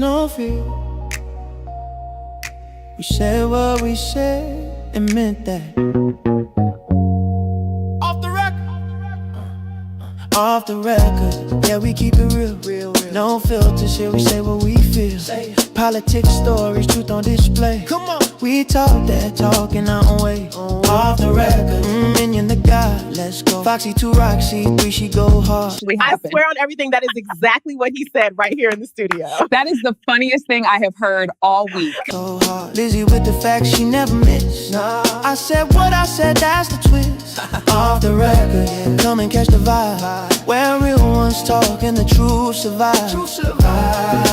no fear. We said what we said and meant that. Off the record. Off the record. Yeah, we keep it real, real, real. No filter shit, we say what we feel. Politics, stories, truth on display. Come on. We talk that talk in our own way. Off the record. Minion the God, let's go. Foxy 2 Roxy 3, she go hard. I swear on everything, that is exactly what he said right here in the studio. That is the funniest thing I have heard all week. So hard. Lizzy with the facts, she never miss. Nah. I said what I said, that's the twist. Off the record, yeah. Come and catch the vibe. Where real ones talk and the truth survive. Truth survive.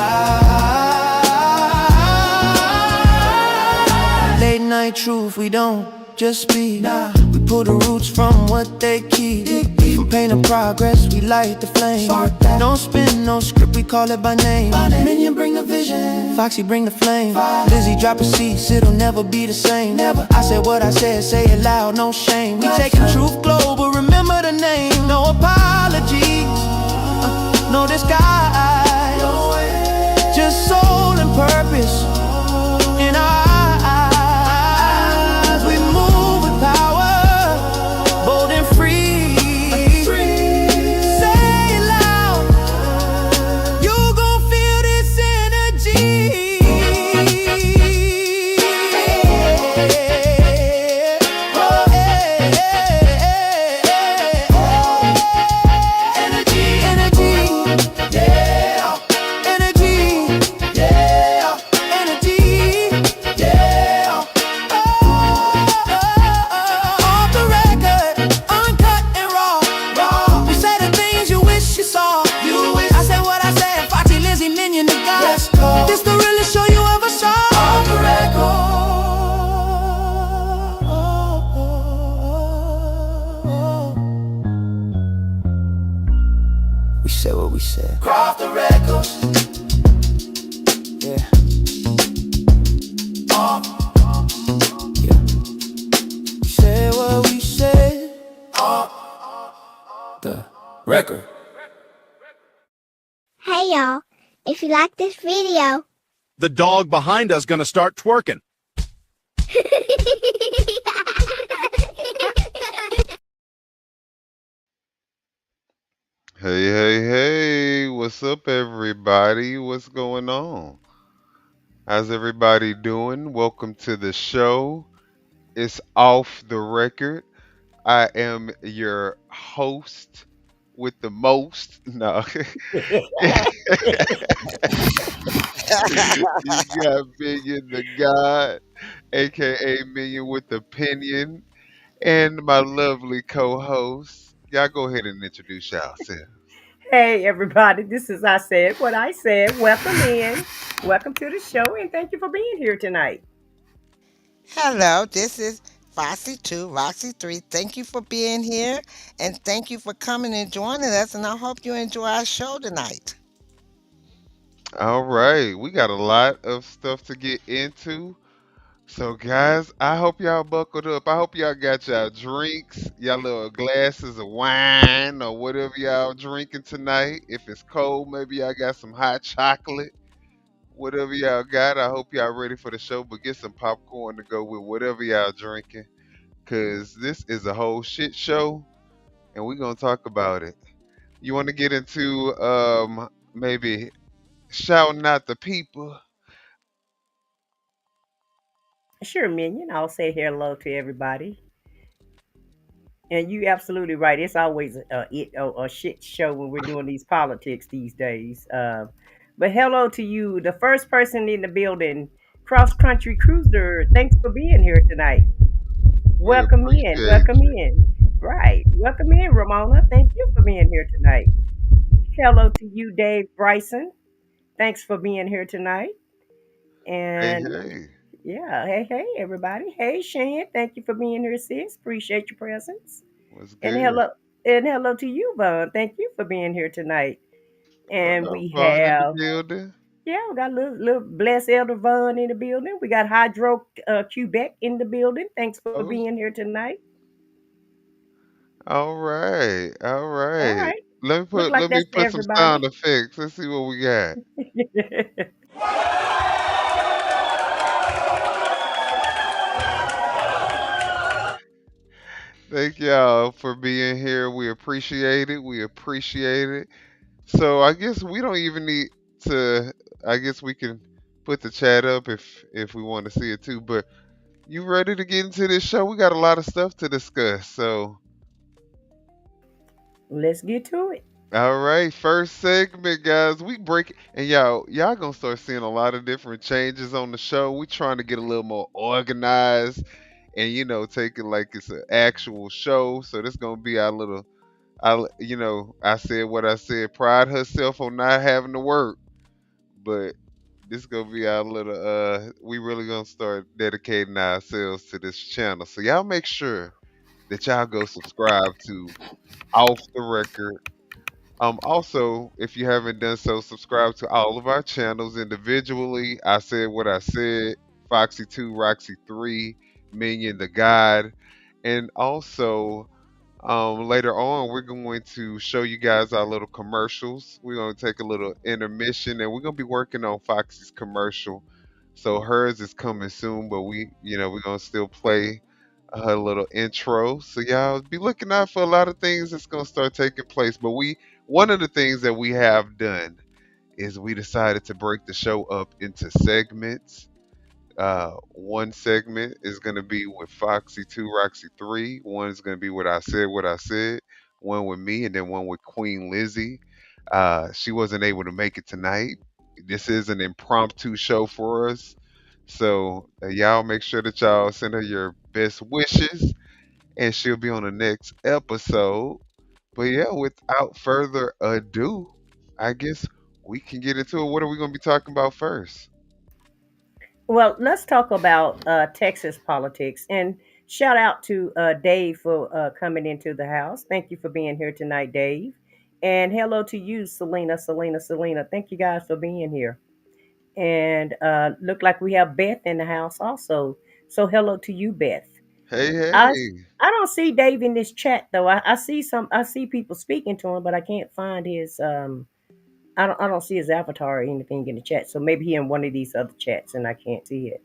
Late night truth, we don't just speak. Nah. We pull the roots from what they keep. From pain to progress, we light the flame. No spin, no script, we call it by name. Minion bring the vision, Foxy bring the flame. Lizzy drop a seat, it'll never be the same. Never. I said what I said, say it loud, no shame. We taking truth global, remember the name. No apologies, no disguise. Just soul and purpose in our eyes. We move with power, bold and free. Say it loud, you gon' feel this energy. Energy, energy, yeah. Energy, yeah. Energy, yeah. Off the record, uncut and raw. We say the things you wish you saw. I said what I said, Foxy, Lizzy, Minion, the guys. This the realest show you ever saw. Off the record. We said what we said. Off the record. Yeah. Yeah. We said what we said. The record. Hey y'all, if you like this video, The dog behind us gonna start twerking. Hey, what's up, everybody? What's going on? How's everybody doing? Welcome to the show. It's Off the Record. I am your host with the most. No. You got Minion the God, aka Minion with a Pinion, and my lovely co-host. Y'all go ahead and introduce yourself. Hey, everybody, this is I Said What I Said. Welcome in. Welcome to the show, and thank you for being here tonight. Hello, this is Foxy 2, Roxy 3. Thank you for being here and thank you for coming and joining us. And I hope you enjoy our show tonight. All right, we got a lot of stuff to get into. So, guys, I hope y'all buckled up. I hope y'all got y'all drinks, y'all little glasses of wine, or whatever y'all drinking tonight. If it's cold, maybe y'all got some hot chocolate. Whatever y'all got, I hope y'all ready for the show. But get some popcorn to go with whatever y'all drinking, cause this is a whole shit show, and we're gonna talk about it. You want to get into maybe shouting out the people? Sure, Minion, I'll say hello to everybody. And you absolutely right. It's always a shit show when we're doing these politics these days. But hello to you, the first person in the building, Cross Country Cruiser. Thanks for being here tonight. We Welcome in. appreciate Welcome you. in. Right. Welcome in, Ramona. Thank you for being here tonight. Hello to you, Dave Bryson. Thanks for being here tonight. Hey, And hey, yeah, hey, everybody. Hey, Shan. Thank you for being here, sis. Appreciate your presence. what's And good? hello to you, Vaughn. Thank you for being here tonight. What And up, we Vaughn in the have building? we got little blessed Elder Vaughn in the building. We got Hydro Quebec in the building. Thanks for Oh, being here tonight. all right, all All right. right. Let me Look put like let me that's put some sound everybody. effects. Let's see what we got. thank y'all for being here. We appreciate it. We appreciate it. So I guess we don't even need to. I guess we can put the chat up if we want to see it too. But you ready to get into this show? We got a lot of stuff to discuss. So Let's get to it. all right, first segment, guys. We break and y'all gonna start seeing a lot of different changes on the show. We trying to get a little more organized and take it like it's an actual show. So this gonna be our little. I said what I said. Pride herself on not having to work, but this gonna be our little. We really gonna start dedicating ourselves to this channel. So y'all make sure that y'all go subscribe to Off the Record. Also, if you haven't done so, subscribe to all of our channels individually. I said what I said. Foxy 2, Roxy 3, Minion the God, and also later on, we're going to show you guys our little commercials. We're going to take a little intermission, and we're going to be working on Foxy's commercial. So hers is coming soon, but we're going to still play her little intro. So y'all be looking out for a lot of things that's going to start taking place. But one of the things that we have done is we decided to break the show up into segments. One segment is going to be with Foxy 2, Roxy 3. One is going to be what I said. One with me, and then one with Queen Lizzy. She wasn't able to make it tonight. This is an impromptu show for us. So, y'all make sure that y'all send her your best wishes, and she'll be on the next episode. But yeah, without further ado, I guess we can get into it. What are we going to be talking about first? Well, let's talk about Texas politics. And shout out to Dave for coming into the house. Thank you for being here tonight, Dave. And hello to you, Selena. Thank you guys for being here. And look like we have Beth in the house also. So hello to you, Beth. Hey, I hey. I don't see Dave in this chat though. I see people speaking to him, but I can't find his I don't see his avatar or anything in the chat. So maybe he in one of these other chats and I can't see it.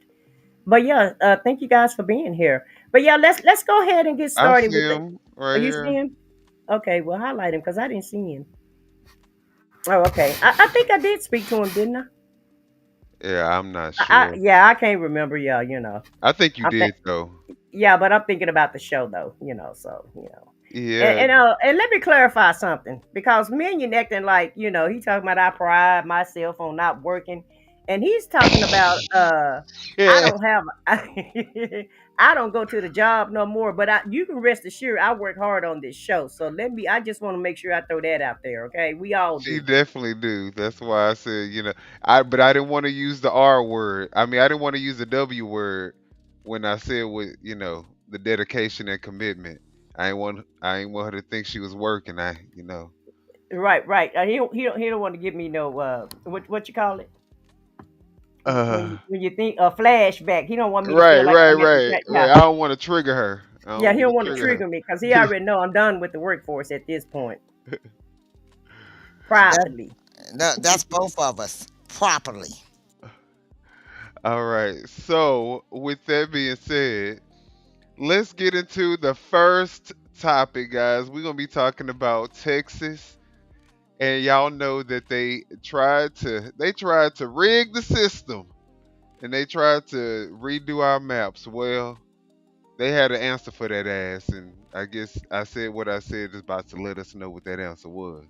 But yeah, thank you guys for being here. But yeah, let's go ahead and get I started see with it. him Are right you seeing here. him? Okay, well highlight him because I didn't see him. Oh, okay. I think I did speak to him, didn't I? Yeah, I'm not sure. Yeah, I can't remember. Yeah, you know. I think you I think did though. yeah, but I'm thinking about the show though. So And, Yeah, and uh, and let me clarify something because Minion acting like he talking about I pride myself on not working, and he's talking about I yeah. don't have I don't go to the job no more. But you can rest assured I work hard on this show. So I just want to make sure I throw that out there. Okay, we all She do. definitely do. That's why I said, but I didn't want to use the R word. I mean, I didn't want to use the W word when I said with the dedication and commitment. I ain't want her to think she was working. Right, right. He don't want to give me no what you call it Uh, when you think a flashback. He don't want me to right, feel like right, I'm at the right, yeah. right. I don't want to trigger her. I Yeah, don't he want don't to want to trigger trigger me because he her. already know I'm done with the workforce at this point. That, Privately. that's both of us properly. All right. So, with that being said, let's get into the first topic, guys. We're gonna be talking about Texas, and y'all know that they tried to rig the system, and they tried to redo our maps. Well, they had an answer for that ass, and I guess I said what I said is about to let us know what that answer was.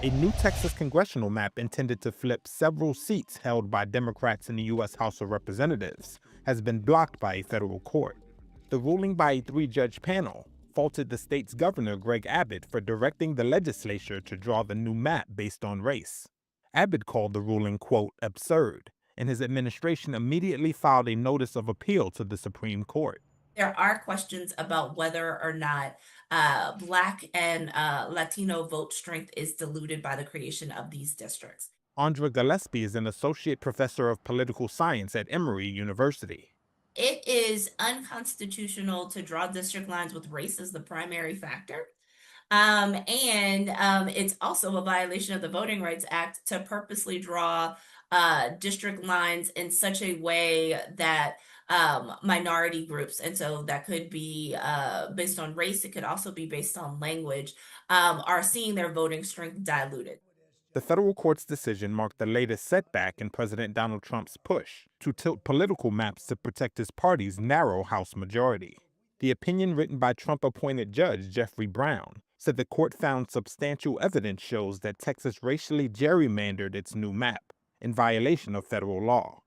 A new Texas congressional map intended to flip several seats held by Democrats in the U.S. House of Representatives has been blocked by a federal court. The ruling by a three-judge panel faulted the state's governor, Greg Abbott, for directing the legislature to draw the new map based on race. Abbott called the ruling, quote, absurd, and his administration immediately filed a notice of appeal to the Supreme Court. There are questions about whether or not Black and Latino vote strength is diluted by the creation of these districts. Andra Gillespie is an associate professor of political science at Emory University. It is unconstitutional to draw district lines with race as the primary factor. And it's also a violation of the Voting Rights Act to purposely draw district lines in such a way that minority groups. And so that could be based on race, it could also be based on language, are seeing their voting strength diluted. The federal court's decision marked the latest setback in President Donald Trump's push to tilt political maps to protect his party's narrow House majority. The opinion written by Trump-appointed Judge Jeffrey Brown said the court found substantial evidence shows that Texas racially gerrymandered its new map in violation of federal law.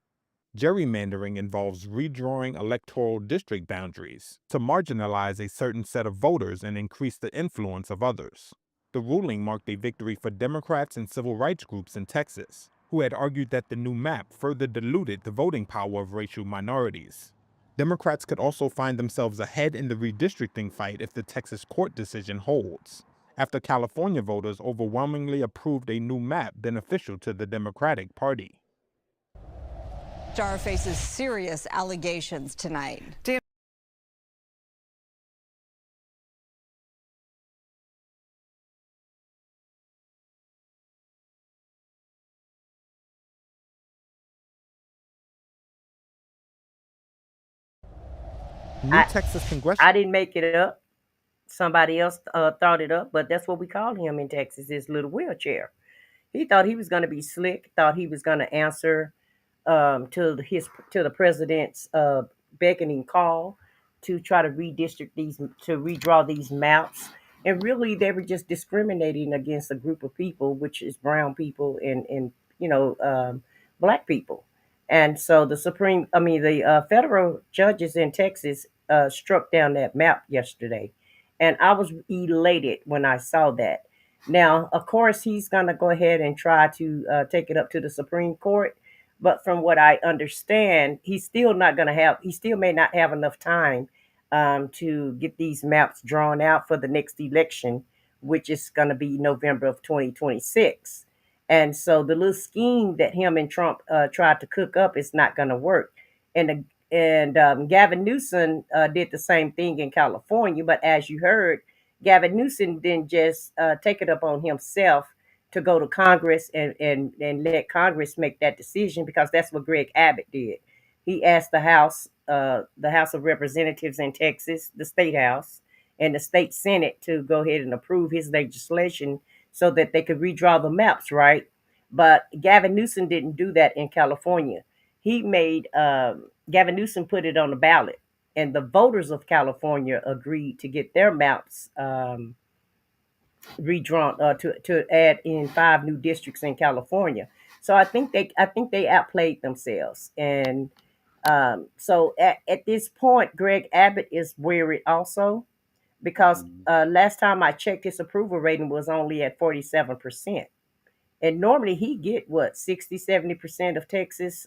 Gerrymandering involves redrawing electoral district boundaries to marginalize a certain set of voters and increase the influence of others. The ruling marked a victory for Democrats and civil rights groups in Texas, who had argued that the new map further diluted the voting power of racial minorities. Democrats could also find themselves ahead in the redistricting fight if the Texas court decision holds, after California voters overwhelmingly approved a new map beneficial to the Democratic Party. Star faces serious allegations tonight. New I Texas congressional. I didn't make it up. Somebody else thought it up, but that's what we call him in Texas, his little wheelchair. He thought he was going to be slick, thought he was going to answer to the president's beckoning call to try to redistrict these, to redraw these maps, and really they were just discriminating against a group of people, which is brown people and you know black people. And so the federal judges in Texas struck down that map yesterday, and I was elated when I saw that. Now, of course, he's going to go ahead and try to take it up to the Supreme Court. But from what I understand, he's still not going to have, he still may not have enough time to get these maps drawn out for the next election, which is going to be November of 2026. And so the little scheme that him and Trump tried to cook up is not going to work. And Gavin Newsom did the same thing in California. But as you heard, Gavin Newsom didn't just take it up on himself to go to Congress and let Congress make that decision, because that's what Greg Abbott did. He asked the House of Representatives in Texas, the state house, and the state Senate to go ahead and approve his legislation so that they could redraw the maps, right? But Gavin Newsom didn't do that in California. He made Gavin Newsom put it on the ballot, and the voters of California agreed to get their maps redrawn to add in 5 new districts in California. So I think they outplayed themselves, and so at this point, Greg Abbott is worried also because Mhm. last time I checked, his approval rating was only at 47%, and normally he get what 60-70% of Texas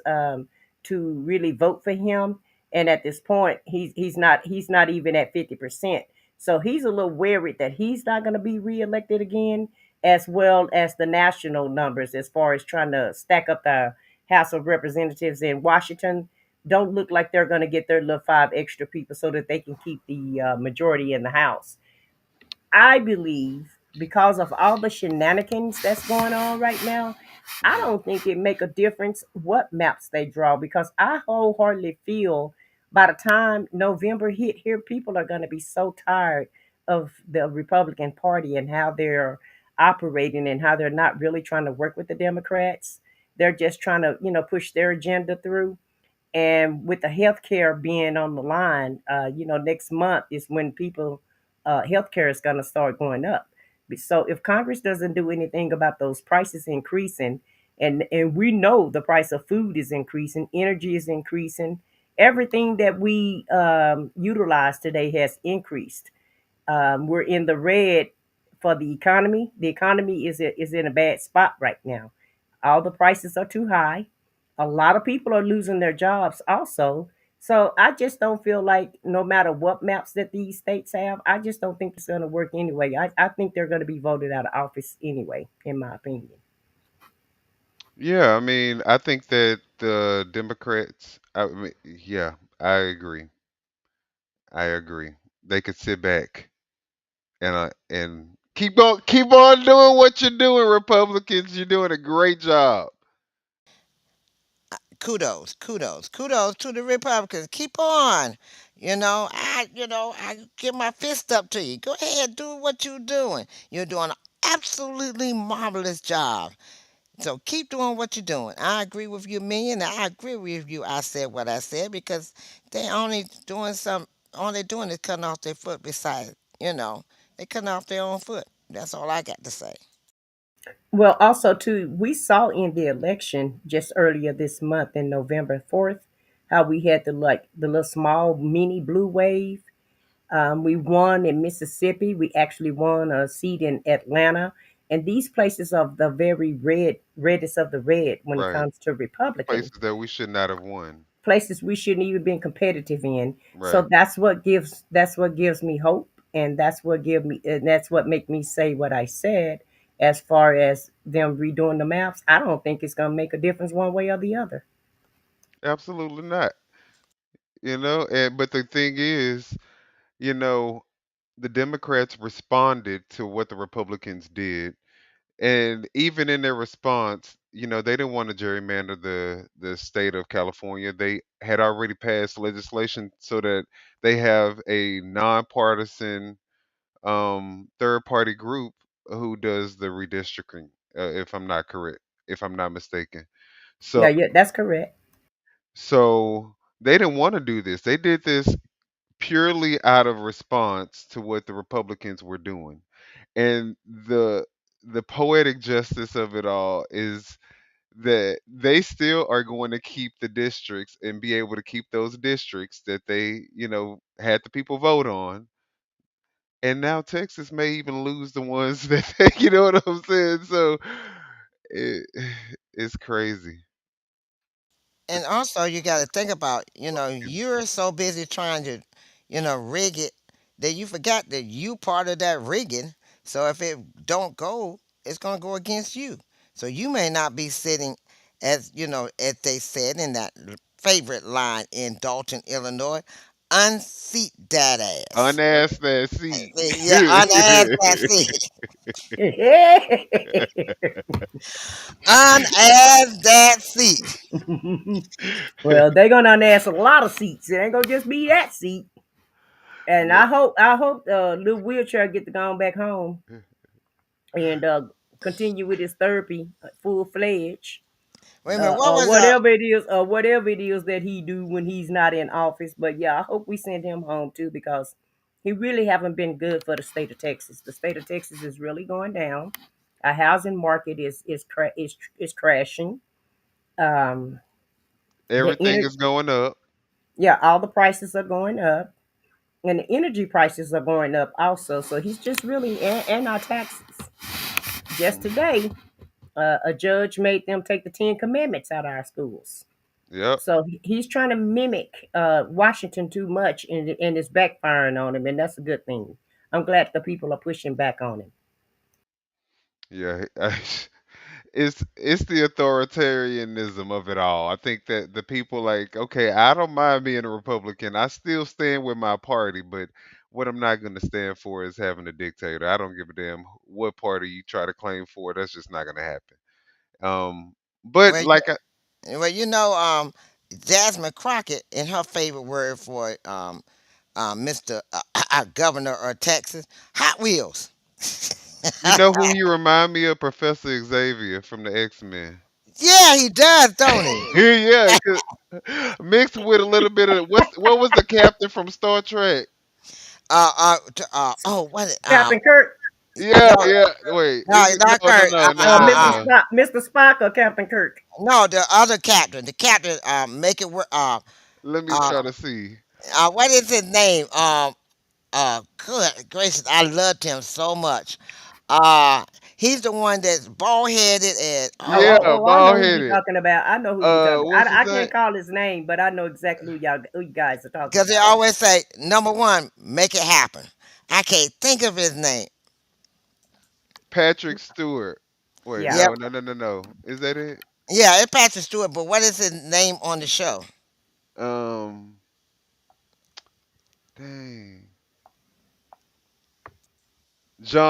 to really vote for him, and at this point he's not even at 50%. So he's a little worried that he's not going to be reelected again, as well as the national numbers as far as trying to stack up the House of Representatives in Washington don't look like they're going to get their little 5 extra people so that they can keep the majority in the House. I believe because of all the shenanigans that's going on right now, I Mhm. don't think it make a difference what maps they draw, because I wholeheartedly feel by the time November hit here, people are going to be so tired of the Republican Party and how they're operating and how they're not really trying to work with the Democrats. They're just trying to, push their agenda through. And with the healthcare being on the line, next month is when healthcare is going to start going up. So if Congress doesn't do anything about those prices increasing, and we know the price of food is increasing, energy is increasing, everything that we utilize today has increased. We're in the red for the economy. The economy is in a bad spot right now. All the prices are too high. A lot of people are losing their jobs also. So I just don't feel like no matter what maps that these states have, I just don't think it's going to work anyway. I think they're going to be voted out of office anyway, in my opinion. Yeah, I mean, I think that the Democrats, I mean, yeah, I agree. I agree. They could sit back and keep on doing what you're doing, Republicans. You're doing a great job. kudos to the Republicans. Keep on. I give my fist up to you. Go ahead, do what you're doing. You're doing an absolutely marvelous job. So keep doing what you're doing. I agree with you, Million. I agree with you. I said what I said because they only doing some. All they doing is cutting off their foot. Besides, they cutting off their own foot. That's all I got to say. Well, also too, we saw in the election just earlier this month in November 4th how we had the little small mini blue wave. We won in Mississippi. We actually won a seat in Atlanta. And these places are the very reddest of the red when it Right. comes to Republican Places that we should not have won. places we shouldn't even been competitive in. So Right. that's what gives me hope, and that's what make me say what I said as far as them redoing the maps. I don't think it's gonna make a difference one way or the other. Absolutely not. And but the thing is, you know, the Democrats responded to what the Republicans did. And even in their response, they didn't want to gerrymander the state of California. They had already passed legislation so that they have a nonpartisan third party group who does the redistricting, if I'm not correct, if I'm not mistaken. So Yeah, yeah, that's correct. so they didn't want to do this. They did this purely out of response to what the Republicans were doing. And the poetic justice of it all is that they still are going to keep the districts and be able to keep those districts that they, had the people vote on. And now Texas may even lose the ones that you know what I'm saying? So it, it's crazy. And also, you got to think about, Excuse me. you're so busy trying to, rig it that you forgot that you part of that rigging. So if it don't go, it's gonna go against you. So you may not be sitting, as they said in that favorite line in Dalton, Illinois, unseat that ass. Unasked that seat. Yeah, unass that seat. Unass that seat. Well, they're gonna ask a lot of seats. It ain't gonna just be that seat. And No. I hope little wheelchair get to go back home and continue with his therapy full fledged, Wait a minute, what or was whatever it is that he do when he's not in office. But yeah, I hope we send him home too because he really haven't been good for the state of Texas. The state of Texas is really going down. Our housing market is crashing. Um, the Everything energy, is going up. yeah, all the prices are going up, and the energy prices are going up also. So he's just really and our taxes. Just Mm. today, a judge made them take the Ten Commandments out of our schools. Yep. So he's trying to mimic Washington too much, and it's backfiring on him, and that's a good thing. I'm glad the people are pushing back on him. Yeah. It's the authoritarianism of it all. I think that the people like, okay, I don't mind being a Republican. I still stand with my party, but what I'm not going to stand for is having a dictator. I don't give a damn what party you try to claim for. That's just not going to happen. But well, like, well, Jasmine Crockett, in her favorite word for Mr. Governor of Texas, Hot Wheels. you know who he remind me of? Professor Xavier from the X-Men. Yeah, he does, don't he? Yeah, mixed with a little bit of what was the captain from Star Trek? What? Captain Kirk, Yeah, No, yeah. Wait, no, is it not no, no, Kurt. no, no, no, no. Mr. Spock, or Captain Kirk. No, the other captain. The captain. Make it work. Let me Uh, try to see. what is his name? Good gracious, I loved him so much. He's the one that's bald headed and Oh, Yeah, oh, oh! I know bald who you're headed. talking about. I know who you're talking What's about. his I name? can't call his name, but I know exactly who you guys are talking because they about. always say number one, make it happen. I can't think of his name. Patrick Stewart. Wait, Yeah. Yep. no, no, no, no, no. Is that it? Yeah, it's Patrick Stewart, but what is his name on the show? Um, dang.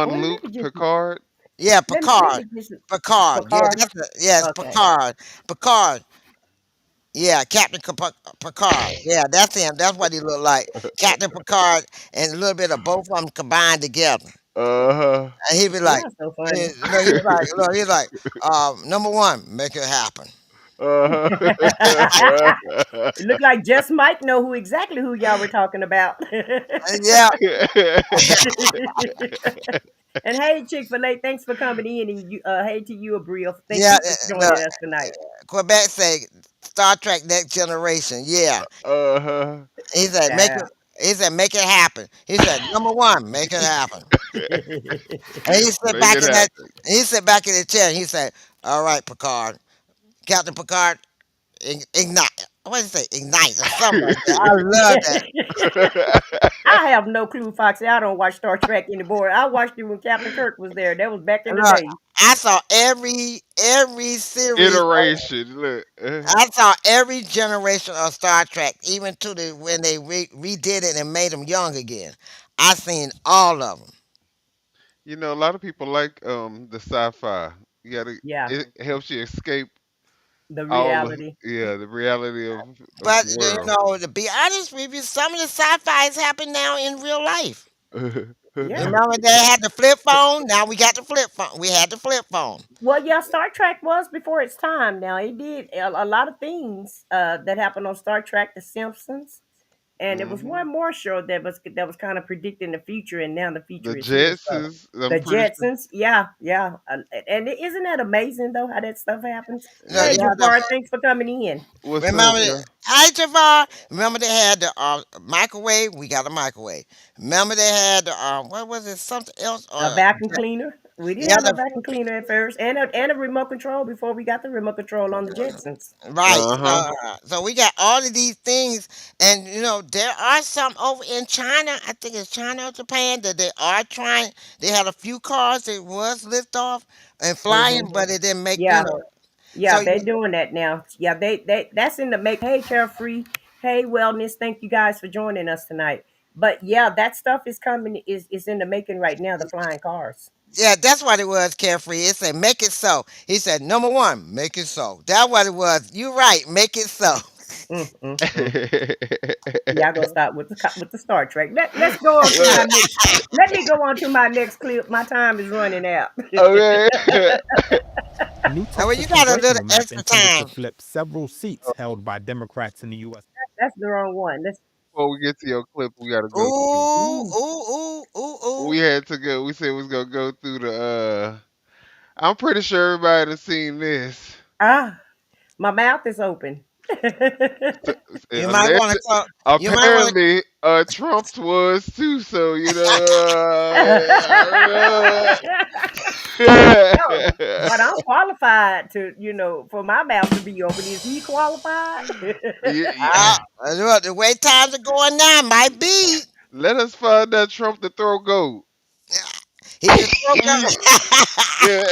Well, Jean Luc let me just Picard. Yeah, let me Picard. just Picard. Yeah, Picard. yes, Okay. Picard. Picard. Yeah, Picard. Yeah, that's him. That's what he looked like. Captain Picard and a little bit of both of them combined together. Uh And he'd be like, Y'all so funny. look, he's like, number one, make it happen. huh. It looked like just Mike know who y'all were talking about. Yeah, And hey, Chick-fil-A, thanks for coming in. And hey to you, Abriel. Thank yeah. you for Look, joining us tonight. Quebec say Star Trek Next Generation. Yeah, Uh-huh. he said make it. Child. He said make it happen. He said number one, make it happen. And he sit Make back it in that. happen. He sit back in the chair. And he said, "All right, Picard, Captain Picard, ignite. What did he say? Ignite or something like that." I love that. I have no clue, Foxy. I don't watch Star Trek anymore. I watched it when Captain Kirk was there. That was back in the Look, day. I saw every series. Iteration. Look. I saw every generation of Star Trek, even to the when they redid it and made them young again. I seen all of them. You know, a lot of people like the sci-fi. You gotta Yeah, it helps you escape the all reality. the reality of But the world. to be honest with you, some of the sci-fi's happen now in real life. Yeah. Remember they had the flip phone. Now we got the flip phone. We had the flip phone. Well, yeah, Star Trek was before its time. Now it did a lot of things that happened on Star Trek, The Simpsons, and there was Hmm. one more show that was kind of predicting the future, and now the The future is here. So Jetsons, I'm the pretty sure. Jetsons, yeah, yeah, and isn't that amazing though how that stuff happens? No, Hey, you Yeah. had the Jafar, thanks for coming in. What's up, remember. bro? Hi, Javar. Remember they had the microwave. We got a microwave. Remember they had the what was it? Something else? A vacuum cleaner. We didn't Yeah, have no vacuum cleaner at first, and a remote control before we got the remote control on the Jetsons. right. Uh-huh. So we got all of these things, and there are some over in China. I think it's China or Japan that they are trying. They had a few cars that was lift off and Hmm. flying, but it didn't make. Yeah, So yeah, they're doing that now. Yeah, they that's in the make. Hey, carefree. Hey, wellness. Thank you guys for joining us tonight. But yeah, that stuff is coming. Is in the making right now. The flying cars. yeah, that's what it was, Carefree. It said make it so. He said number one, make it so. That's what it was. You right, make it so. Mm, mm, mm. Yeah, I gonna start with the Star Trek. Let's go on to my Look, next. Let me go on to my next clip. My time is running out. okay. A new Now, well, you Texas got a little congressional map extra intended to time. flip several seats held by Democrats in the U.S. That's the wrong one. Let's. Before we get to your clip, we gotta go through. Ooh, Ooh. ooh, ooh, ooh, ooh. We had to go. We said we was gonna go through the. I'm pretty sure everybody has seen this. Ah, my mouth is open. You might Unless want to call. You might want to. apparently Trump's was too. So But I'm qualified to, for my mouth to be open. Is he qualified? yeah, yeah. Look, the way times are going now might be. Let us find that Trump to throw goat. He just broke up. Yeah.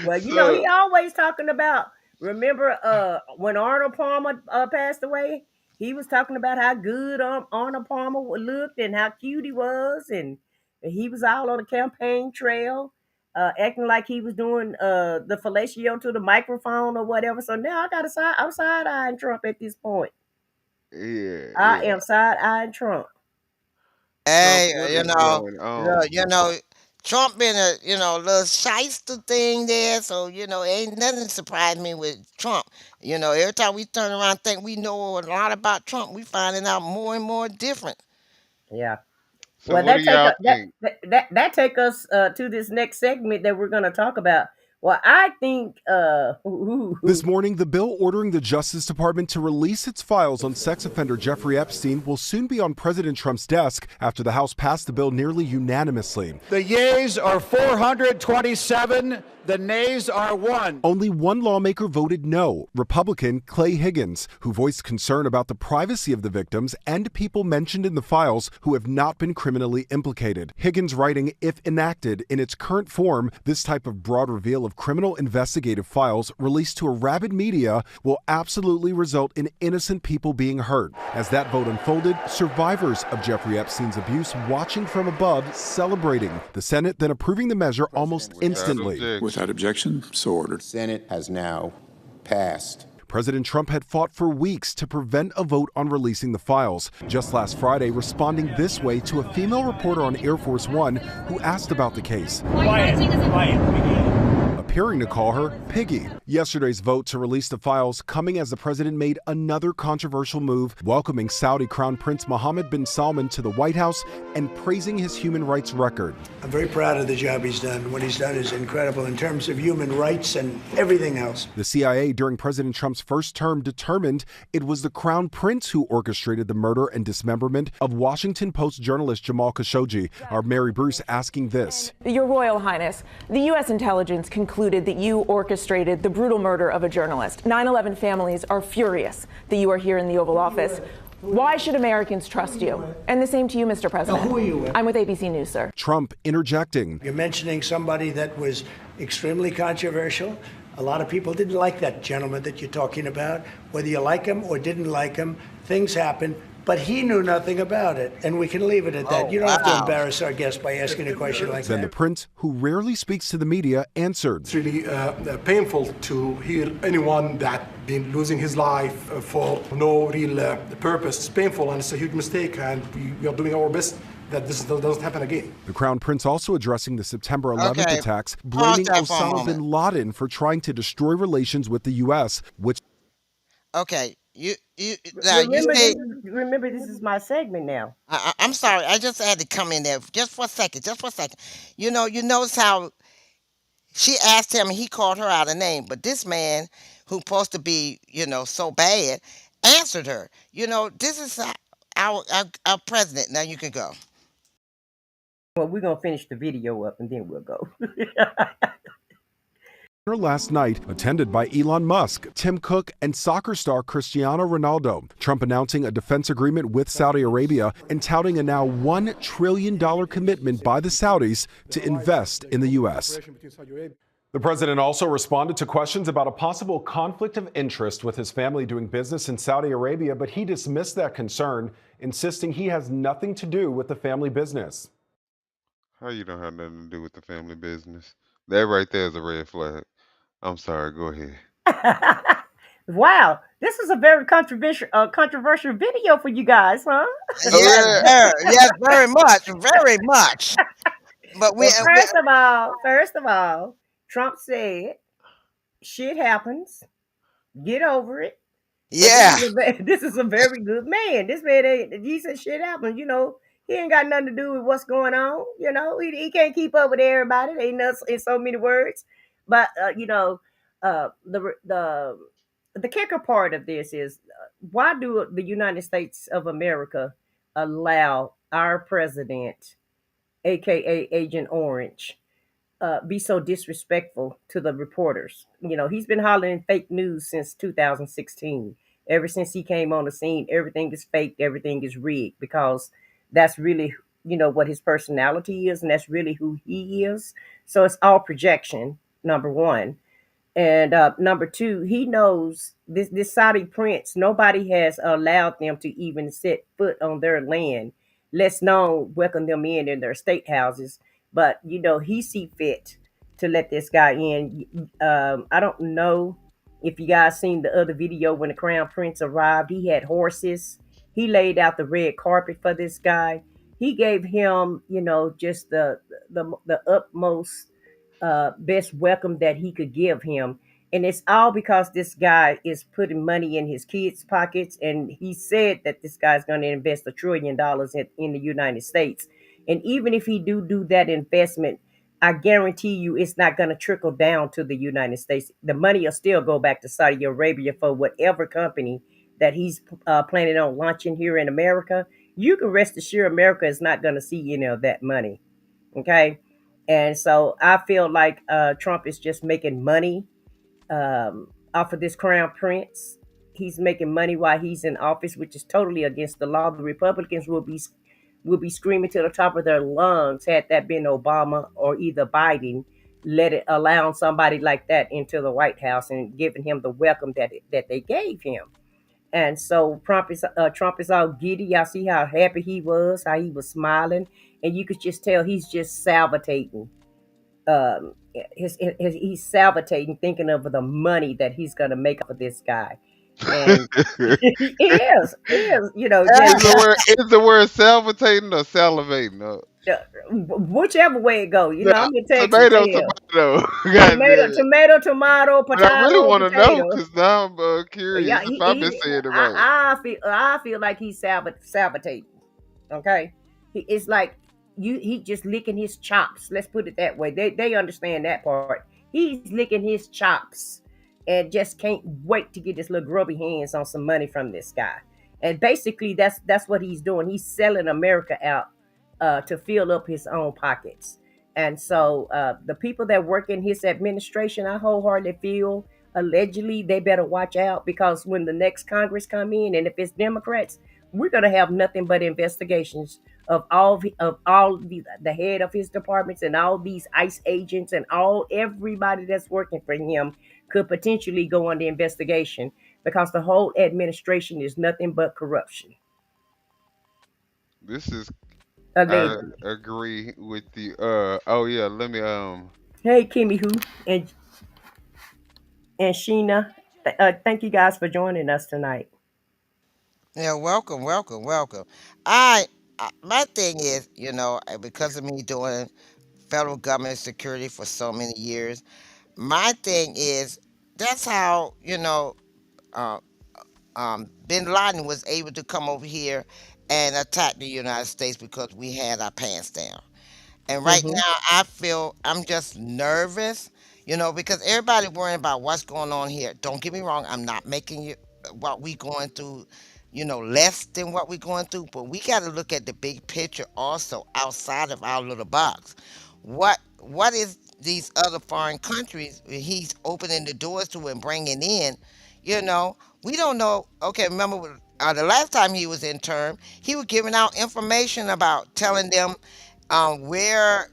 Well, So he always talking about. Remember, when Arnold Palmer passed away, he was talking about how good Arnold Palmer looked and how cute he was, and he was all on the campaign trail, acting like he was doing the fellatio to the microphone or whatever. So now I'm side eyeing Trump at this point. yeah, I yeah. am side eyeing Trump. Trump, Hey, what is going look, on? Trump been a little shyster thing there, so ain't nothing surprised me with Trump. Every time we turn around and think we know a lot about Trump, we finding out more and more different. Yeah. So Well, what do that take y'all us think? that take us to this next segment that we're going to talk about. Well, I think This morning, the bill ordering the Justice Department to release its files on sex offender Jeffrey Epstein will soon be on President Trump's desk after the House passed the bill nearly unanimously. The yeas are 427, the nays are 1. Only one lawmaker voted no, Republican Clay Higgins, who voiced concern about the privacy of the victims and people mentioned in the files who have not been criminally implicated. Higgins writing, if enacted in its current form, this type of broad reveal of criminal investigative files released to a rabid media will absolutely result in innocent people being hurt. As that vote unfolded, survivors of Jeffrey Epstein's abuse watching from above, celebrating. The Senate then approving the measure almost instantly. Objection. Without objection, so ordered. Senate has now passed. President Trump had fought for weeks to prevent a vote on releasing the files. Just last Friday, responding this way to a female reporter on Air Force One who asked about the case. Appearing to call her Piggy. Yesterday's vote to release the files coming as the president made another controversial move, welcoming Saudi Crown Prince Mohammed bin Salman to the White House and praising his human rights record. I'm very proud of the job he's done. What he's done is incredible in terms of human rights and everything else. The CIA during President Trump's first term determined it was the Crown Prince who orchestrated the murder and dismemberment of Washington Post journalist Jamal Khashoggi. Our Mary Bruce asking this. Your Royal Highness, the U.S. intelligence concluded that you orchestrated the brutal murder of a journalist. 9/11 families are furious that you are here in the Oval Office. Why should Americans trust you? And the same to you, Mr. President. Now, who are you with? I'm with ABC News, sir. Trump interjecting. You're mentioning somebody that was extremely controversial. A lot of people didn't like that gentleman that you're talking about. Whether you like him or didn't like him, things happen. But he knew nothing about it, and we can leave it at that. You don't have to embarrass our guest by asking a question like Then that. the prince, who rarely speaks to the media, answered. It's really painful to hear anyone that been losing his life for no real purpose. It's painful and it's a huge mistake, and we are doing our best that this doesn't happen again. The Crown Prince also addressing the September 11th Okay. attacks, Pause blaming that for a Osama moment. bin Laden for trying to destroy relations with the U.S., which Okay, you now you Remember, say this is my segment now. I'm sorry. I just had to come in there just for a second. Just for a second. You notice how she asked him and he called her out a name, but this man who's supposed to be, so bad, answered her. This is our president. Now you can go. Well, we're gonna finish the video up and then we'll go. last night, attended by Elon Musk, Tim Cook, and soccer star Cristiano Ronaldo. Trump announcing a defense agreement with Saudi Arabia and touting a now $1 trillion commitment by the Saudis to invest in the U.S. The president also responded to questions about a possible conflict of interest with his family doing business in Saudi Arabia, but he dismissed that concern, insisting he has nothing to do with the family business. How you don't have nothing to do with the family business? That right there is a red flag. I'm sorry. Go ahead. Wow, this is a very controversial video for you guys, huh? Yes, very much, very much. But Well, first of all, Trump said, "Shit happens. Get over it." Yeah. This is a very good man. This man, he said, "Shit happens." He ain't got nothing to do with what's going on. He can't keep up with everybody. They nuts in so many words. But the kicker part of this is why do the United States of America allow our president, aka Agent Orange, be so disrespectful to the reporters? He's been hollering fake news since 2016. Ever since he came on the scene, everything is fake, everything is rigged, because that's really, what his personality is, and that's really who he is. So it's all projection, number one. And number two, he knows this Saudi prince, nobody has allowed them to even set foot on their land, let's alone welcome them in their state houses. But, he see fit to let this guy in. I don't know if you guys seen the other video when the crown prince arrived. He had horses. He laid out the red carpet for this guy. He gave him, just the utmost best welcome that he could give him. And it's all because this guy is putting money in his kids' pockets. And he said that this guy's going to invest $1 trillion in the United States. And even if he do that investment, I guarantee you it's not going to trickle down to the United States. The money will still go back to Saudi Arabia for whatever company that he's planning on launching here in America. You can rest assured America is not going to see any of that money. Okay. And so I feel like Trump is just making money off of this crown prince. He's making money while he's in office, which is totally against the law. The Republicans will be screaming to the top of their lungs had that been Obama or either Biden allowing somebody like that into the White House and giving him the welcome that they gave him. And so Trump is all giddy. Y'all see how happy he was, how he was smiling, and you could just tell he's just salivating he's sabotating, thinking of the money that he's going to make off of this guy, and he is, just is the word salivating or salivating? whichever way it go. No, I'm in Texas. tomato, Hell, tomato. God tomato, damn it. tomato, tomato, But I really potato, want to know potato. because now I'm curious Yeah, if I've been saying it right. I feel like he's sabotating. Okay, it's like he just licking his chops. Let's put it that way. They understand that part. He's licking his chops and just can't wait to get his little grubby hands on some money from this guy. And basically, that's what he's doing. He's selling America out to fill up his own pockets. And so the people that work in his administration, I wholeheartedly feel allegedly they better watch out, because when the next Congress come in, and if it's Democrats, we're going to have nothing but investigations of all the head of his departments and all these ICE agents and all everybody that's working for him could potentially go under investigation, because the whole administration is nothing but corruption, This is I allegedly. agree with the oh yeah, let me Hey, Kimmy Who and Sheena, thank you guys for joining us tonight. Yeah, welcome, welcome, welcome. My thing is, because of me doing federal government security for so many years, my thing is that's how uh, Bin Laden was able to come over here and attack the United States because we had our pants down. And right Hmm. now, I feel I'm just nervous, because everybody worrying about what's going on here. Don't get me wrong, I'm not making you what we going through, less than what we going through, but we got to look at the big picture also outside of our little box. What is these other foreign countries he's opening the doors to and bringing in? You know, we don't know. Okay, remember the last time he was in term, he was giving out information about telling them where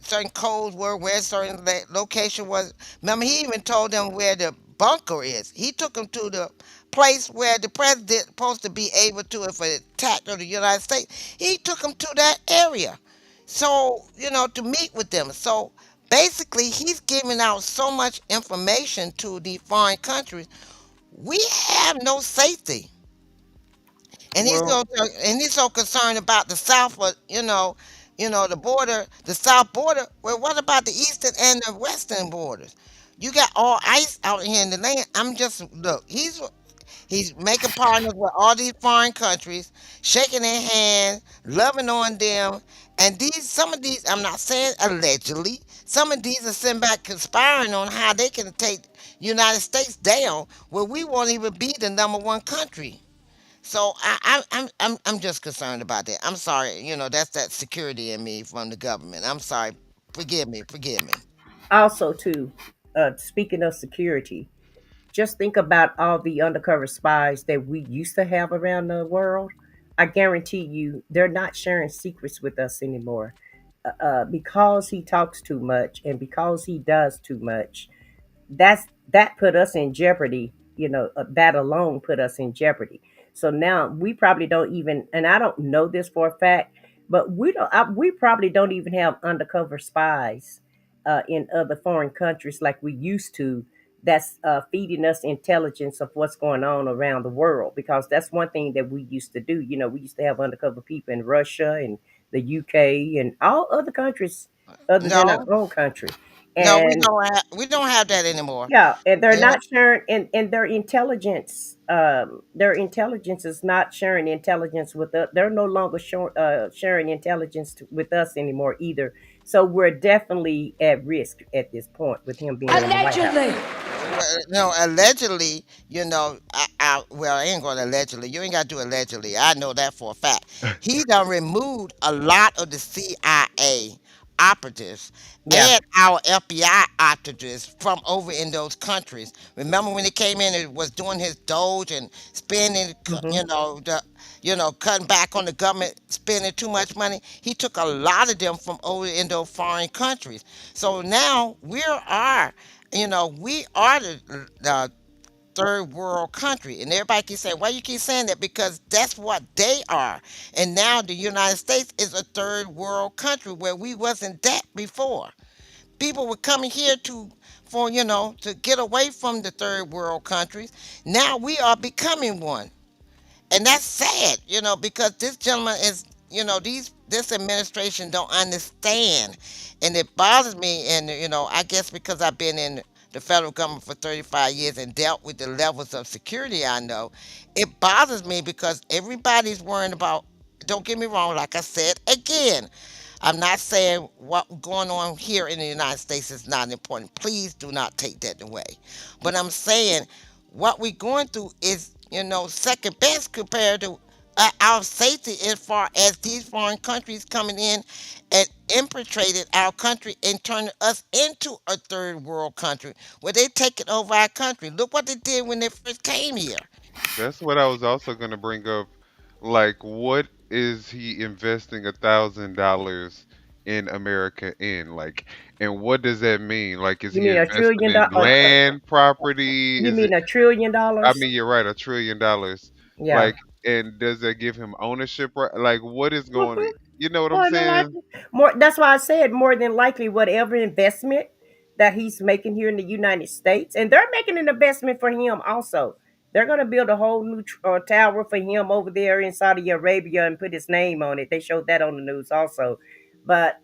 certain codes were, where certain location was. Remember, he even told them where the bunker is. He took them to the place where the president supposed to be able to, if an attack on the United States, he took them to that area. So, to meet with them. So basically, he's giving out so much information to the foreign countries. We have no safety. And Well, he's so concerned about the south, but the border, the south border. Well, what about the eastern and the western borders? You got all ice out here in the land. I'm just look. He's making partners with all these foreign countries, shaking their hands, loving on them. And some of these, I'm not saying allegedly, some of these are sitting back conspiring on how they can take United States down, where we won't even be the number one country. So I'm just concerned about that. I'm sorry, that's that security in me from the government. I'm sorry. Forgive me, forgive me. also too, speaking of security, just think about all the undercover spies that we used to have around the world. I guarantee you, they're not sharing secrets with us anymore, because he talks too much and because he does too much. That put us in jeopardy. That alone put us in jeopardy. So now we probably don't even, and I don't know this for a fact, but we probably don't even have undercover spies in other foreign countries like we used to, that's feeding us intelligence of what's going on around the world, because that's one thing that we used to do. We used to have undercover people in Russia and the UK and all other countries other than our No, own country. no, And we don't have that anymore. yeah, and they're You know, not sharing, and their intelligence is not sharing intelligence with us. They're no longer sharing intelligence with us anymore either. So we're definitely at risk at this point with him being in the White House. Allegedly. well, no, allegedly, well, I ain't going to allegedly. You ain't got to do allegedly. I know that for a fact. He done removed a lot of the CIA operatives Yeah. and our FBI operatives from over in those countries. Remember when he came in and was doing his Doge and spending, Hmm. cutting back on the government, spending too much money? He took a lot of them from over in those foreign countries. So now we are the third world country, and everybody keep saying, why you keep saying that? Because that's what they are. And now the United States is a third world country where we wasn't that before. People were coming here to for to get away from the third world countries. Now we are becoming one, and that's sad, because this gentleman is, these this administration don't understand, and it bothers me. And I guess because I've been in the federal government for 35 years and dealt with the levels of security I know, it bothers me because everybody's worrying about. Don't get me wrong, like I said again, I'm not saying what going on here in the United States is not important. Please do not take that away. But I'm saying what we're going through is, second best compared to our safety as far as these foreign countries coming in and infiltrated our country and turning us into a third world country where they taking over our country. Look what they did when they first came here. That's what I was also gonna bring up. Like, what is he investing $1,000 in America in? Like, and what does that mean? Like, is You he mean a investing trillion in dollars? land, property? You Is it? mean $1 trillion? I mean, you're right, $1 trillion. Yeah. Like, and does that give him ownership? Right? Like, what is going? You know what I'm More than saying? likely, more. That's why I said more than likely, whatever investment that he's making here in the United States, and they're making an investment for him also. They're going to build a whole new tower for him over there in Saudi Arabia and put his name on it. They showed that on the news also, but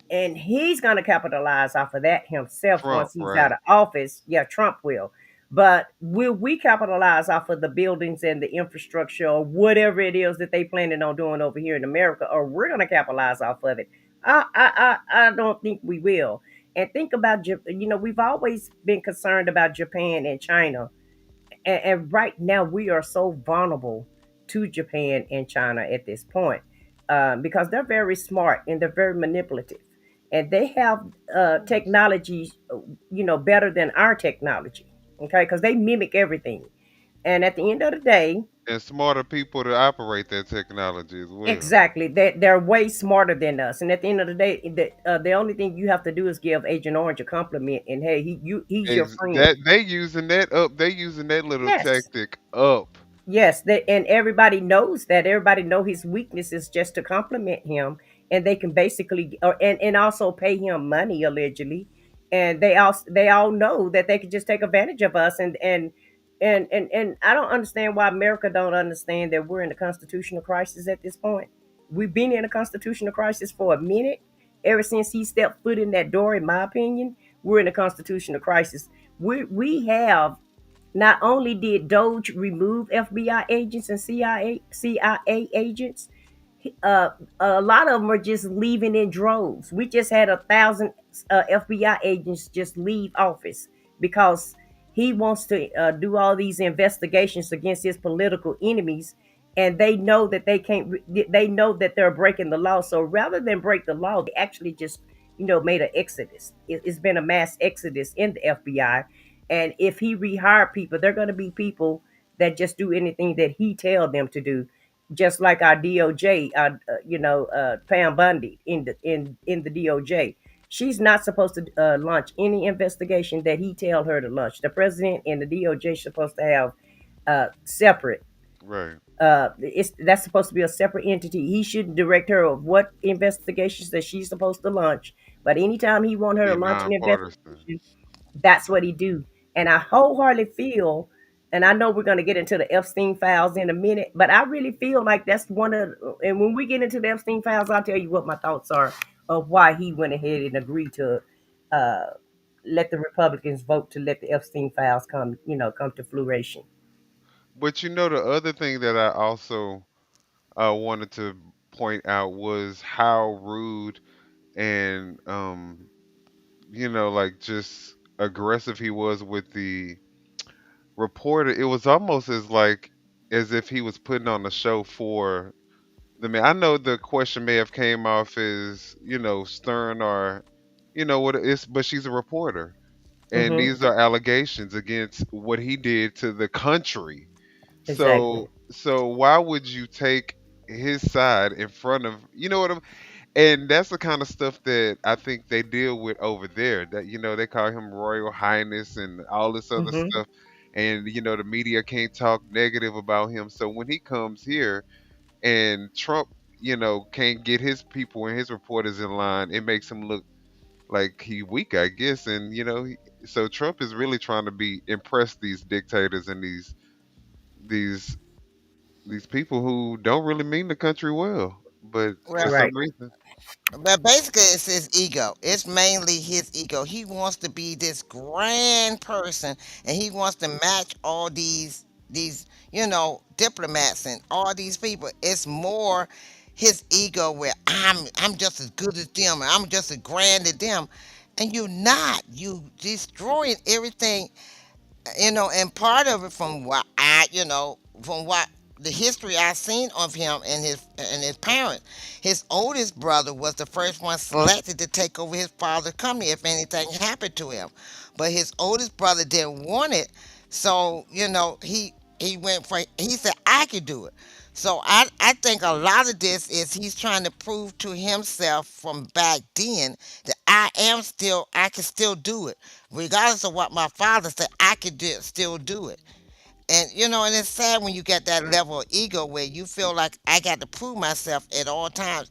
and he's going to capitalize off of that himself Trump, once he's out right? of office. Yeah, Trump will. But will we capitalize off of the buildings and the infrastructure or whatever it is that they planning on doing over here in America, or we're going to capitalize off of it? I don't think we will. And think about, we've always been concerned about Japan and China, and right now we are so vulnerable to Japan and China at this point, because they're very smart and they're very manipulative, and they have technology, better than our technology. Okay, because they mimic everything, and at the end of the day, And smarter people to operate that technology as well. exactly, they're way smarter than us. And at the end of the day, the only thing you have to do is give Agent Orange a compliment, and hey, he's your friend. That they using that up. They using that little Yes. tactic up. Yes, and everybody knows that. Everybody know his weakness is just to compliment him, and they can basically, and also pay him money allegedly, and they all know that they can just take advantage of us, and I don't understand why America don't understand that we're in a constitutional crisis at this point. We've been in a constitutional crisis for a minute. Ever since he stepped foot in that door, in my opinion, we're in a constitutional crisis. We have, not only did Doge remove FBI agents and CIA agents, uh, a lot of them are just leaving in droves. We just had 1,000 FBI agents just leave office because he wants to do all these investigations against his political enemies, and they know that they can't. They know that they're breaking the law. So rather than break the law, they actually just made an exodus. It's been a mass exodus in the FBI, and if he rehire people, they're going to be people that just do anything that he tell them to do, just like our DOJ, Pam Bundy in the DOJ. She's not supposed to launch any investigation that he tell her to launch. The president and the DOJ are supposed to have separate. Right. That's supposed to be a separate entity. He shouldn't direct her of what investigations that she's supposed to launch. But anytime he want her to Be launch an nonpartisan. investigation, that's what he do. And I wholeheartedly feel, and I know we're going to get into the Epstein files in a minute, but I really feel like that's one of, and when we get into the Epstein files, I'll tell you what my thoughts are of why he went ahead and agreed to uh, let the Republicans vote to let the Epstein files come to fruition. But the other thing that I also wanted to point out was how rude and like just aggressive he was with the reporter. It was almost as if he was putting on a show for the man. I know the question may have came off as stern or what it is, but she's a reporter, and Hmm. these are allegations against what he did to the country. Exactly. So why would you take his side in front of what I'm, and that's the kind of stuff that I think they deal with over there. That they call him Royal Highness and all this other Hmm. stuff, and the media can't talk negative about him. So when he comes here and Trump, can't get his people and his reporters in line, it makes him look like he weak, I guess. And so Trump is really trying to be impress these dictators and these these people who don't really mean the country well, but for Well, some Right. reason. but basically, it's his ego. It's mainly his ego. He wants to be this grand person, and he wants to match all these diplomats and all these people. It's more his ego where I'm just as good as them, and I'm just as grand as them, and you're not. You destroying everything, and part of it from what from what the history I seen of him and his parents. His oldest brother was the first one selected to take over his father's company if anything happened to him. But his oldest brother didn't want it, so he went for he said I could do it. So I think a lot of this is he's trying to prove to himself from back then that I can still do it regardless of what my father said, I could still do it. And it's sad when you get that level of ego where you feel like I got to prove myself at all times,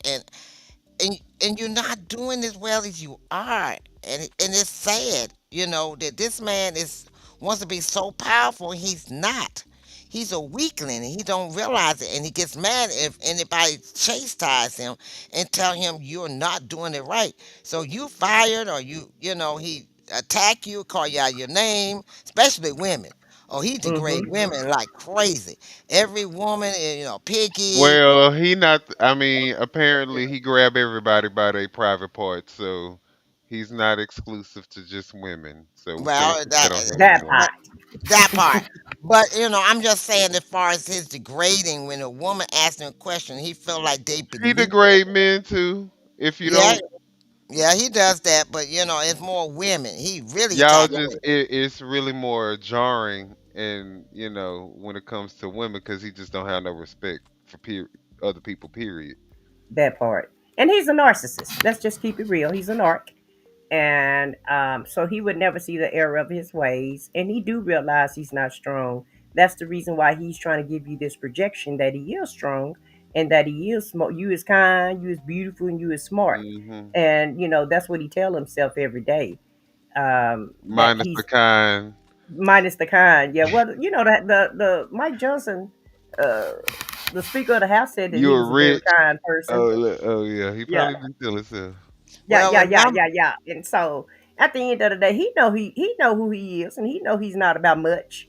and you're not doing as well as you are, and it's sad, that this man is wants to be so powerful. He's not. He's a weakling, and he don't realize it, and he gets mad if anybody chastise him and tell him you're not doing it right. So you fired, or he attack you, call you out your name, especially women. Oh, he Hmm. degrade women like crazy. Every woman, Piggy. Well, he not. I mean, apparently he grab everybody by their private parts, so he's not exclusive to just women. So we can't Well, put that that on him That anymore. part. that part. But I'm just saying, as far as his degrading, when a woman asks him a question, he feel like they He beneath degrade him. men too. If you Yeah, don't, yeah, he does that. But it's more women. He really y'all attack just women. it's really more jarring, and when it comes to women, because he just don't have no respect for other people. Period. That part. And he's a narcissist. Let's just keep it real. He's a narc. And so he would never see the error of his ways. And he do realize he's not strong. That's the reason why he's trying to give you this projection that he is strong and that he is smart. You is kind, you is beautiful, and you is smart. Hmm. And that's what he tell himself every day. That Minus the he's kind. minus the kind. Yeah, well, that the Mike Johnson, uh, the Speaker of the House, said that You he are was a very rich. kind person. Oh yeah, he Yeah, probably did tell himself. yeah, Well, yeah, yeah, remember, yeah, yeah. And so at the end of the day, he know who he is, and he know he's not about much,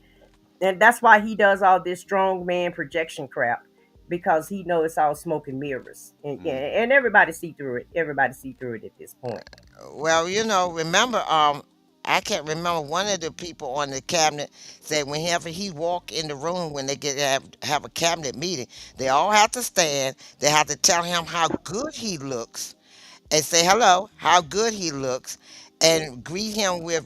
and that's why he does all this strong man projection crap because he know it's all smoke and mirrors, and yeah, Hmm. and everybody see through it. Everybody see through it at this point. well, remember, I can't remember one of the people on the cabinet said whenever he walk in the room when they get have a cabinet meeting, they all have to stand. They have to tell him how good he looks and say hello, how good he looks, and greet him with,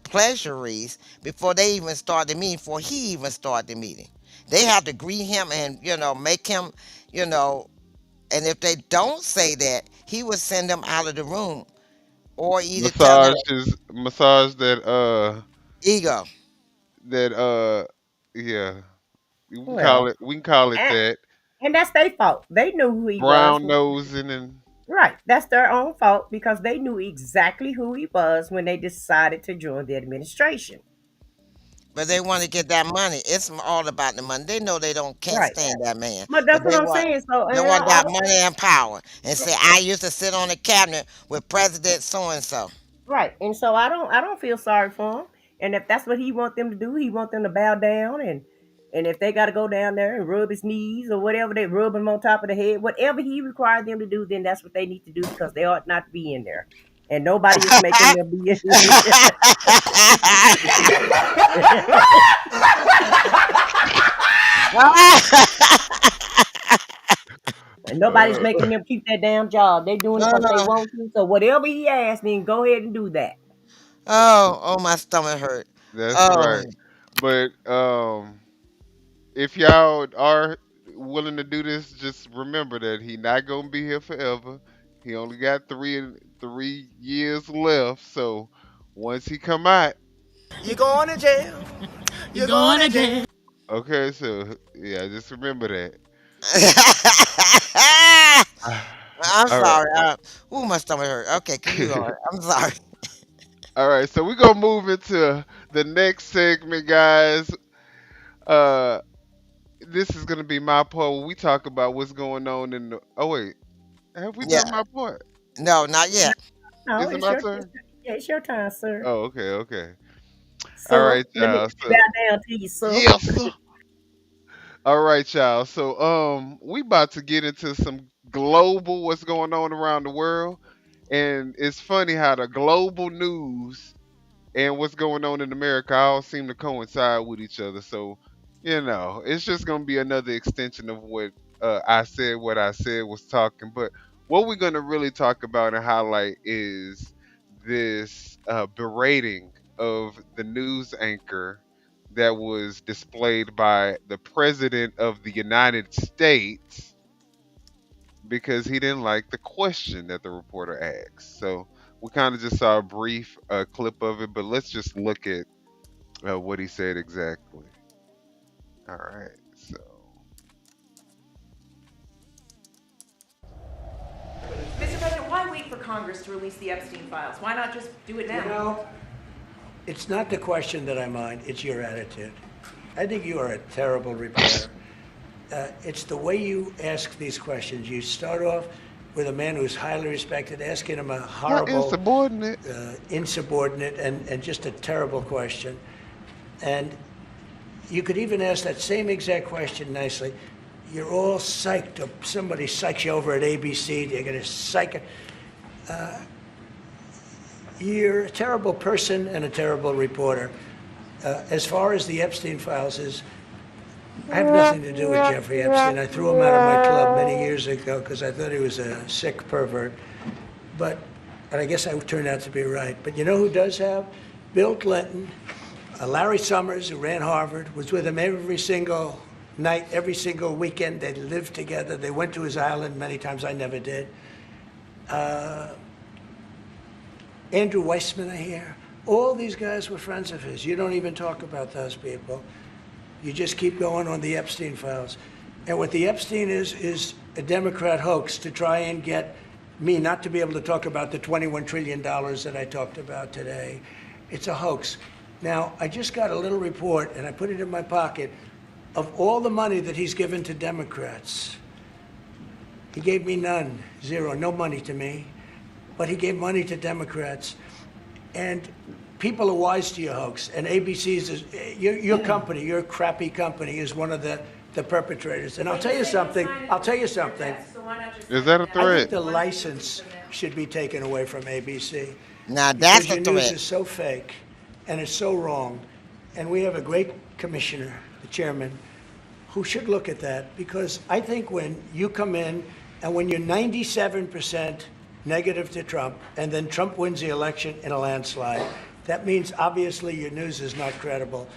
pleasantries before they even start the meeting, before he even start the meeting. They have to greet him and, make him, you know, and if they don't say that, he would send them out of the room or either tell them Massage ego. that yeah. Well, We can call it and, that. and that's their fault. They knew who he was. Brown nosing and Right. That's their own fault because they knew exactly who he was when they decided to join the administration. But they want to get that money. It's all about the money. They know they don't can't Right. stand that man, But but that's what I'm saying. So, they want that money and power, and say I used to sit on the cabinet with President so and so. right. And so I don't feel sorry for him. And if that's what he want them to do, he want them to bow down and if they got to go down there and rub his knees or whatever they rub him on top of the head, whatever he required them to do, then that's what they need to do because they ought not to be in there. And nobody is making them be in And nobody's uh, making them keep that damn job. They're doing it because they Uh, want to. So whatever he asks, then go ahead and do that. oh, my stomach hurt. that's Oh, right. But if y'all are willing to do this, just remember that he not gonna be here forever. He only got 3 years left. So once he come out, You're going to jail. You're going to jail. okay. So yeah, just remember that. I'm All right. sorry. Ooh, my stomach hurt. Okay, keep going. I'm sorry. All right, so we're gonna move into the next segment, guys. Uh, this is gonna be my part where we talk about what's going on in the. Oh wait, have we Yeah. done my part? No, not No, yet. no, Is it it's my your turn? yeah, it's your time, sir. Oh, okay, okay. All Sir, right, let me y'all. So bow down to you, sir. yes, sir. All right, y'all. So we about to get into some global what's going on around the world, and it's funny how the global news and what's going on in America all seem to coincide with each other. So, it's just gonna be another extension of what I said. What I said was talking, but what we're gonna really talk about and highlight is this berating of the news anchor that was displayed by the president of the United States because he didn't like the question that the reporter asked. So we kind of just saw a brief clip of it, but let's just look at what he said exactly. All right. So, Mr. President, why wait for Congress to release the Epstein files? Why not just do it now? It's not the question that I mind, it's your attitude. I think you are a terrible reporter. It's the way you ask these questions. You start off with a man who's highly respected, asking him a not horrible, insubordinate. insubordinate, and just a terrible question. And you could even ask that same exact question nicely. You're all psyched up. Somebody psychs you over at ABC. They're going to psych. You're a terrible person and a terrible reporter. As far as the Epstein files is, I have nothing to do with Jeffrey Epstein. I threw him out of my club many years ago because I thought he was a sick pervert. But, and I guess I turned out to be right. But you know who does have? Bill Clinton, Larry Summers, who ran Harvard, was with him every single night, every single weekend. They lived together. They went to his island many times. I never did. Andrew Weissman, I hear. All these guys were friends of his. You don't even talk about those people. You just keep going on the Epstein files. And what the Epstein is a Democrat hoax to try and get me not to be able to talk about the $21 trillion that I talked about today. It's a hoax. Now, I just got a little report, and I put it in my pocket, of all the money that he's given to Democrats. He gave me none, zero, no money to me. But he gave money to Democrats. And people are wise to your hoax. And ABC's, your company, your crappy company, is one of the perpetrators. And I'll tell you something. Is that a I think threat? the license should be taken away from ABC. Now Because that's a your news threat. is so fake and it's so wrong. And we have a great commissioner, the chairman, who should look at that. Because I think when you come in and when you're 97% negative to Trump, and then Trump wins the election in a landslide, that means obviously your news is not credible.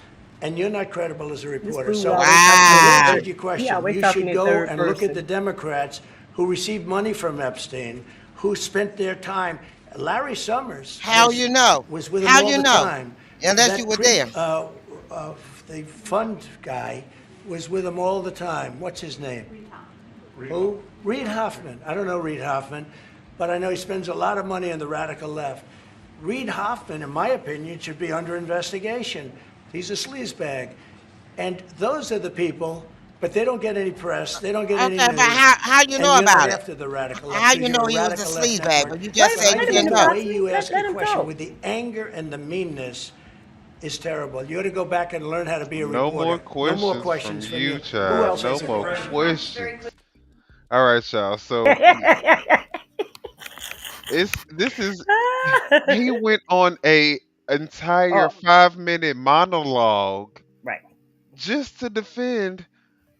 And you're not credible as a reporter. Fool So always talking to in Wow. answer third. your He question, always you talking should in go third and look at the person. Democrats who received money from Epstein, who spent their time. Larry Summers How you know? was with him How all you the know? time. Unless you That were there. the fund guy was with him all the time. What's his name? Who? Reid Hoffman. I don't know Reid Hoffman, but I know he spends a lot of money on the radical left. Reid Hoffman, in my opinion, should be under investigation. He's a sleazebag. And those are the people, but they don't get any press. They don't get any Okay, but news. how you And know you're not about it? after the radical left How because you know you're a he was a radical left sleaze bag? network. But you Wait, just But I said wait a you think didn't minute, the know. way Foxy. you ask Let a him question go. with the anger and the meanness is terrible. You ought to go back and learn how to be a No more reporter. No more questions from questions from you, you. Who child. else No has a more question? questions. All right, y'all. So this is he went on a entire Oh, 5 minute monologue right, just to defend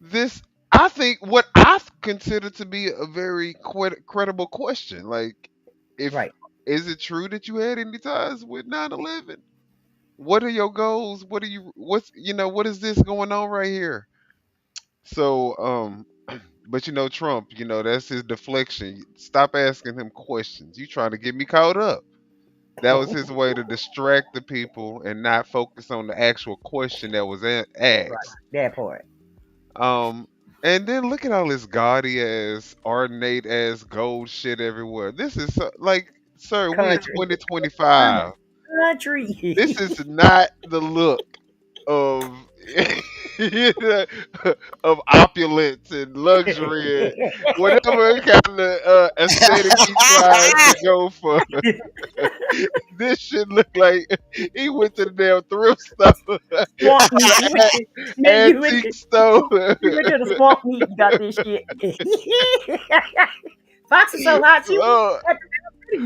this. I think what I consider to be a very credible question. Like, if right. is it true that you had any ties with 9/11? What are your goals? What is this going on right here? So, but Trump, that's his deflection. Stop asking him questions. You trying to get me caught up. That was his way to distract the people and not focus on the actual question that was Right, asked. that part. Um, And then look at all this gaudy ass, ornate ass gold shit everywhere. This is so, like, sir, we in Country. 2025. Country. This is not the look of you know, of opulence and luxury and whatever kind of aesthetic he tries to go for. This shit look like he went to the damn thrift store, Swamp meat. Man, antique store. you went to the swamp meat and got this shit. Fox is so hot, she was Oh, at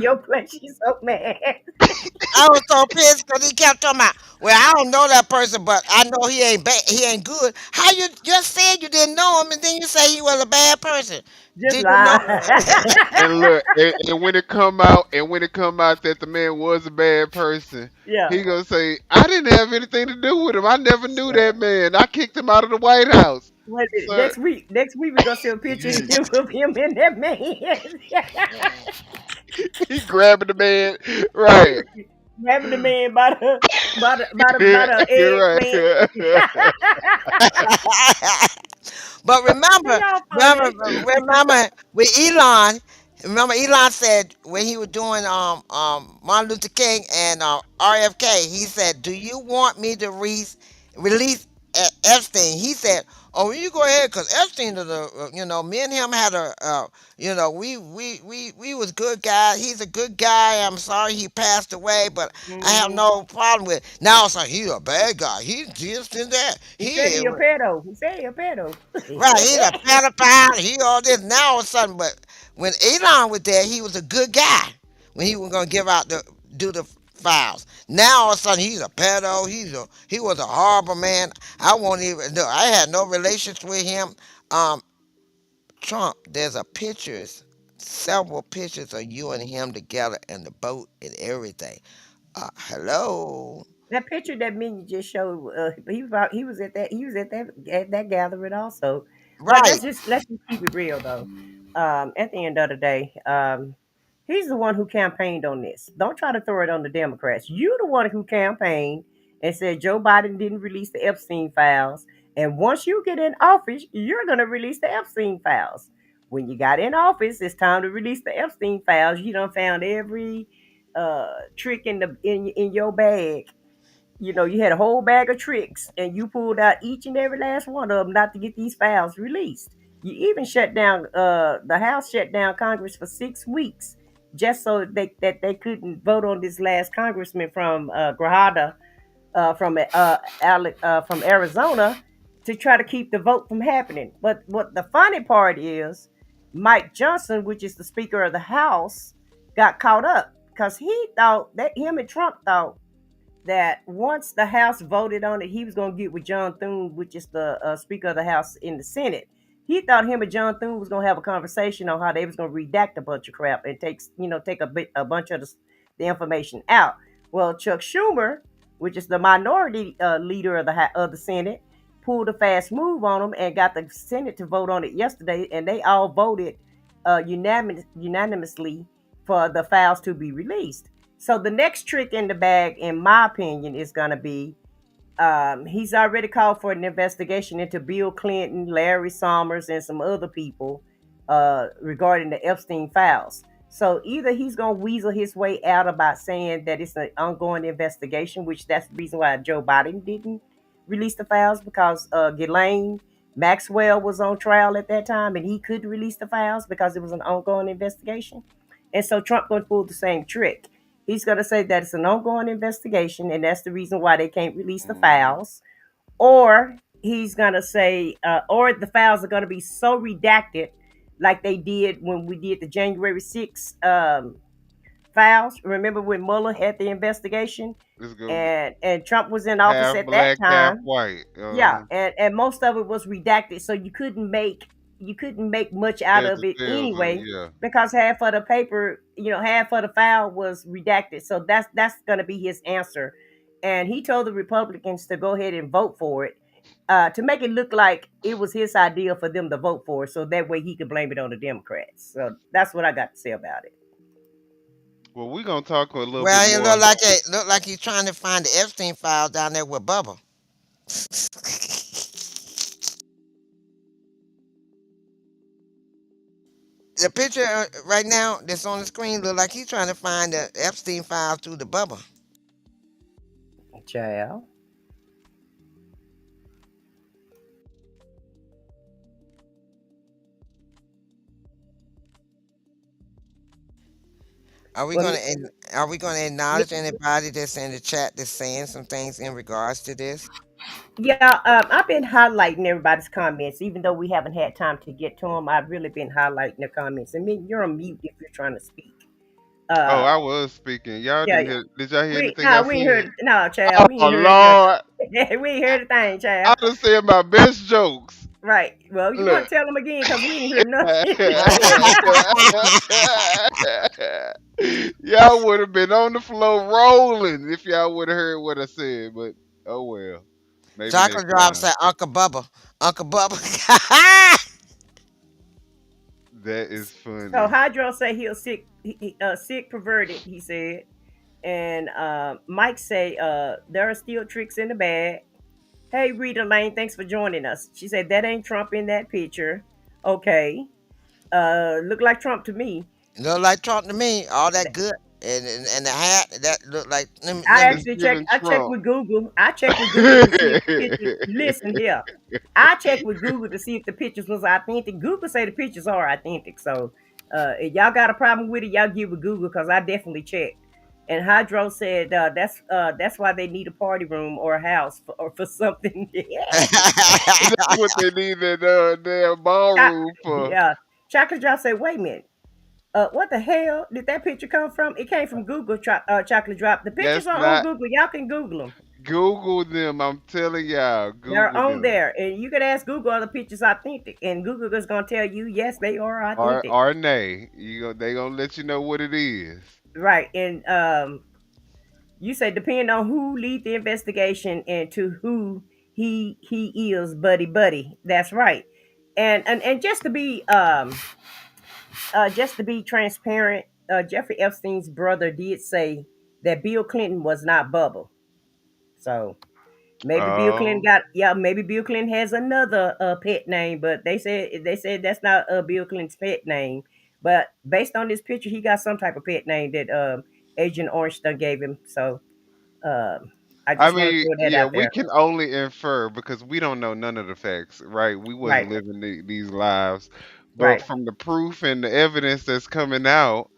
your place. She's so mad. I was so pissed because he kept talking about, well, I don't know that person, but I know he ain't bad, he ain't good. How you just said you didn't know him, and then you say he was a bad person? Just Did you know? lie. and look, and when it come out, that the man was a bad person, Yeah. he gonna say, "I didn't have anything to do with him. I never knew that man. I kicked him out of the White House." Wait a minute. So Next week we're gonna see a picture of him and that man. he grabbing the man, right? Grabbing the man by the eggplant. Right. But remember, Y'all remember, funny. remember with Elon. Remember, Elon said when he was doing Martin Luther King and RFK, he said, "Do you want me to release Epstein?" He said, "Oh, you go ahead, cause Epstein is me and him had we was good guys. He's a good guy. I'm sorry he passed away, but I have Hmm. no problem with it. Now it's like he's a bad guy. He's this and that. He said He he a pedo. He said he a pedo. Right, he's a pedophile. He all this now all of a sudden, but when Elon was there, he was a good guy. When he was gonna give out the do the files, now all of a sudden he's a pedo. He was a horrible man. I won't even. No, I had no relations with him. Um, Trump, there's a pictures, several pictures of you and him together in the boat and everything. Hello. That picture that Minion just showed, he was at that gathering also. But Right. let's just keep it real though. At the end of the day, he's the one who campaigned on this. Don't try to throw it on the Democrats. You the one who campaigned and said Joe Biden didn't release the Epstein files, and once you get in office, you're gonna release the Epstein files. When you got in office, it's time to release the Epstein files. You done found every trick in your bag. You know, you had a whole bag of tricks and you pulled out each and every last one of them not to get these files released. You even shut down the House shut down Congress for 6 weeks just so they couldn't vote on this last congressman from Grajada from Arizona to try to keep the vote from happening. But what the funny part is, Mike Johnson, which is the Speaker of the House, got caught up because he thought that him and Trump thought that once the House voted on it, he was going to get with John Thune, which is the Speaker of the House in the Senate. He thought him and John Thune was going to have a conversation on how they was going to redact a bunch of crap and take a bunch of the information out. Well, Chuck Schumer, which is the minority leader of the Senate, pulled a fast move on them and got the Senate to vote on it yesterday, and they all voted unanimously for the files to be released. So the next trick in the bag, in my opinion, is going to be he's already called for an investigation into Bill Clinton, Larry Summers, and some other people regarding the Epstein files. So either he's going to weasel his way out about saying that it's an ongoing investigation, which that's the reason why Joe Biden didn't release the files because Ghislaine Maxwell was on trial at that time and he couldn't release the files because it was an ongoing investigation. And so Trump going to pull the same trick. He's going to say that it's an ongoing investigation, and that's the reason why they can't release the Mhm. files. Or he's going to say, or the files are going to be so redacted, like they did when we did the January 6th files. Remember when Mueller had the investigation, It's gonna be and Trump was in office half at that black, half time. white. Yeah, and most of it was redacted, so you couldn't make much out As of it it tells on anyway yeah. because half of the paper, half of the file was redacted. So that's going to be his answer, and he told the Republicans to go ahead and vote for it. To make it look like it was his idea for them to vote for it, so that way he could blame it on the Democrats. So that's what I got to say about it. Well, we're gonna talk a little bit Well, it more. look like he's trying to find the Epstein files down there with Bubba. The picture right now that's on the screen look like he's trying to find the Epstein file through the bubble. Child. Are we Well, gonna are we gonna acknowledge anybody that's in the chat that's saying some things in regards to this? yeah, I've been highlighting everybody's comments, even though we haven't had time to get to them. I've really been highlighting the comments. I mean, you're on mute if you're trying to speak. Oh, Uh, I was speaking. Y'all yeah, didn't yeah. hear? Did y'all hear We anything I no, we ain't said? heard no, child. We Oh ain't heard Lord, nothing. We ain't heard a thing, I child. was saying my best jokes. Right. Well, you want Look. to tell them again because we ain't heard nothing. Y'all would have been on the floor rolling if y'all would have heard what I said, but oh well. Maybe Chocolate next drop time. said Uncle Bubba. Uncle Bubba. That is So funny. Hydro say he'll sick, sick perverted. He said, and Mike say there are still tricks in the bag. Hey, Rita Lane, thanks for joining us. She said that ain't Trump in that picture. Okay, look like Trump to me. Look like Trump to me. All that good and the hat that look like. I It's actually checked. giving I checked Trump. with Google. I checked with Google to see if the pictures. Listen here, I checked with Google to see if the pictures was authentic. Google say the pictures are authentic. So, if y'all got a problem with it, y'all give it Google because I definitely checked. And Hydro said that's why they need a party room or a house or for something. Yeah. That's what they need that damn Choc- ballroom for. yeah. Chocolate Drop said, wait a minute. What the hell did that picture come from? It came from Google. Chocolate Drop. The pictures That's are on not Google. Y'all can Google them. Google them. I'm telling y'all, They're Google on them. there, and you could ask Google are the pictures authentic, and Google is gonna tell you yes, they are authentic. Or nay. They gonna let you know what it is. Right, and you say depending on who lead the investigation and to who he is, buddy. That's right, and just to be transparent, Jeffrey Epstein's brother did say that Bill Clinton was not Bubba, so. Maybe Bill Clinton Oh. got maybe Bill Clinton has another pet name, but they said that's not Bill Clinton's pet name. But based on this picture, he got some type of pet name that Agent Orange done gave him. So I I just want to mean, throw that yeah, out we there. can only infer because we don't know none of the facts, right? We Right, wasn't living these lives. But right. from the proof and the evidence that's coming out,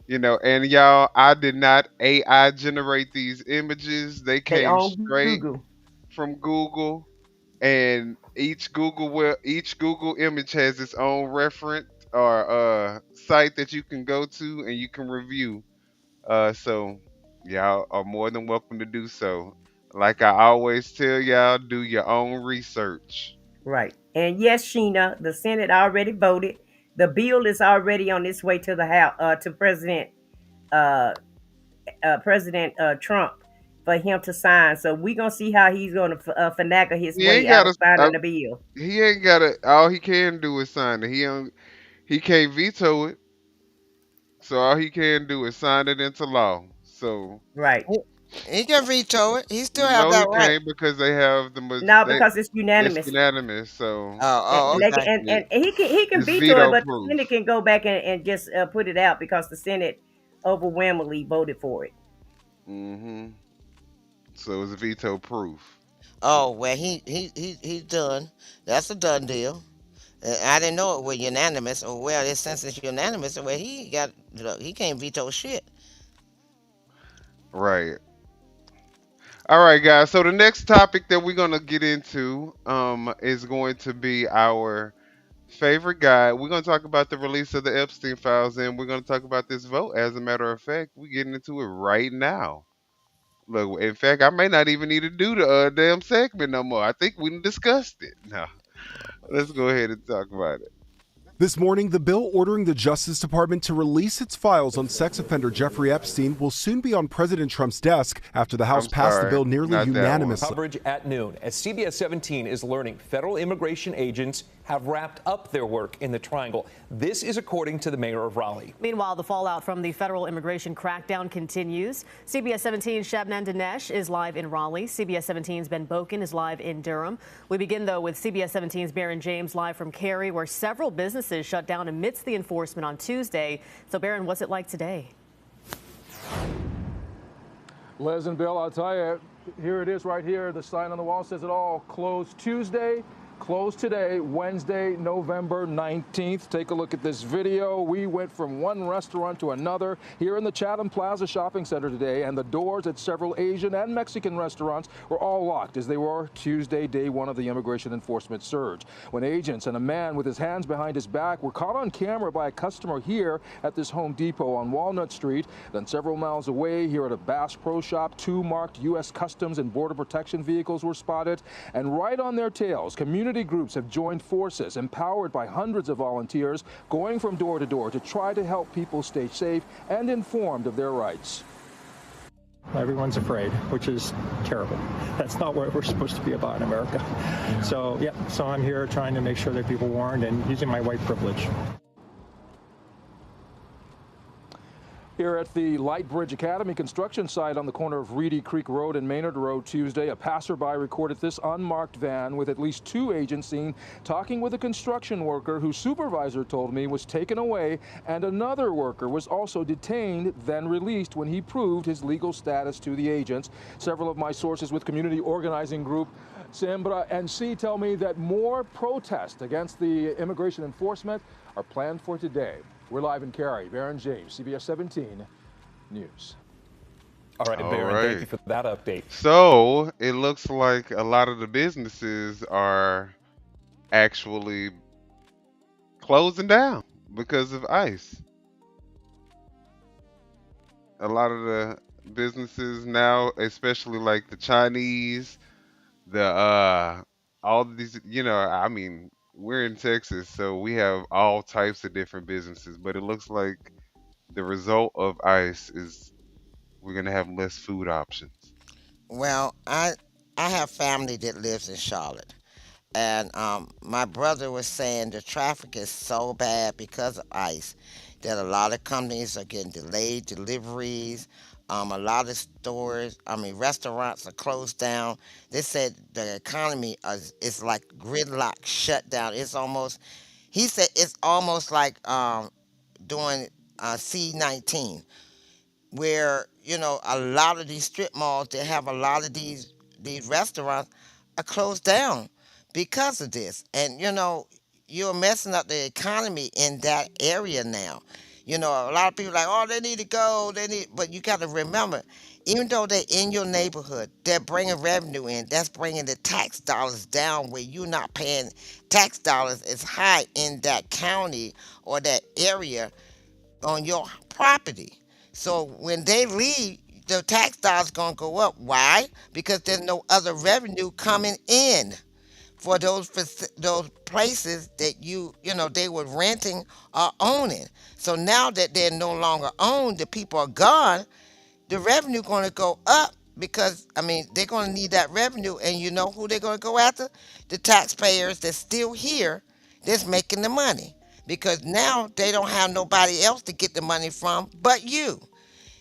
and y'all, I did not AI generate these images. They They came own straight Google. from Google, and each Google image has its own reference or site that you can go to and you can review. So y'all are more than welcome to do so. Like I always tell y'all, do your own research. Right. And yes, Sheena, the Senate already voted. The bill is already on its way to the House to uh, President Trump for him to sign. So we're gonna see how he's gonna finagle his He way ain't out got of to. signing the bill. He ain't got to. All he can do is sign it. He can't veto it. So all he can do is sign it into law. So Right. He can veto it. He still have no, that he right. can't because they have No, they because it's it's unanimous. unanimous. So And, Oh, and oh, they can, okay. it, and he can it's veto it, veto but the proof. Senate can go back and just put it out because the Senate overwhelmingly voted for it. Hmm. So it's veto proof. Oh, well, he's done. That's a done deal. I didn't know it was unanimous. Or well, since it's unanimous, well, he can't veto shit. Right. All right, guys. So the next topic that we're gonna get into is going to be our favorite guy. We're gonna talk about the release of the Epstein files, and we're gonna talk about this vote. As a matter of fact, we're getting into it right now. Look, in fact, I may not even need to do the damn segment no more. I think we discussed it. No, let's go ahead and talk about it. This morning, the bill ordering the Justice Department to release its files on sex offender Jeffrey Epstein will soon be on President Trump's desk after the House I'm passed the sorry, bill nearly not that one. unanimously. Coverage at noon as CBS 17 is learning federal immigration agents have wrapped up their work in the triangle. This is according to the mayor of Raleigh. Meanwhile, the fallout from the federal immigration crackdown continues. CBS 17's Shabnan Dinesh is live in Raleigh. CBS 17's Ben Boken is live in Durham. We begin, though, with CBS 17's Baron James live from Cary, where several businesses businesses shut down amidst the enforcement on Tuesday. So, Barron, what's it like today? Liz and Bill, I'll tell you, here it is right here. The sign on the wall says it all. Closed Tuesday, closed today, Wednesday, November 19th. Take a look at this video. We went from one restaurant to another here in the Chatham Plaza Shopping Center today, and the doors at several Asian and Mexican restaurants were all locked, as they were Tuesday, day one of the immigration enforcement surge, when agents and a man with his hands behind his back were caught on camera by a customer here at this Home Depot on Walnut Street. Then several miles away here at a Bass Pro Shop, two marked U.S. Customs and Border Protection vehicles were spotted, and right on their tails, community groups have joined forces, empowered by hundreds of volunteers, going from door to door to try to help people stay safe and informed of their rights. Everyone's afraid, which is terrible. That's not what we're supposed to be about in America. So, yeah, so I'm here trying to make sure that people are warned and using my white privilege. Here at the Light Bridge Academy construction site on the corner of Reedy Creek Road and Maynard Road Tuesday, a passerby recorded this unmarked van with at least two agents seen talking with a construction worker whose supervisor told me was taken away, and another worker was also detained, then released when he proved his legal status to the agents. Several of my sources with community organizing group Sembra NC tell me that more protests against the immigration enforcement are planned for today. We're live in Cary. Barron James, CBS 17 News. All right, Barron, thank you for that update. So it looks like a lot of the businesses are actually closing down because of ICE. A lot of the businesses now, especially like the Chinese, the all these, I mean, we're in Texas, so we have all types of different businesses, but it looks like the result of ICE is we're gonna have less food options. Well, I have family that lives in Charlotte, and my brother was saying the traffic is so bad because of ICE that a lot of companies are getting delayed deliveries. A lot of stores, I mean, restaurants are closed down. They said the economy is like gridlock shut down. It's almost, he said it's almost like doing C-19, where a lot of these strip malls that have a lot of these restaurants are closed down because of this, and you're messing up the economy in that area now. A lot of people like, oh, they need to go, but you got to remember, even though they're in your neighborhood, they're bringing revenue in. That's bringing the tax dollars down, where you're not paying tax dollars as high in that county or that area on your property. So when they leave, the tax dollars gonna go up. Why? Because there's no other revenue coming in for those places that they were renting or owning. So now that they're no longer owned, the people are gone, the revenue going to go up, because I mean they're going to need that revenue, and you know who they're going to go after? The taxpayers that's still here, that's making the money, because now they don't have nobody else to get the money from but you.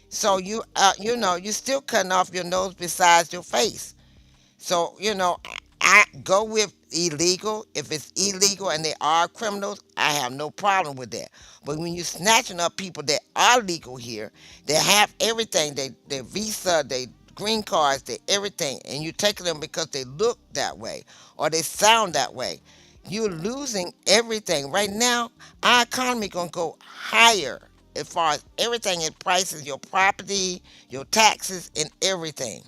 So you still cutting off your nose besides your face. So, I go with illegal. If it's illegal and they are criminals, I have no problem with that. But when you're snatching up people that are legal here, they have everything, their visa, their green cards, their everything, and you taking them because they look that way or they sound that way, you're losing everything. Right now, our economy gonna go higher as far as everything in prices, your property, your taxes, and everything.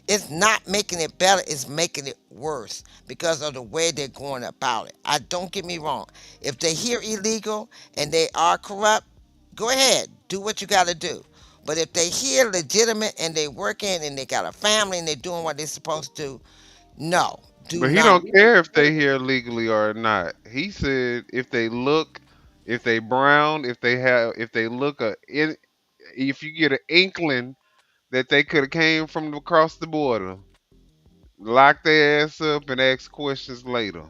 It's not making it better, it's making it worse because of the way they're going about it. I don't get me wrong. If they're here illegal and they are corrupt, go ahead, do what you got to do. But if they here legitimate and they working and they got a family and they're doing what they're supposed to do, no, do But he not. don't care if they here legally or not. He said if they look, if they brown, if they look if you get an inkling that they could have came from across the border, lock their ass up and ask questions later.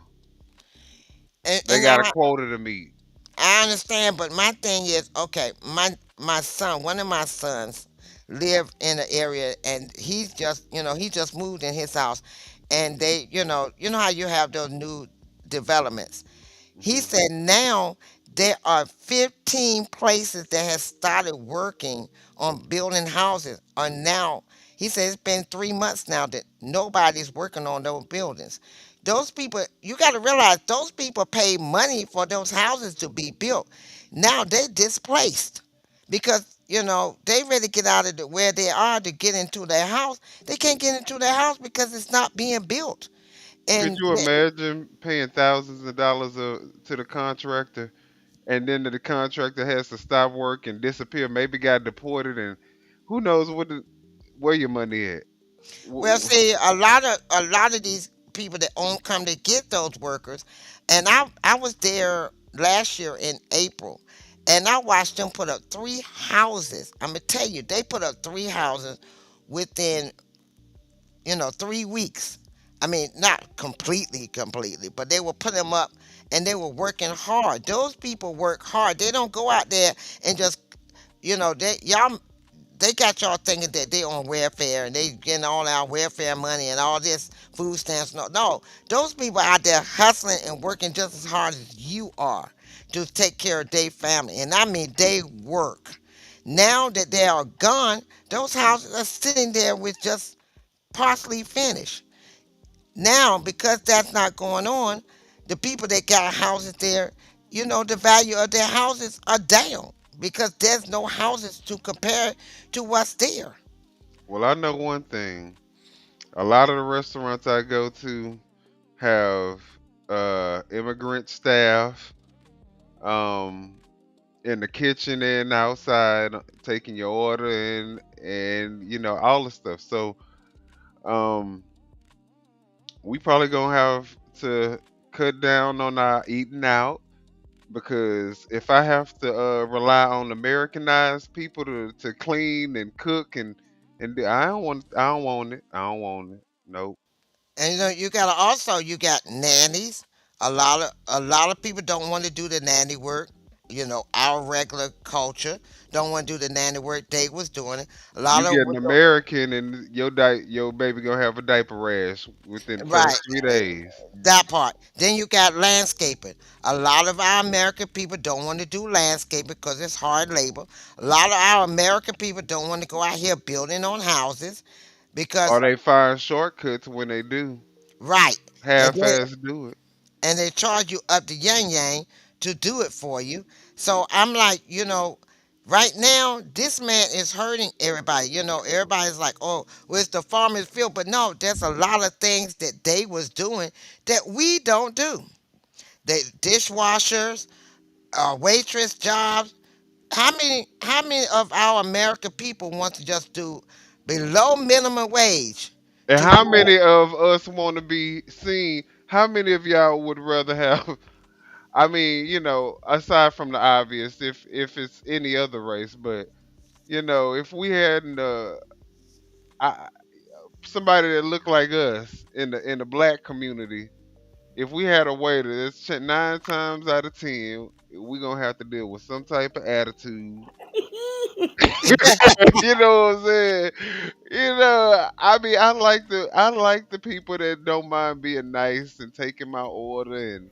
They And got a quota to meet. I understand, but my thing is, okay, my son, one of my sons, lived in an area, and he just moved in his house, and they, you know how you have those new developments. He Hmm. said now There are 15 places that has started working on building houses. Are now, he says it's been 3 months now that nobody's working on those buildings. Those people, you got to realize, those people pay money for those houses to be built. Now they displaced because they ready to get out of where they are to get into their house. They can't get into their house because it's not being built. Could And you imagine paying thousands of dollars to the contractor, and then the contractor has to stop work and disappear? Maybe got deported, and who knows where your money at? Well, W- see, a lot of these people that own come to get those workers, and I was there last year in April, and I watched them put up 3 houses. I'm gonna tell you, they put up 3 houses within 3 weeks. I mean, not completely, but they were putting them up, and they were working hard. Those people work hard. They don't go out there and just they got y'all thinking that they on welfare and they getting all our welfare money and all this food stamps. No, no, those people out there hustling and working just as hard as you are to take care of their family. And I mean, they work. Now that they are gone, those houses are sitting there with just partially finished. Now, because that's not going on, the people that got houses there, the value of their houses are down because there's no houses to compare to what's there. Well, I know one thing. A lot of the restaurants I go to have immigrant staff um, in the kitchen and outside taking your order and all the stuff. So um, we probably gonna have to cut down on our eating out, because if I have to rely on Americanized people to clean and cook I don't want it. I don't want it. Nope. And you got nannies. A lot of people don't want to do the nanny work. Our regular culture don't want to do the nanny work. They was doing it. A lot You of get an American and your baby gonna have a diaper rash within the right. first 3 days. That part. Then you got landscaping. A lot of our American people don't want to do landscaping because it's hard labor. A lot of our American people don't want to go out here building on houses Or because they find shortcuts when they do. right. And Half then ass do it. they charge you up the yang yang to do it for you. So I'm like, right now this man is hurting everybody. Everybody's like, oh, well, it's the farmer's field, but no, there's a lot of things that they was doing that we don't do. They dishwashers, waitress jobs. How many of our American people want to just do below minimum wage And to how do many of us want to be seen? How many of y'all would rather have? I mean, aside from the obvious, if it's any other race, but if we had I, somebody that looked like us in the black community, if we had a waiter, 9 times out of 10, we gonna have to deal with some type of attitude. You know what I'm saying? I mean, I like the people that don't mind being nice and taking my order, and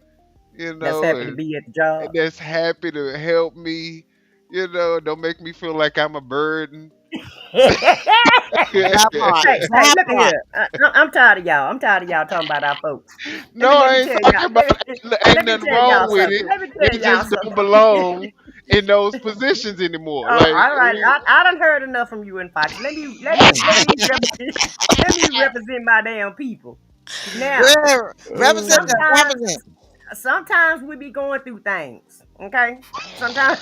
That's happy to be at the job. that's happy to help me. Don't make me feel like I'm a burden. that part. Hey, That look at part. here. I'm tired of y'all. I'm tired of y'all talking about our folks. No, Let I me ain't tell y'all. talking about ain't Let me nothing tell y'all wrong with something. it. Let me They tell y'all just don't something. belong in those positions anymore. Oh, Like all right. I done heard enough from you and Fox. Let me represent, let me represent my damn people. Now, Yeah, represent the sometimes represent. sometimes we be going through things. Okay. Sometimes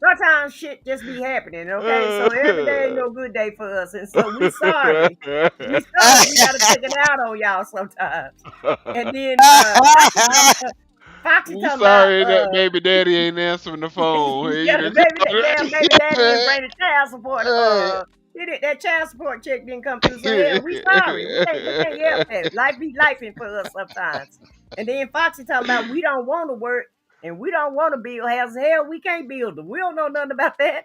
sometimes shit just be happening. Okay. So every day ain't no good day for us. And so we sorry. We sorry we gotta take it out on y'all sometimes. And then Foxy we talking about sorry that baby daddy ain't answering the phone. Hey, yeah, the baby, that damn baby daddy didn't bring the child support. That child support check didn't come through. So hell, we sorry. We can't help that. Life be lifing for us sometimes. And then Foxy talking about we don't want to work, And we don't want to build houses. Hell, we can't build them. We don't know nothing about that.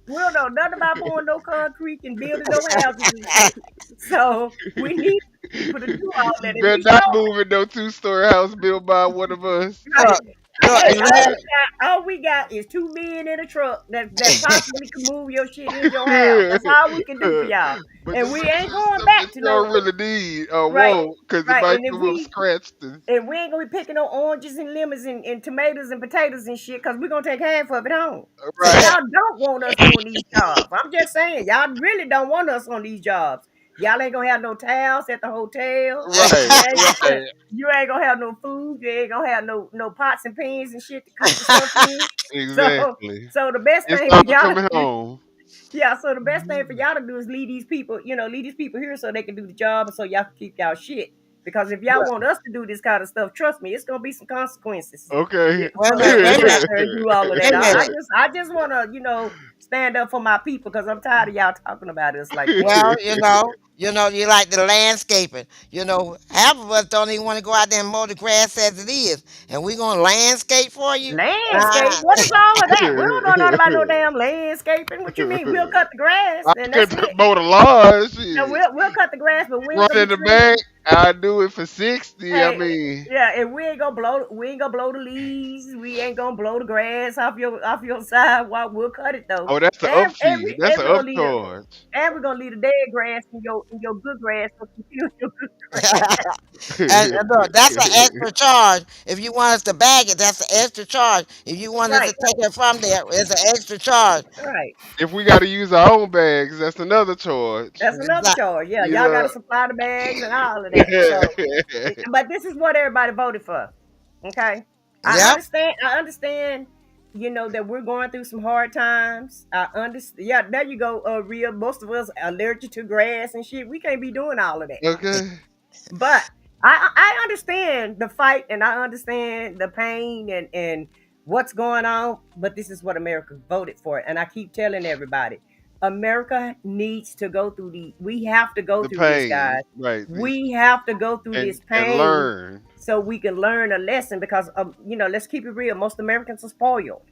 We don't know nothing about pouring no concrete and building no houses and shit. So we need people to do all that. You And better we not sure move in no two-story house built by one of us. right. Look, look, Hey, and let, all we got is 2 men in a truck that possibly can move your shit in your house. That's all we can do for y'all. But And just we make ain't sure it's going stuff that back you to no don't really need or right, want, because it right. might come up scratched. And we ain't gonna be picking no oranges and lemons and tomatoes and potatoes and shit, because we're gonna take half of it home. So Right. y'all don't want us doing these jobs. I'm just saying, y'all really don't want us on these jobs. Y'all ain't gonna have no towels at the hotel. Right, You ain't, right. you ain't gonna have no food. You ain't gonna have no pots and pans and shit to cook the stuff in. So Exactly. so the best It's thing for all y'all coming to home. yeah, so the best thing for y'all to do is leave these people, leave these people here so they can do the job and so y'all can keep y'all shit. Because if y'all want us to do this kind of stuff, trust me, it's gonna be some consequences. Okay. wait a For minute, us to wait a get out minute, there and do all of wait that. a minute. I just wanna, stand up for my people because I'm tired of y'all talking about us like that. Well, you like the landscaping. Half of us don't even want to go out there and mow the grass as it is, and we're gonna landscape for you. Landscape? Uh, What is all of that? We don't know nothing about no damn landscaping. What you mean? We'll cut the grass I and that's could it. mow the lawn, No, shit. we'll cut the grass, but we ain't Run gonna be in the trimming. back, I do it for 60. I Hey, mean, yeah, and we ain't gonna blow the leaves. We ain't gonna blow the grass off your sidewalk. We'll cut it though. oh, that's the And up fee. That's and the we're gonna leave the upcharge. and we're gonna leave the dead grass in your good grass so you can your good and look, that's an extra charge. If you want us to bag it, that's an extra charge. If you want us to right, take it from there, it's an extra charge. right. If we got to use our own bags, that's another charge. That's another charge. Yeah, You y'all gotta know. supply the bags and all of that. So but this is what everybody voted for. Okay. I Yep. understand. I understand. That we're going through some hard times. I understand. Yeah, there you go. Real. Most of us are allergic to grass and shit. We can't be doing all of that. Okay. But I understand the fight and I understand the pain and what's going on. But this is what America voted for, and I keep telling everybody, America needs to go through we have to go The through this, pain, guys. right? We have to go through And this and pain learn. so we can learn a lesson. Because let's keep it real. Most Americans are spoiled.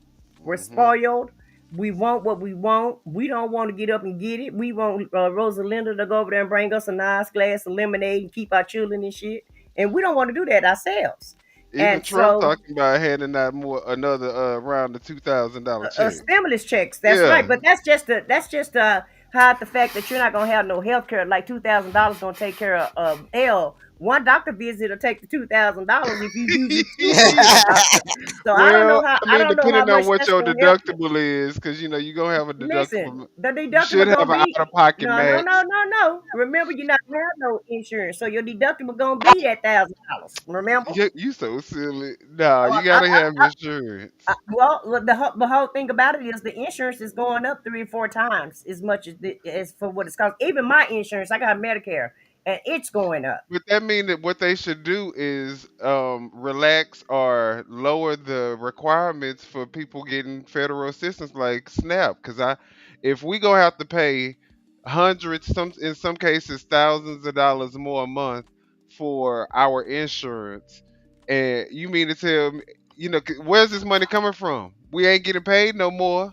We're Hmm. spoiled. We want what we want. We don't want to get up and get it. We want Rosalinda to go over there and bring us a nice glass of lemonade and keep our children and shit. And we don't want to do that ourselves. Even And Trump so, talking about handing out another round of $2,000 checks. stimulus checks. That's Yeah. right. But that's just hide the fact that you're not gonna have no health care. Like $2,000 gonna take care of hell. One doctor visit will take the $2,000 if you usually still see a doctor. So I don't Well, know how I I mean, don't know how depending on much what that's your gonna help you. deductible is, because you're gonna have a Listen, deductible. the You should deductible have gonna an be out-of-pocket no, no, no, max. no, no. Remember, you're not gonna have no insurance, so your deductible gonna be that $1,000. Remember? You so silly. No, Oh, you gotta have insurance. well, the whole thing about it is the insurance is going up 3 or 4 times as much as for what it's cost. Even my insurance, I got Medicare, and it's going up. But that mean that what they should do is relax or lower the requirements for people getting federal assistance like SNAP. Because if we gonna have to pay hundreds, in some cases thousands of dollars more a month for our insurance, and you mean to tell me, where's this money coming from? We ain't getting paid no more.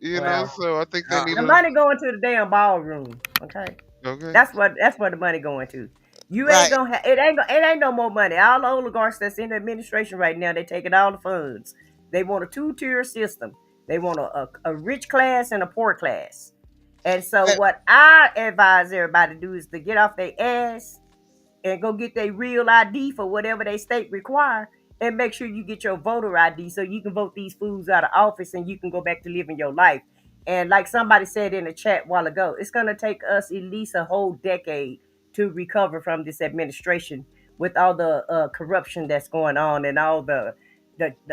Well, So I think they need the to. money going to the damn ballroom. Okay. Okay. That's where the money going to. You ain't Right. gonna have it ain't no more money. All the oligarchs that's in the administration right now, they taking all the funds. They want a two-tier system. They want a rich class and a poor class. And so Wait, what I advise everybody to do is to get off their ass and go get their real ID for whatever they state require, and make sure you get your voter ID so you can vote these fools out of office and you can go back to living your life. And like somebody said in the chat a while ago, it's going to take us at least a whole decade to recover from this administration with all the corruption that's going on and all the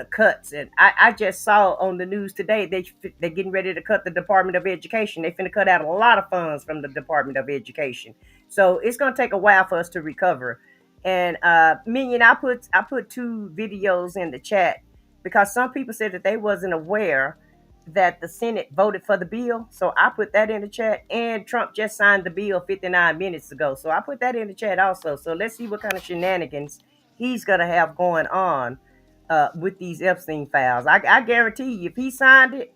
cuts. And I just saw on the news today they're getting ready to cut the Department of Education. They finna cut out a lot of funds from the Department of Education. So it's gonna take a while for us to recover. And Minion, I put 2 videos in the chat because some people said that they wasn't aware that the Senate voted for the bill. So I put that in the chat. And Trump just signed the bill 59 minutes ago. So I put that in the chat also. So let's see what kind of shenanigans he's gonna have going on with these Epstein files. I guarantee you, if he signed it,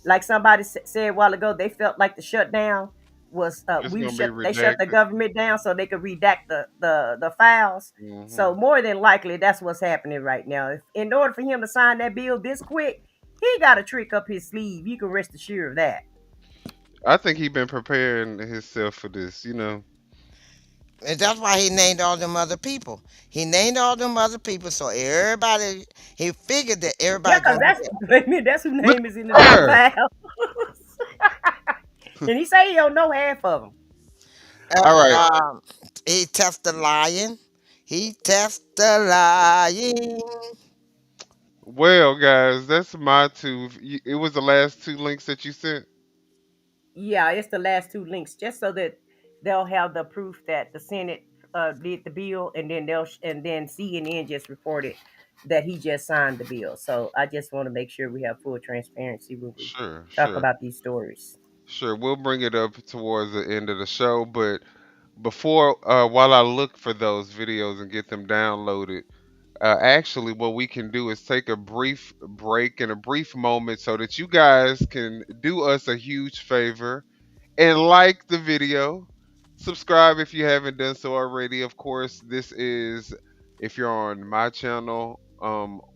like somebody said a while ago, they felt like the shutdown was It's gonna be they shut the redacted. government down so they could redact the files. Hmm. So more than likely, that's what's happening right now. If, in order for him to sign that bill this quick, he got a trick up his sleeve. You can rest assured of that. I think he been preparing himself for this. You know. And that's why he named all them other people. He named all them other people so everybody, he figured that Yeah, everybody because gonna that's be. that's whose Look name is in the at damn her. file. And he say he don't know half of them. All right. He tested lying. He tested lying. Well, guys, that's my two. It was the last two links that you sent. Yeah, it's the last two links, just so that they'll have the proof that the Senate did the bill, and then and then CNN just reported that he just signed the bill. So I just want to make sure we have full transparency when we Sure, talk sure, about these stories. sure. We'll bring it up towards the end of the show, but before, while I look for those videos and get them downloaded, actually, what we can do is take a brief break and a brief moment so that you guys can do us a huge favor and like the video. Subscribe if you haven't done so already. Of course, this is if you're on my channel.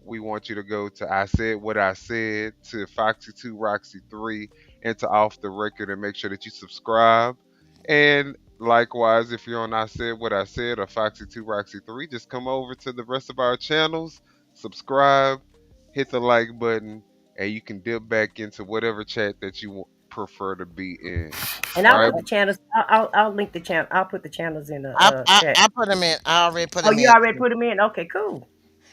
We want you to go to I Said What I Said, to Foxy 2 Roxy 3, and to Off the Record, and make sure that you subscribe. And likewise, if you're on I Said What I Said or Foxy 2 Roxy 3, just come over to the rest of our channels, subscribe, hit the like button, and you can dip back into whatever chat that you prefer to be in. And All I'll right. put the channels. I'll link the channel. I'll put the channels in the I, I, chat. I put them in. I already put Oh, them you in. already put them in. Okay, cool.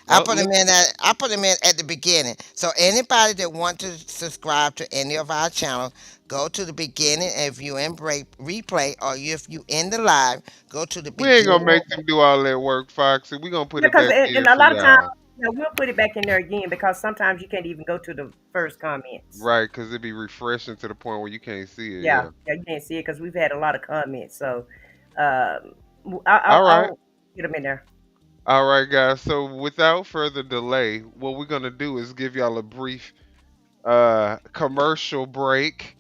I Oh, put them in at the beginning. So anybody that want to subscribe to any of our channels, go to the beginning. If you in replay or if you in the live, go to the we ain't gonna beginning. make them do all that work, Foxy. We gonna put Yeah, it because back and in a for lot of times, y'all. we'll put it back in there again because sometimes you can't even go to the first comments. Right, because it be refreshing to the point where you can't see it. Yeah, Yeah. yeah, you can't see it because we've had a lot of comments. So, All right. I'll get them in there. All right, guys. So without further delay, what we're gonna do is give y'all a brief commercial break.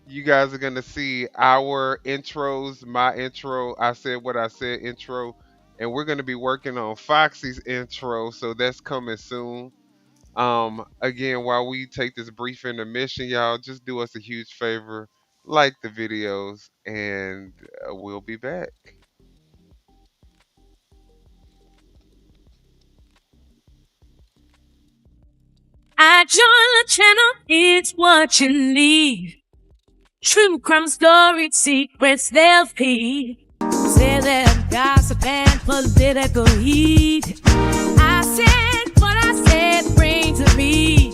You guys are gonna see our intros, my intro, I Said What I Said intro, and we're gonna be working on Foxy's intro, so that's coming soon. Again, while we take this brief intermission, y'all just do us a huge favor, like the videos, and we'll be back. I join the channel, it's what you need. True crime stories, secrets they'll feed. Say that gossip and political heat. I said what I said, bring to me.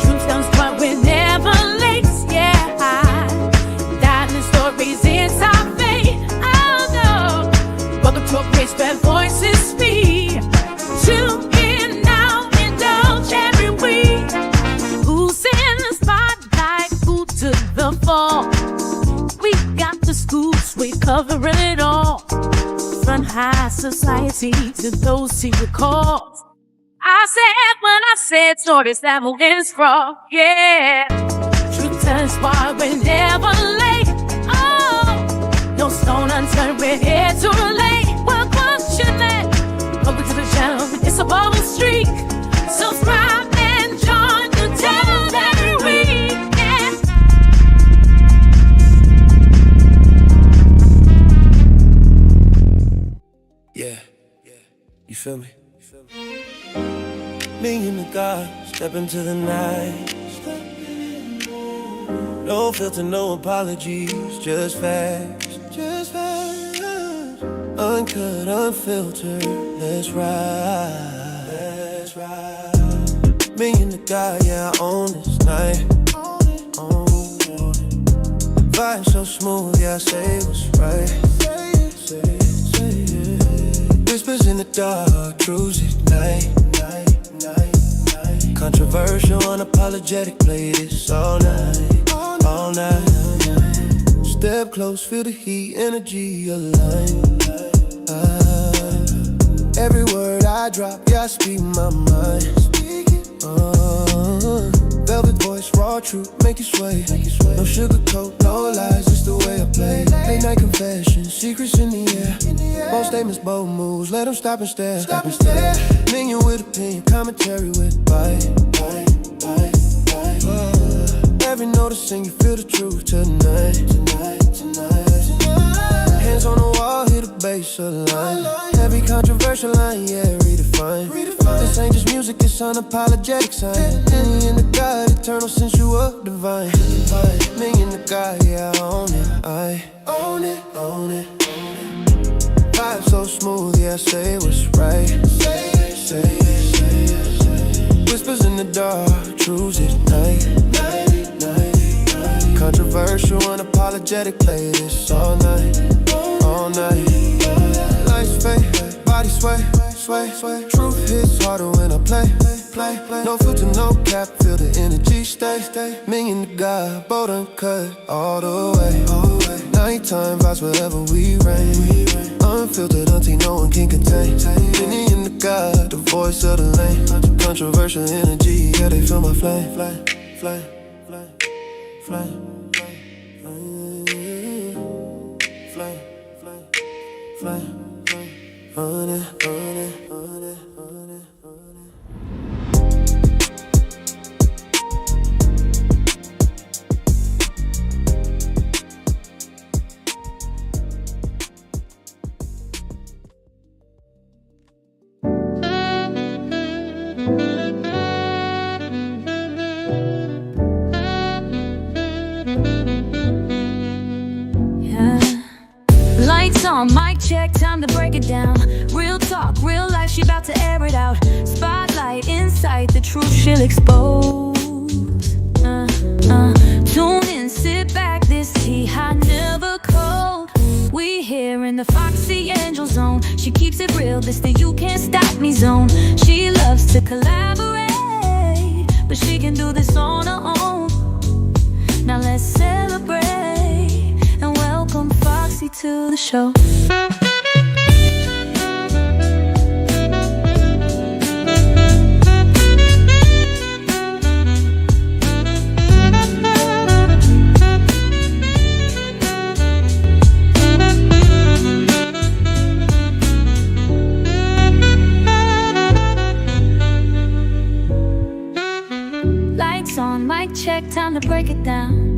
Truth comes but we're never late, yeah. Diamond stories, it's our fate, oh no. Welcome to a place where voices speak. Tune in now, indulge every week. Who's in the spotlight, who took the fall? We got the scoops, we covering it all. From high society to those secret calls. I said when I said stories that will end sprawl, yeah. Truth tells why we're never late. Oh, no stone unturned, we're here to relate. Welcome to that. Welcome to the channel, it's a bubble streak. Subscribe and join the town every week. Yeah, you feel me? Million of God, step into the night. No filter, no apologies, just facts. Just facts. Uncut, unfiltered, let's ride. Let's ride. Million of God, yeah, I own this night. Own it. Vibe so smooth, yeah, I say what's right. Say it. Whispers in the dark, truths at night. Controversial, unapologetic, play this all night, all night. Step close, feel the heat, energy align. Every word I drop, yeah, I speak my mind. Velvet voice, raw truth, make you sway. No sugarcoat, no lies, just the way I play. Late night confessions, secrets in the air. Bold statements, bold moves, let them stop and stare. Minion with a pinion, commentary with bite. Every note I sing, you feel the truth tonight. Hands on the wall, hear the bass align. Every controversial line, yeah, redefine. This ain't just music, it's unapologetic sign. Minion the God, eternal sensual, divine. Minion the God, yeah, I own it. I own it. Vibe so smooth, yeah, say what's right. Say it. Whispers in the dark, truths at night. Controversial, unapologetic, play this all night. Lights fade, body sway. Truth hits harder when I play. No filter, no cap, feel the energy stay. Minion the God, bold uncut, all the way. Nighttime vibes wherever we reign. Unfiltered until no one can contain. Minion the God, the voice of the lane. Controversial energy, yeah, they feel my flame. Flame. On it. Lights on, mic check, time to break it down. Real talk, real life, she about to air it out. Spotlight, insight, the truth she'll expose. Tune in, sit back, this tea hot, never cold. We here in the Foxy Angel zone. She keeps it real, this the you can't stop me zone. She loves to collaborate, but she can do this on her own. Now let's celebrate and welcome Foxy to the show. Lights on, mic check, time to break it down.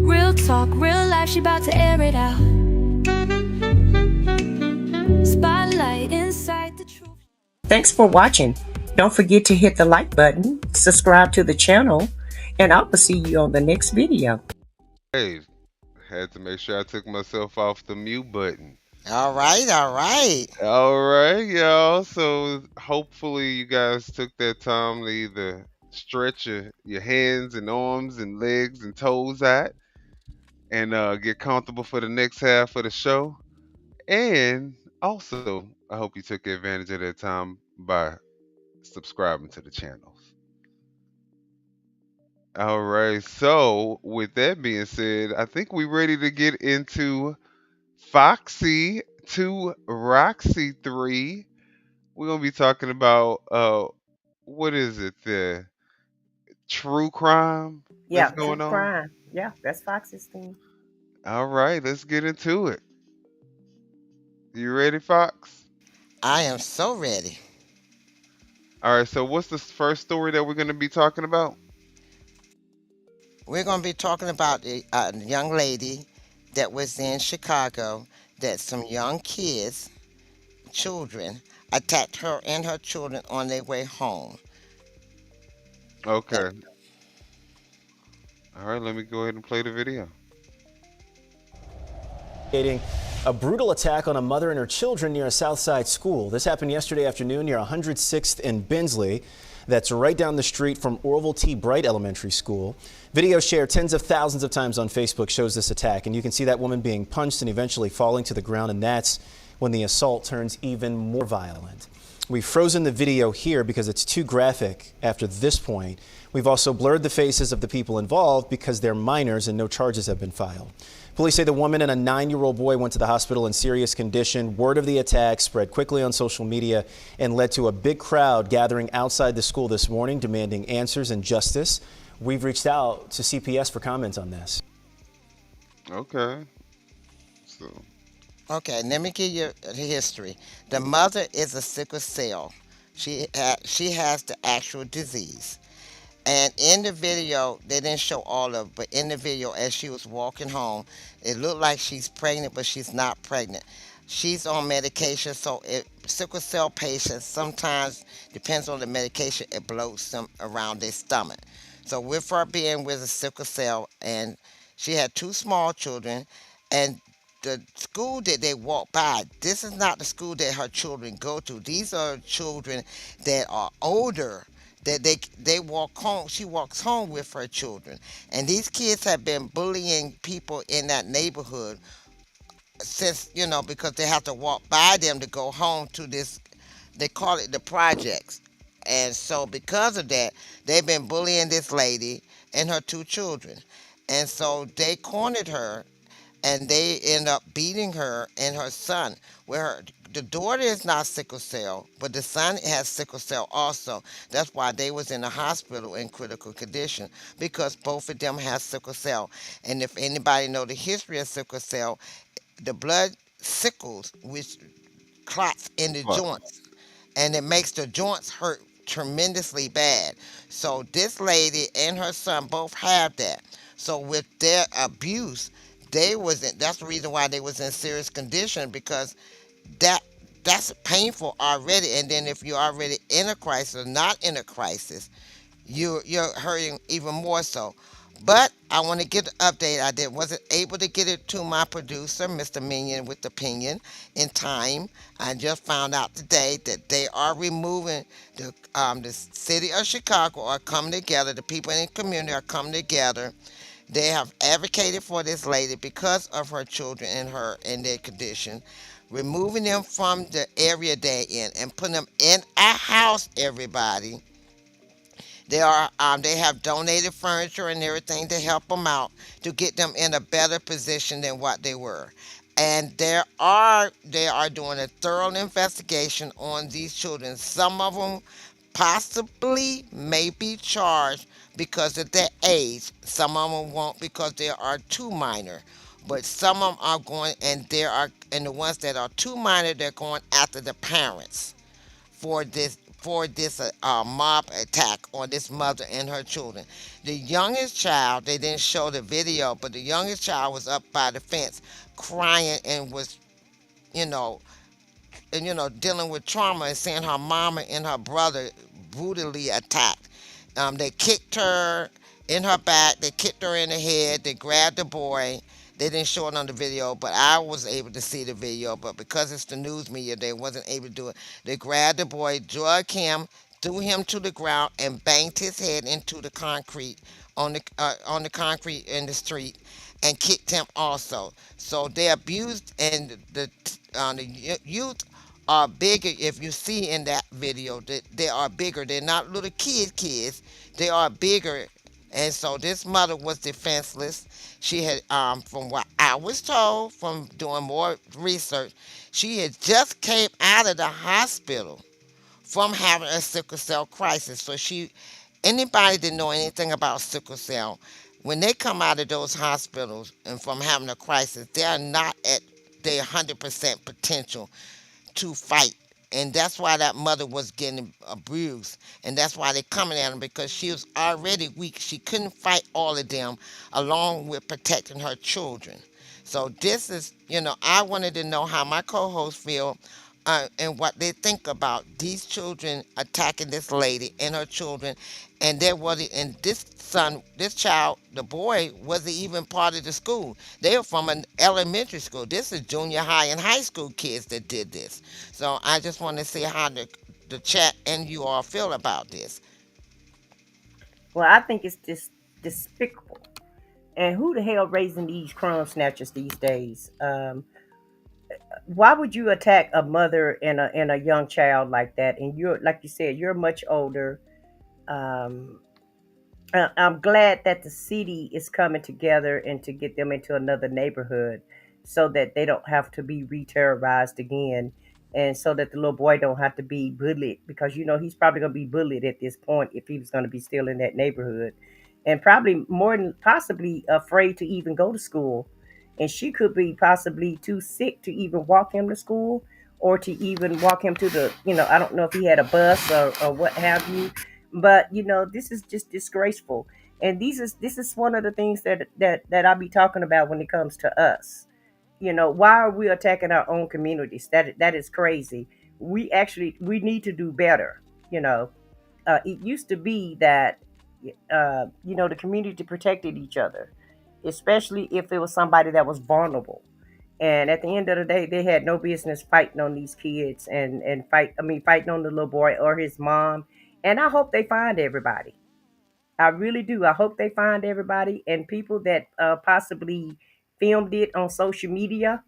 Real talk, real life, she about to air it out. Spotlight, inside the truth. Thanks for watching. Don't forget to hit the like button, subscribe to the channel, and I will see you on the next video. Hey, had to make sure I took myself off the mute button. All right. All right, y'all. So hopefully you guys took that time to either stretch your hands and arms and legs and toes out and get comfortable for the next half of the show. And also, I hope you took advantage of that time by subscribing to the channels. All right. So with that being said, I think we're ready to get into Foxy to Roxy 3. We're gonna be talking about what is it? The true crime Yeah, that's true going on. crime. Yeah, that's Foxy's thing. All right, let's get into it. You ready, Fox? I am so ready. All right, so what's the first story that we're gonna be talking about? We're going to be talking about a young lady that was in Chicago that some young children, attacked her and her children on their way home. Okay. All right, let me go ahead and play the video. A brutal attack on a mother and her children near a Southside school. This happened yesterday afternoon near 106th and Bensley. That's right down the street from Orville T. Bright Elementary School. Video shared tens of thousands of times on Facebook shows this attack, and you can see that woman being punched and eventually falling to the ground, and that's when the assault turns even more violent. We've frozen the video here because it's too graphic after this point. We've also blurred the faces of the people involved because they're minors and no charges have been filed. Police say the woman and a 9-year-old boy went to the hospital in serious condition. Word of the attack spread quickly on social media and led to a big crowd gathering outside the school this morning demanding answers and justice. We've reached out to CPS for comments on this. Okay. So Okay, let me give you the history. The mother is a sickle cell. She has the actual disease. And in the video, they didn't show all of it, but in the video, as she was walking home, it looked like she's pregnant, but she's not pregnant. She's on medication, so sickle cell patients sometimes, depends on the medication, it bloats them around their stomach. So with her being with a sickle cell, and she had two small children, and the school that they walk by, this is not the school that her children go to. These are children that are older, that they walk home. She walks home with her children, and these kids have been bullying people in that neighborhood since, because they have to walk by them to go home to this, they call it the projects. And so because of that, they've been bullying this lady and her two children. And so they cornered her, and they end up beating her and her son. Where the daughter is not sickle cell, but the son has sickle cell also. That's why they was in the hospital in critical condition, because both of them have sickle cell. And if anybody know the history of sickle cell, the blood sickles, which clots in the what? joints, and it makes the joints hurt tremendously bad. So this lady and her son both have that. So with their abuse, they was in, that's the reason why they was in serious condition, because that that's painful already. And then if you're already in a crisis or not in a crisis, you're hurting even more so. But I want to get an update. Wasn't able to get it to my producer, Mr. Minion with Opinion, in time. I just found out today that they are removing the city of Chicago are coming together. The people in the community are coming together. They have advocated for this lady because of her children and her and their condition, removing them from the area they're in and putting them in a house. Everybody, they have donated furniture and everything to help them out, to get them in a better position than what they were. And they are doing a thorough investigation on these children. Some of them possibly may be charged because of their age. Some of them won't, because they are too minor. But some of them are going, and the ones that are too minor, they're going after the parents for this mob attack on this mother and her children. The youngest child, they didn't show the video, but the youngest child was up by the fence crying and was, you know, dealing with trauma and seeing her mama and her brother brutally attacked. They kicked her in her back, they kicked her in the head, they grabbed the boy. They didn't show it on the video, but I was able to see the video. But because it's the news media, they wasn't able to do it. They grabbed the boy, drug him, threw him to the ground, and banged his head into the concrete on the concrete in the street, and kicked him also. So they abused, and the youth are bigger. If you see in that video, they are bigger. They're not little kids. They are bigger. And so this mother was defenseless. She had, from what I was told from doing more research, she had just came out of the hospital from having a sickle cell crisis. So anybody that know anything about sickle cell, when they come out of those hospitals and from having a crisis, they are not at their 100% potential to fight. And that's why that mother was getting abused. And that's why they're coming at her, because she was already weak. She couldn't fight all of them, along with protecting her children. So this is, I wanted to know how my co-hosts feel, and what they think about these children attacking this lady and her children. And this child, the boy, wasn't even part of the school. They were from an elementary school. This is junior high and high school kids that did this. So I just want to see how the chat and you all feel about this. Well, I think it's just despicable. And who the hell raising these crumb snatchers these days? Why would you attack a mother and a young child like that? And you're, like you said, you're much older. Um, I'm glad that the city is coming together and to get them into another neighborhood so that they don't have to be re-terrorized again, and so that the little boy don't have to be bullied, because he's probably going to be bullied at this point if he was going to be still in that neighborhood, and probably more than possibly afraid to even go to school, and she could be possibly too sick to even walk him to school, or to even walk him to the, I don't know if he had a bus or what have you. But this is just disgraceful, and this is one of the things that I'll be talking about when it comes to us. Why are we attacking our own communities? That is crazy. We need to do better. It used to be that the community protected each other, especially if it was somebody that was vulnerable. And at the end of the day, they had no business fighting on these kids and fighting on the little boy or his mom. And I hope they find everybody. I really do. I hope they find everybody and people that possibly filmed it on social media,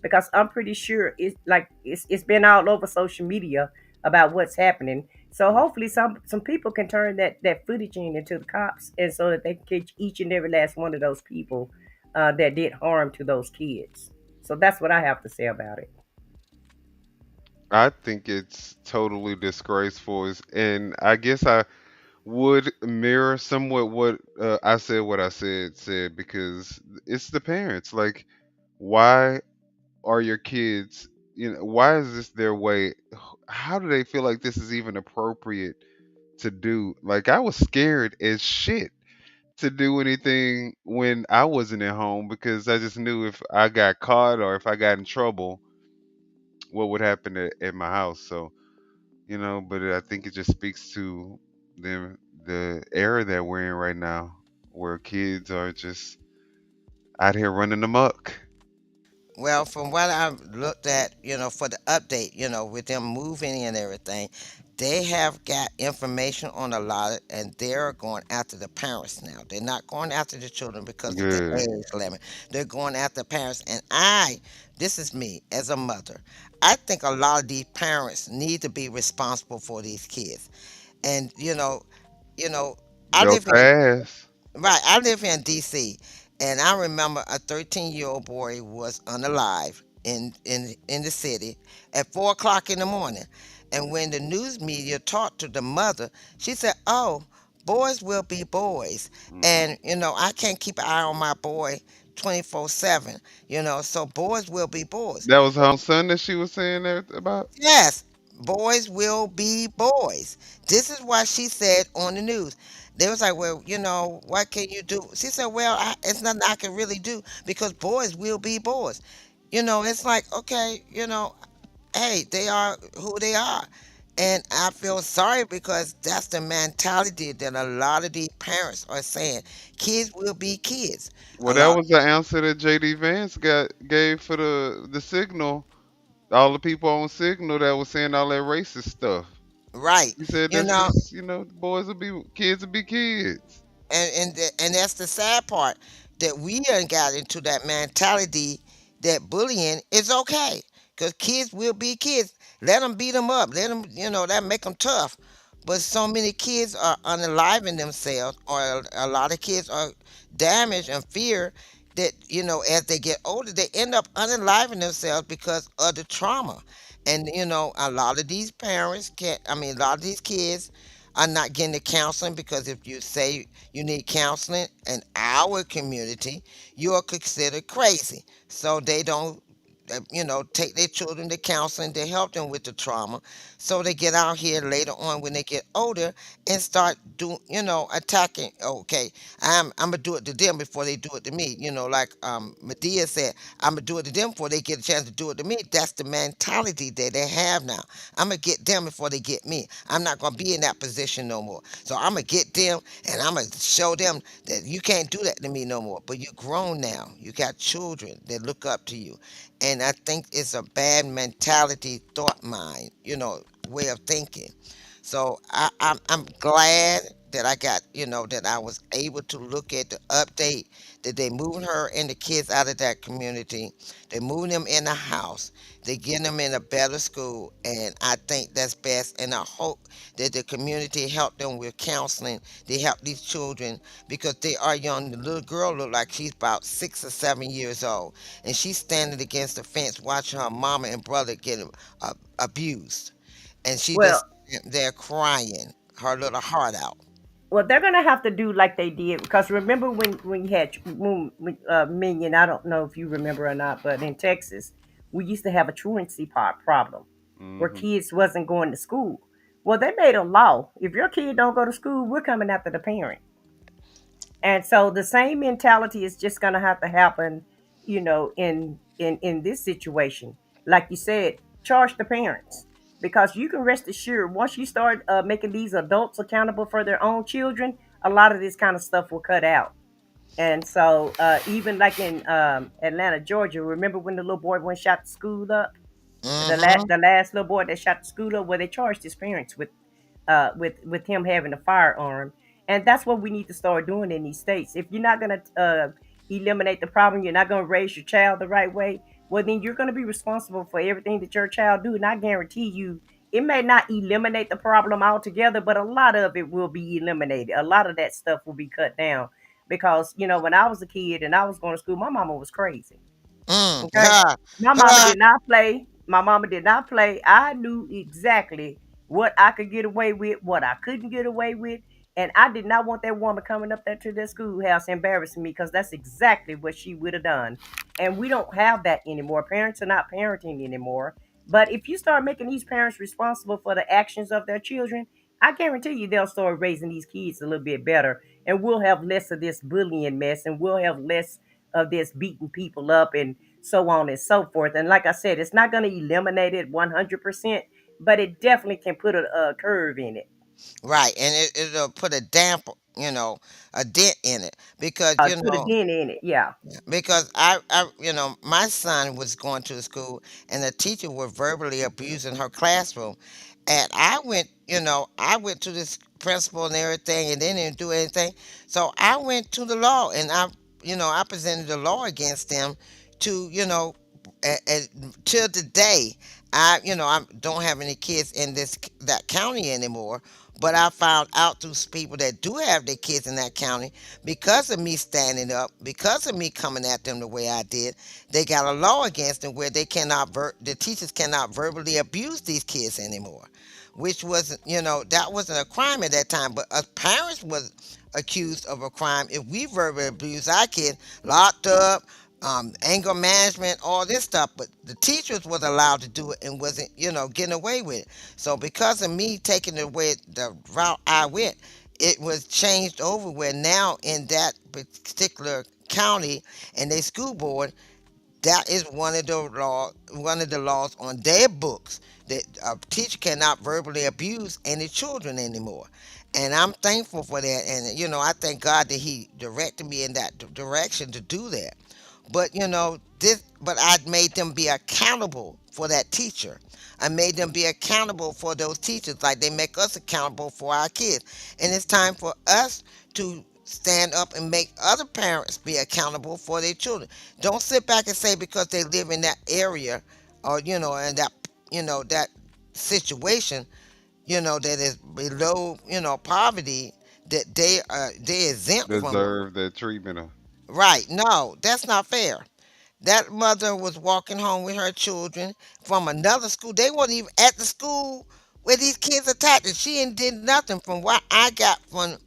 because I'm pretty sure it's been all over social media about what's happening. So hopefully some people can turn that footage into the cops, and so that they can catch each and every last one of those people that did harm to those kids. So that's what I have to say about it. I think it's totally disgraceful, and I guess I would mirror somewhat what I said because it's the parents. Like, why are your kids? Why is this their way? How do they feel like this is even appropriate to do? Like, I was scared as shit to do anything when I wasn't at home because I just knew if I got caught or if I got in trouble, what would happen at my house. So, but I think it just speaks to the era that we're in right now, where kids are just out here running amok. Well, from what I've looked at, for the update, with them moving and everything, they have got information on a lot, and they're going after the parents now. They're not going after the children because of the Good. age limit. They're going after parents. And this is me as a mother, I think a lot of these parents need to be responsible for these kids. And, you know, I Go live in fast. Right, I live here in DC, and I remember a 13-year-old boy was unalive in the city at 4 o'clock in the morning. And when the news media talked to the mother, she said, "Oh, boys will be boys, Hmm. and I can't keep an eye on my boy 24/7. So boys will be boys." That was her own son that she was saying that about. Yes, boys will be boys. This is what she said on the news. They was like, "Well, what can you do?" She said, "Well, it's nothing I can really do because boys will be boys." It's like, okay, hey, they are who they are. And I feel sorry because that's the mentality that a lot of these parents are saying. Kids will be kids. A Well, that lot, was the answer that JD Vance gave for the signal. All the people on signal that was saying all that racist stuff. right. He said You that's know, just boys will be kids will be kids. and that's the sad part, that we done got into that mentality that bullying is okay because kids will be kids. Let them beat them up. Let them, that make them tough. But so many kids are unaliving themselves, or a lot of kids are damaged and fear that, as they get older, they end up unaliving themselves because of the trauma. And a lot of these parents can't. I mean, a lot of these kids are not getting the counseling, because if you say you need counseling in our community, you are considered crazy. So they don't, take their children to counseling to help them with the trauma. So they get out here later on when they get older and start doing, attacking. Okay, I'm gonna do it to them before they do it to me. Like Medea said, I'm gonna do it to them before they get a chance to do it to me. That's the mentality that they have now. I'm gonna get them before they get me. I'm not gonna be in that position no more. So I'm gonna get them, and I'm gonna show them that you can't do that to me no more. But you're grown now. You got children that look up to you, and I think it's a bad mentality, thought mind, way of thinking. So I'm glad that I got, that I was able to look at the update that they moving her and the kids out of that community. They moving them in the house. They getting them in a better school, and I think that's best. And I hope that the community help them with counseling. They help these children because they are young. The little girl look like she's about 6 or 7 years old, and she's standing against the fence watching her mama and brother get abused, and she Well, just there crying her little heart out. well, they're gonna have to do like they did because remember when you had Minion. I don't know if you remember or not, but in Texas, we used to have a truancy part problem where Hmm. kids wasn't going to school. Well, they made a law. If your kid don't go to school, we're coming after the parent. And so the same mentality is just going to have to happen, in this situation. Like you said, charge the parents because you can rest assured once you start making these adults accountable for their own children, a lot of this kind of stuff will cut out. And so even like in Atlanta, Georgia, remember when the little boy went shot the school up? Mm-hmm. The last little boy that shot the school up, where they charged his parents with him having a firearm, and that's what we need to start doing in these states. If you're not going to eliminate the problem, you're not going to raise your child the right way. Well, then you're going to be responsible for everything that your child do, and I guarantee you, it may not eliminate the problem altogether, but a lot of it will be eliminated. A lot of that stuff will be cut down because when I was a kid and I was going to school, my mama was crazy. Mm. Okay. My mama did not play. My mama did not play. I knew exactly what I could get away with, what I couldn't get away with. And I did not want that woman coming up there to the schoolhouse embarrassing me because that's exactly what she would have done. And we don't have that anymore. Parents are not parenting anymore. But if you start making these parents responsible for the actions of their children, I guarantee you they'll start raising these kids a little bit better. And we'll have less of this bullying mess and we'll have less of this beating people up and so on and so forth. And like I said, it's not going to eliminate it 100%, but it definitely can put a curve in it. Right, and it'll put a damp, a dent in it because Put a dent in it. Yeah. because my son was going to the school and the teacher was verbally abusing her classroom, and I went to this principal and everything, and they didn't do anything. So I went to the law, and I presented the law against them to, till today. I don't have any kids in that county anymore, but I found out through people that do have their kids in that county, because of me standing up, because of me coming at them the way I did, they got a law against them where the teachers cannot verbally abuse these kids anymore, which wasn't, that wasn't a crime at that time, but us parents was accused of a crime if we verbally abused our kid, locked up, anger management, all this stuff. But the teachers was allowed to do it and wasn't, getting away with it. So because of me taking it away the route I went, it was changed over where now in that particular county and their school board, that is one of the laws on their books, that a teacher cannot verbally abuse any children anymore. And I'm thankful for that. And I thank God that He directed me in that direction to do that. But I made them be accountable for that teacher. I made them be accountable for those teachers, like they make us accountable for our kids. And it's time for us to stand up and make other parents be accountable for their children. Don't sit back and say because they live in that area, or in that situation, that is below, poverty, that they exempt from it. Deserve that treatment. Right? No, that's not fair. That mother was walking home with her children from another school. They weren't even at the school where these kids attacked her. She ain't did nothing from what I got from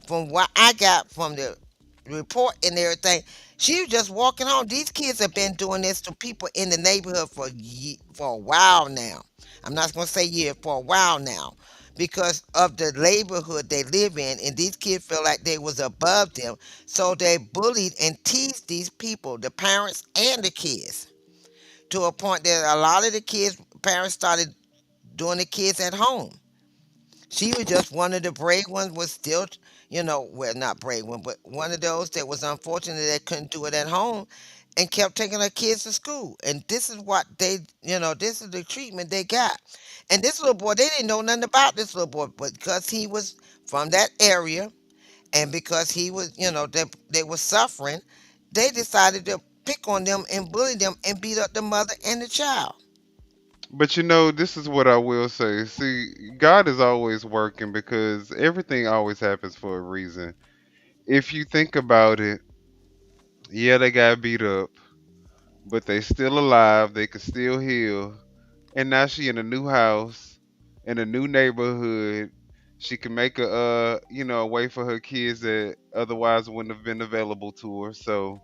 the report and everything. She was just walking home. These kids have been doing this to people in the neighborhood for a while now. I'm not going to say year, for a while now, because of the neighborhood they live in, and these kids feel like they was above them, so they bullied and teased these people, the parents and the kids, to a point that a lot of the kids parents started doing the kids at home. She was just one of the brave ones, was still, well, not brave one, but one of those that was unfortunate that couldn't do it at home. and kept taking her kids to school. And this is what this is the treatment they got. And this little boy, they didn't know nothing about this little boy, but because he was from that area and because he was, they were suffering, they decided to pick on them and bully them and beat up the mother and the child. But this is what I will say. See, God is always working because everything always happens for a reason. If you think about it, yeah, they got beat up, but they still alive. They can still heal. And now she in a new house, in a new neighborhood. She can make a way for her kids that otherwise wouldn't have been available to her. So,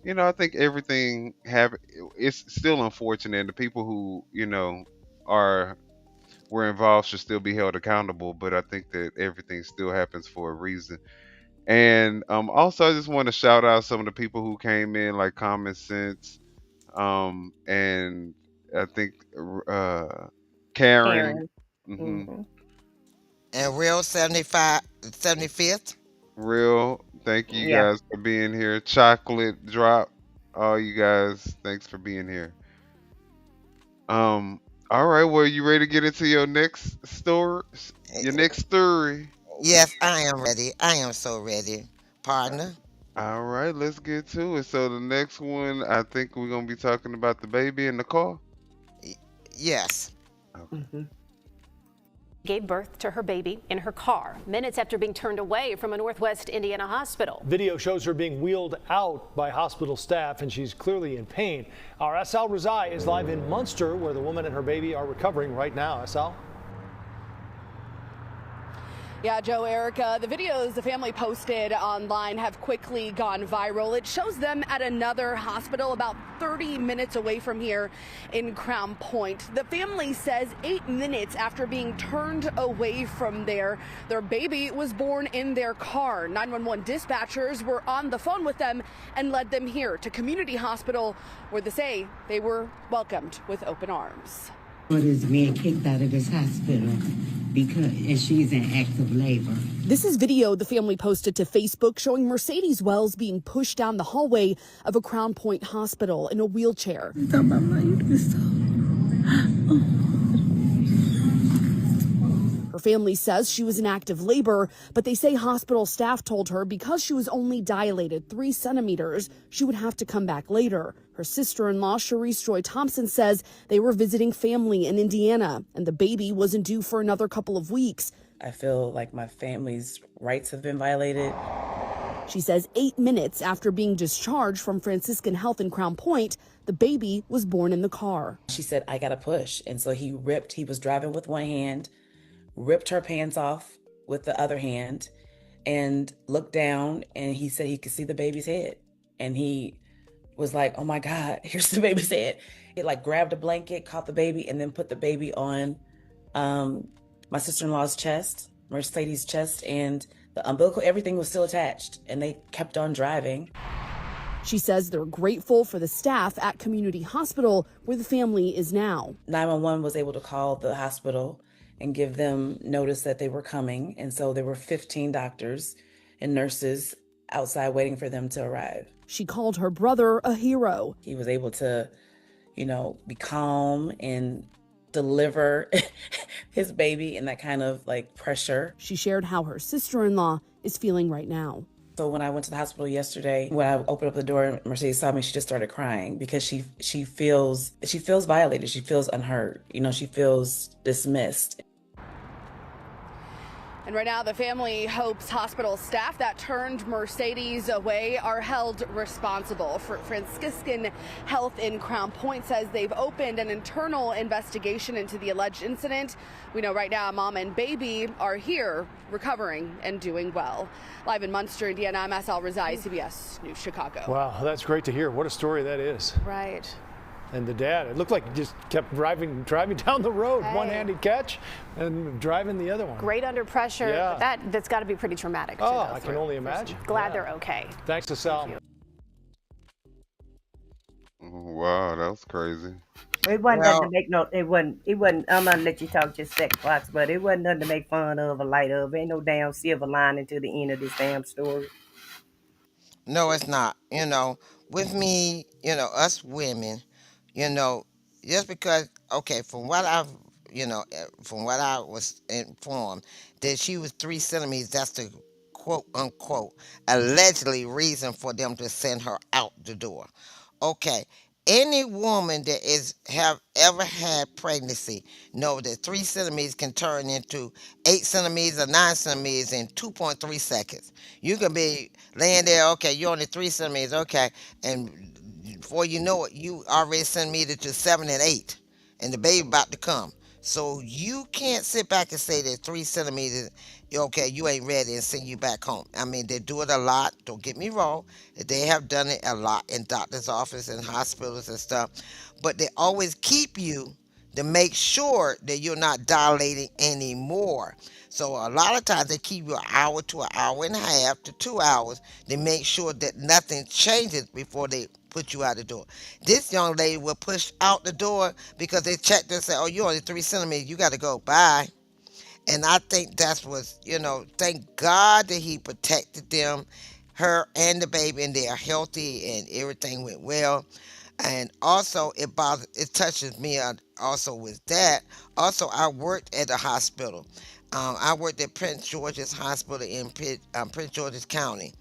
I think everything have it's still unfortunate. And the people who, are were involved should still be held accountable. But I think that everything still happens for a reason. And also, I just want to shout out some of the people who came in, like Common Sense, and I think Karen, Karen. hmm Hmm. And Real 75th. Real. Thank you Yeah. guys for being here. Chocolate Drop, all you guys, thanks for being here. Um, all right, well, you ready to get into your next story? Your next story. Yes, I am ready. I am so ready, partner. All right, let's get to it. So the next one, I think we're gonna be talking about the baby in the car. Yes. Okay. Hmm. Gave birth to her baby in her car minutes after being turned away from a Northwest Indiana hospital. Video shows her being wheeled out by hospital staff, and she's clearly in pain. Our SL Razai is live in Munster, where the woman and her baby are recovering right now. SL? Yeah, Joe, Erica, the videos the family posted online have quickly gone viral. It shows them at another hospital about 30 minutes away from here in Crown Point. The family says 8 minutes after being turned away from there, their baby was born in their car. 911 dispatchers were on the phone with them and led them here to Community Hospital, where they say they were welcomed with open arms. What is being kicked out of this hospital and she's in active labor. This is video the family posted to Facebook showing Mercedes Wells being pushed down the hallway of a Crown Point hospital in a wheelchair. Her family says she was in active labor, but they say hospital staff told her because she was only dilated 3 centimeters, she would have to come back later. Her sister-in-law, Sharice Joy Thompson, says they were visiting family in Indiana, and the baby wasn't due for another couple of weeks. I feel like my family's rights have been violated. She says 8 minutes after being discharged from Franciscan Health in Crown Point, the baby was born in the car. She said, I got to push. And so he was driving with one hand, ripped her pants off with the other hand, and looked down, and he said he could see the baby's head. And he was like, oh my God, here's the baby's head. He grabbed a blanket, caught the baby, and then put the baby on my sister-in-law's chest, Mercedes' chest, and the umbilical, everything was still attached, and they kept on driving. She says they're grateful for the staff at Community Hospital, where the family is now. 911 was able to call the hospital and give them notice that they were coming, and so there were 15 doctors and nurses outside waiting for them to arrive. She called her brother a hero. He was able to, be calm and deliver his baby in that kind of pressure. She shared how her sister-in-law is feeling right now. So when I went to the hospital yesterday, when I opened up the door and Mercedes saw me, she just started crying because she feels violated. She feels unheard. She feels dismissed. And right now, the family hopes hospital staff that turned Mercedes away are held responsible. Franciscan Health in Crown Point says they've opened an internal investigation into the alleged incident. We know right now mom and baby are here recovering and doing well. Live in Munster, Indiana, I'm SL Razai, CBS News Chicago. Wow, that's great to hear. What a story that is. Right. And the dad, it looked like he just kept driving down the road, one-handed catch, and driving the other one. Great under pressure. Yeah. But that's got to be pretty traumatic. Oh, I can only imagine. Glad they're okay. Thanks to Sal. Wow, that was crazy. It wasn't nothing to make no. It wasn't. I'm gonna let you talk just sex box, but it wasn't nothing to make fun of or light of. Ain't no damn silver lining to the end of this damn story. No, it's not. with me, us women, you know, just because, okay, from what I was informed, that she was 3 centimeters, that's the quote unquote allegedly reason for them to send her out the door. Okay. Any woman that is have ever had pregnancy know that 3 centimeters can turn into 8 centimeters or 9 centimeters in 2.3 seconds. You can be laying there, okay, you're only 3 centimeters, okay, and before you know it, you already centimeter to 7 and 8, and the baby about to come. So you can't sit back and say that 3 centimeters, okay, you ain't ready and send you back home. I mean, they do it a lot. Don't get me wrong. They have done it a lot in doctor's office and hospitals and stuff, but they always keep you to make sure that you're not dilating anymore. So a lot of times they keep you an hour to an hour and a half to 2 hours to make sure that nothing changes before they put you out the door. This young lady will push out the door because they checked and said, "Oh, you're only 3 centimeters. You got to go. Bye." And I think that's what, thank God that he protected them, her and the baby, and they are healthy and everything went well. And also, it touches me also with that. Also, I worked at a hospital. I worked at Prince George's Hospital in Prince George's County,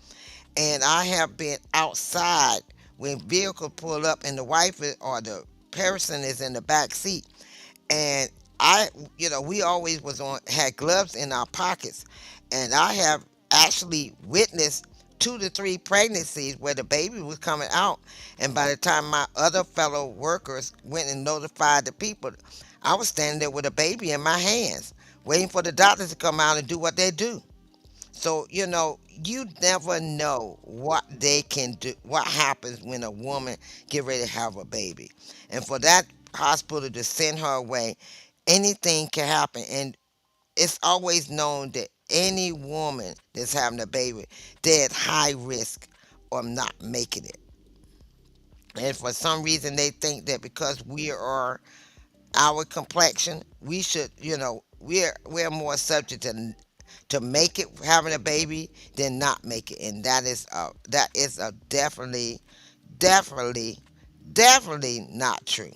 and I have been outside when vehicles pull up and the or the person is in the back seat, and we always was on had gloves in our pockets, and I have actually witnessed 2 to 3 pregnancies where the baby was coming out, and by the time my other fellow workers went and notified the people, I was standing there with a baby in my hands waiting for the doctors to come out and do what they do. So, you never know what they can do, what happens when a woman get ready to have a baby. And for that hospital to send her away, anything can happen. And it's always known that any woman that's having a baby, they're at high risk of not making it. And for some reason, they think that because we are our complexion, we should, we're more subject to make it having a baby than not make it, and that is a definitely, definitely not true.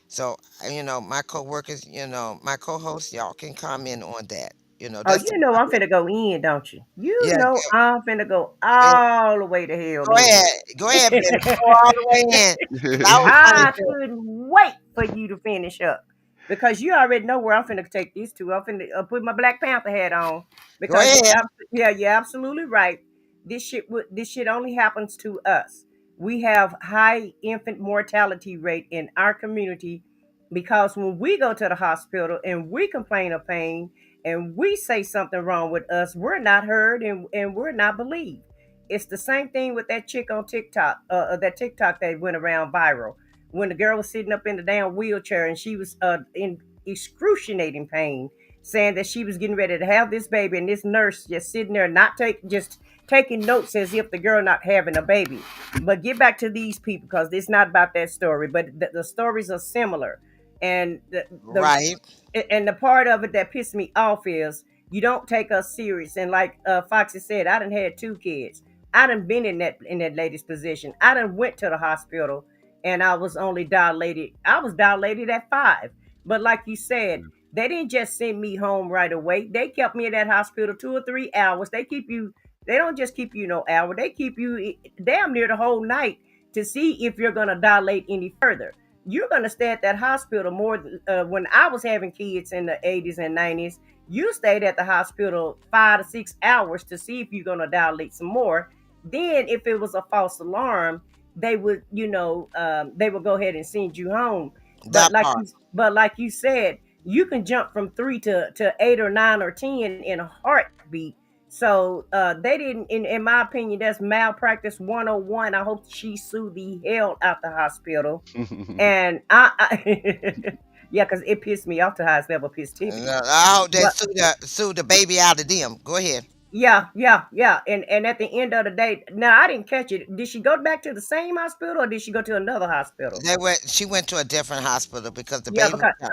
So, my coworkers, my co-hosts, y'all can comment on that. Oh, That's you know I'm finna go in, don't you? You yeah. know I'm finna go eh, all the way to hell Go in. ahead, baby, go all the way in, cause I was trying I to. couldn't wait for you to finish up because you already know where I'm finna take these two. I'm finna put my Black Panther hat on Go because ahead. yeah, you're absolutely right. This shit only happens to us. We have high infant mortality rate in our community because when we go to the hospital and we complain of pain and we say something wrong with us, we're not heard and we're not believed. It's the same thing with that chick on TikTok, that TikTok that went around viral when the girl was sitting up in the damn wheelchair and she was in excruciating pain, saying that she was getting ready to have this baby, and this nurse just sitting there not just taking notes as if the girl not having a baby. But get back to these people because it's not about that story, but the stories are similar, and Right. the part of it that pissed me off is you don't take us serious. And like Foxy said, I done had 2 kids. I done been in that lady's position. I done went to the hospital and I was only dilated. I was dilated at 5. But like you said, they didn't just send me home right away. They kept me in that hospital 2 or 3 hours. They don't just keep you no hour. They keep you damn near the whole night to see if you're gonna dilate any further. You're gonna stay at that hospital more. When I was having kids in the 80s and 90s, you stayed at the hospital 5 to 6 hours to see if you're gonna dilate some more. Then, if it was a false alarm, they would, they would go ahead and send you home. But That like part. you, but like you said, you can jump from 3 to 8 or 9 or 10 in a heartbeat. So they didn't, in my opinion, that's malpractice 101. I hope she sued the hell out the hospital. And yeah, because it pissed me off to highest level pissed Tiffany. I hope they But sue the baby out of them. Go ahead. yeah. And at the end of the day, now I didn't catch it. Did she go back to the same hospital or did she go to another hospital? She went to a different hospital because the Yeah, baby was because out.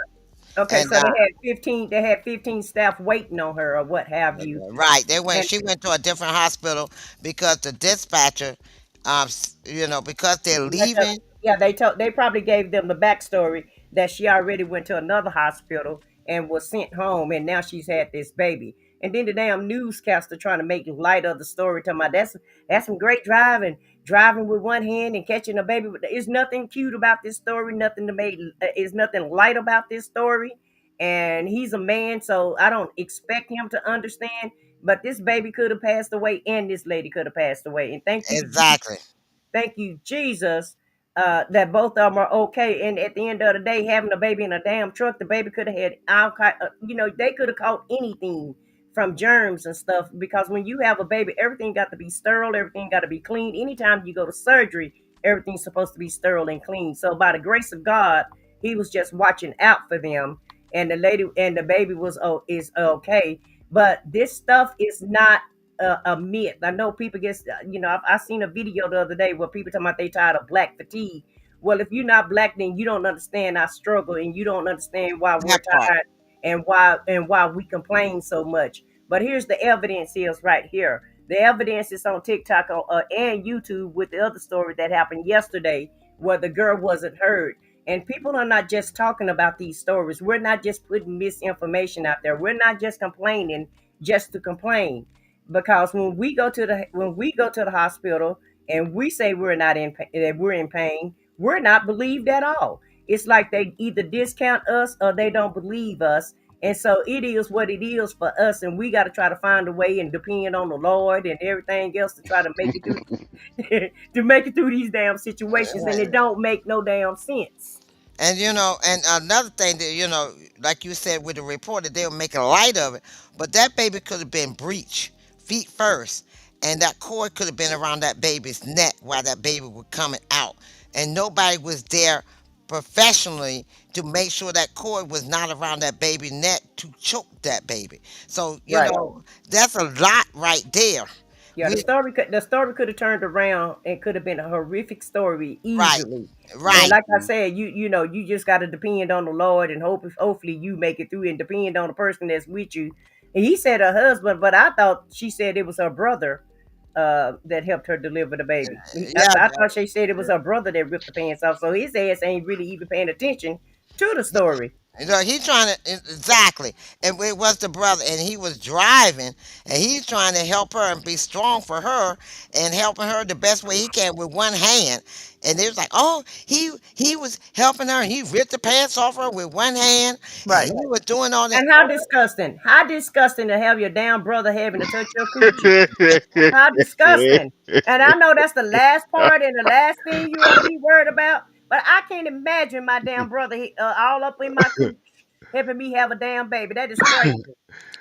okay, And so they had 15 staff waiting on her or what have you. right, And she went to a different hospital because the dispatcher Because they're Yeah, 'cause- leaving. yeah, they probably gave them the backstory that she already went to another hospital and was sent home, and now she's had this baby. And then the damn newscaster trying to make light of the story, talking about that's some great driving with one hand and catching a baby. There's nothing cute about this story. Nothing to make is nothing light about this story. And he's a man, so I don't expect him to understand. But this baby could have passed away, and this lady could have passed away. And thank you, Exactly. thank you, Jesus, that both of them are okay. And at the end of the day, having a baby in a damn truck, the baby could have had all they could have caught anything from germs and stuff. Because when you have a baby, everything got to be sterile, everything got to be clean. Anytime you go to surgery, everything's supposed to be sterile and clean. So by the grace of God, He was just watching out for them, and the lady and the baby is okay. But this stuff is not a myth. I know people get, I seen a video the other day where people talking about they tired of black fatigue. Well, if you're not black, then you don't understand our struggle, and you don't understand why we're That part. tired and why we complain so much. But here's the evidence is right here. The evidence is on TikTok and YouTube with the other story that happened yesterday where the girl wasn't heard. And people are not just talking about these stories. We're not just putting misinformation out there. We're not just complaining just to complain, because when we go to the hospital and we say that we're in pain, we're not believed at all. It's like they either discount us or they don't believe us. And so it is what it is for us, and we got to try to find a way and depend on the Lord and everything else to try to make it through to make it through these damn situations, and it don't make no damn sense. And another thing that like you said with the reporter, they were making light of it, but that baby could have been breech, feet first, and that cord could have been around that baby's neck while that baby was coming out, and nobody was there professionally to make sure that cord was not around that baby's neck to choke that baby. So Right. that's a lot right there. Yeah, the We story could have turned around and could have been a horrific story right, easily. And right. like I said, you just got to depend on the Lord and hopefully you make it through and depend on the person that's with you. And he said her husband, but I thought she said it was her brother that helped her deliver the baby. Yeah, I thought she said it was her brother that ripped the pants off. So his ass ain't really even paying attention to the story. He trying to exactly, and it was the brother, and he was driving, and he's trying to help her and be strong for her, and helping her the best way he can with one hand. And they was like, oh, he was helping her, and he ripped the pants off her with one hand, and Right. he was doing all that. And how disgusting. How disgusting to have your damn brother having to touch your coochie. How disgusting. And I know that's the last part and the last thing you ought to be worried about. But I can't imagine my damn brother all up in my cooch helping me have a damn baby. That is crazy.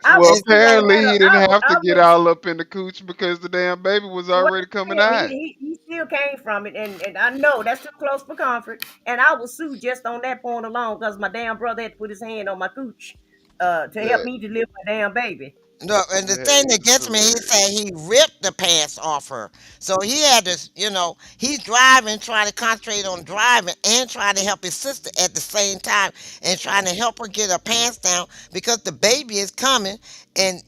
I Well, will sit on apparently he that. didn't have to get all up in the cooch because the damn baby was Well, already coming yeah, out. he still came from it, and I know that's too close for comfort. And I will sue just on that point alone because my damn brother had to put his hand on my cooch to help That me deliver my damn baby. No, and the that thing that is gets me, he said hilarious. he ripped the pants off her. So he had to, he's driving, trying to concentrate on driving and trying to help his sister at the same time and trying to help her get her pants down because the baby is coming. And,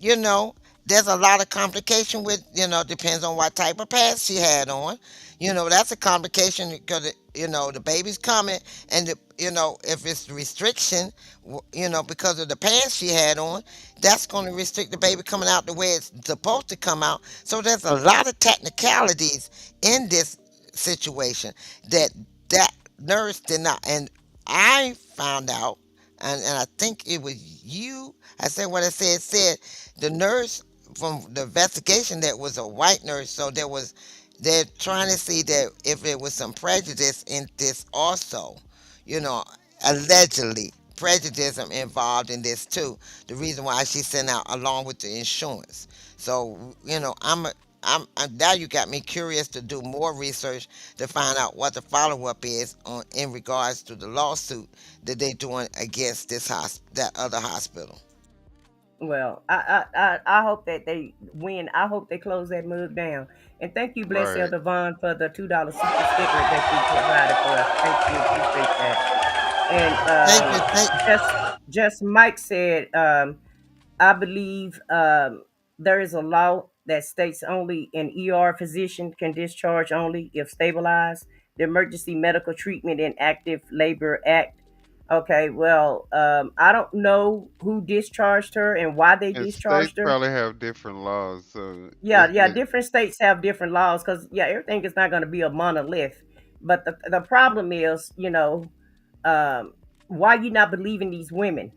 there's a lot of complication with, depends on what type of pants she had on. That's a complication because, the baby's coming and, if it's restriction, because of the pants she had on, that's going to restrict the baby coming out the way it's supposed to come out. So there's a lot of technicalities in this situation that that nurse did not. And I found out, and I think it was you. I said what I said. Said the nurse from the investigation that was a white nurse. So they're trying to see that if there was some prejudice in this also, you know, allegedly prejudice involved in this too. The reason why she sent out along with the insurance. So now you got me curious to do more research to find out what the follow up is on in regards to the lawsuit that they're doing against that other hospital. Well, I hope that they win. I hope they close that mug down. And thank you, Bless Right. Elder Vaughn, for the $2 super sticker that you provided for us. Thank you, appreciate that. Thank And you. just Mike said, I believe there is a law that states only an ER physician can discharge only if stabilized. The Emergency Medical Treatment in Active Labor Act. Okay, well, I don't know who discharged her and why they And states discharged her. probably have different laws, so Yeah, yeah, different states have different laws because yeah, everything is not going to be a monolith. But the problem is, um, why you not believing these women?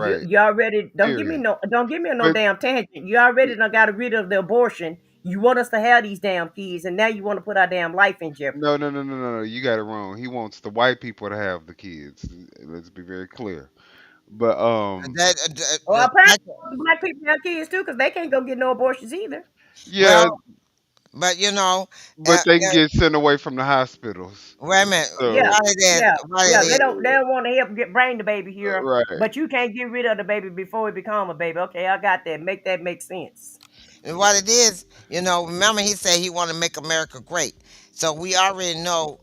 You right. you already Period. don't give me no But damn tangent. You already done got rid of the abortion. You want us to have these damn kids, and now you want to put our damn life in no, jeopardy. no, no, no, no, no. You got it wrong. He wants the white people to have the kids. Let's be very clear. But That, Well, apparently the black people have kids too, because they can't go get no abortions either. yeah, well, but you know, but they can get sent away from the hospitals. wait a minute. Yeah, So yeah, What yeah. it They is, don't want to help get bring the baby here, right. but you can't get rid of the baby before it become a baby. Okay, I got that. Make that make sense. what it is, remember he said he want to make America great. So we already know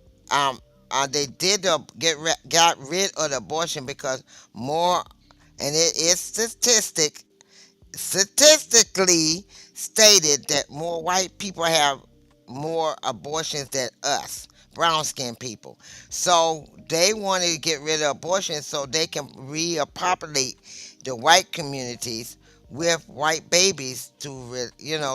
they did got rid of the abortion because more, and it is statistically stated that more white people have more abortions than us brown skinned people. So they wanted to get rid of abortion so they can repopulate the white communities with white babies to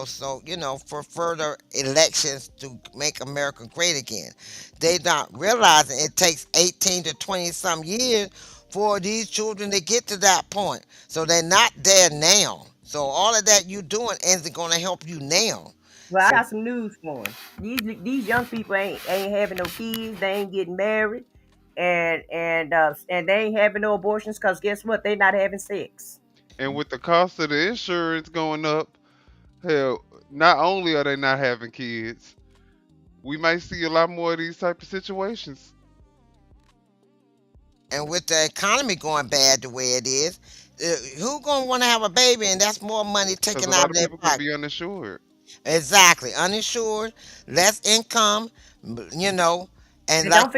so for further elections to make America great again. They not realizing it takes 18 to 20 some years for these children to get to that point. So they're not there now. So all of that you doing isn't going to help you now. Well, I So got some news for them. These young people ain't having no kids. They ain't getting married, and they ain't having no abortions because guess what? They not having sex. And with the cost of the insurance going up, hell, not only are they not having kids, we might see a lot more of these type of situations and with the economy going bad the way it is, who gonna want to have a baby and that's more money because a taken out lot of of their people could pocket. be uninsured. Exactly, uninsured, less income, you know, and And like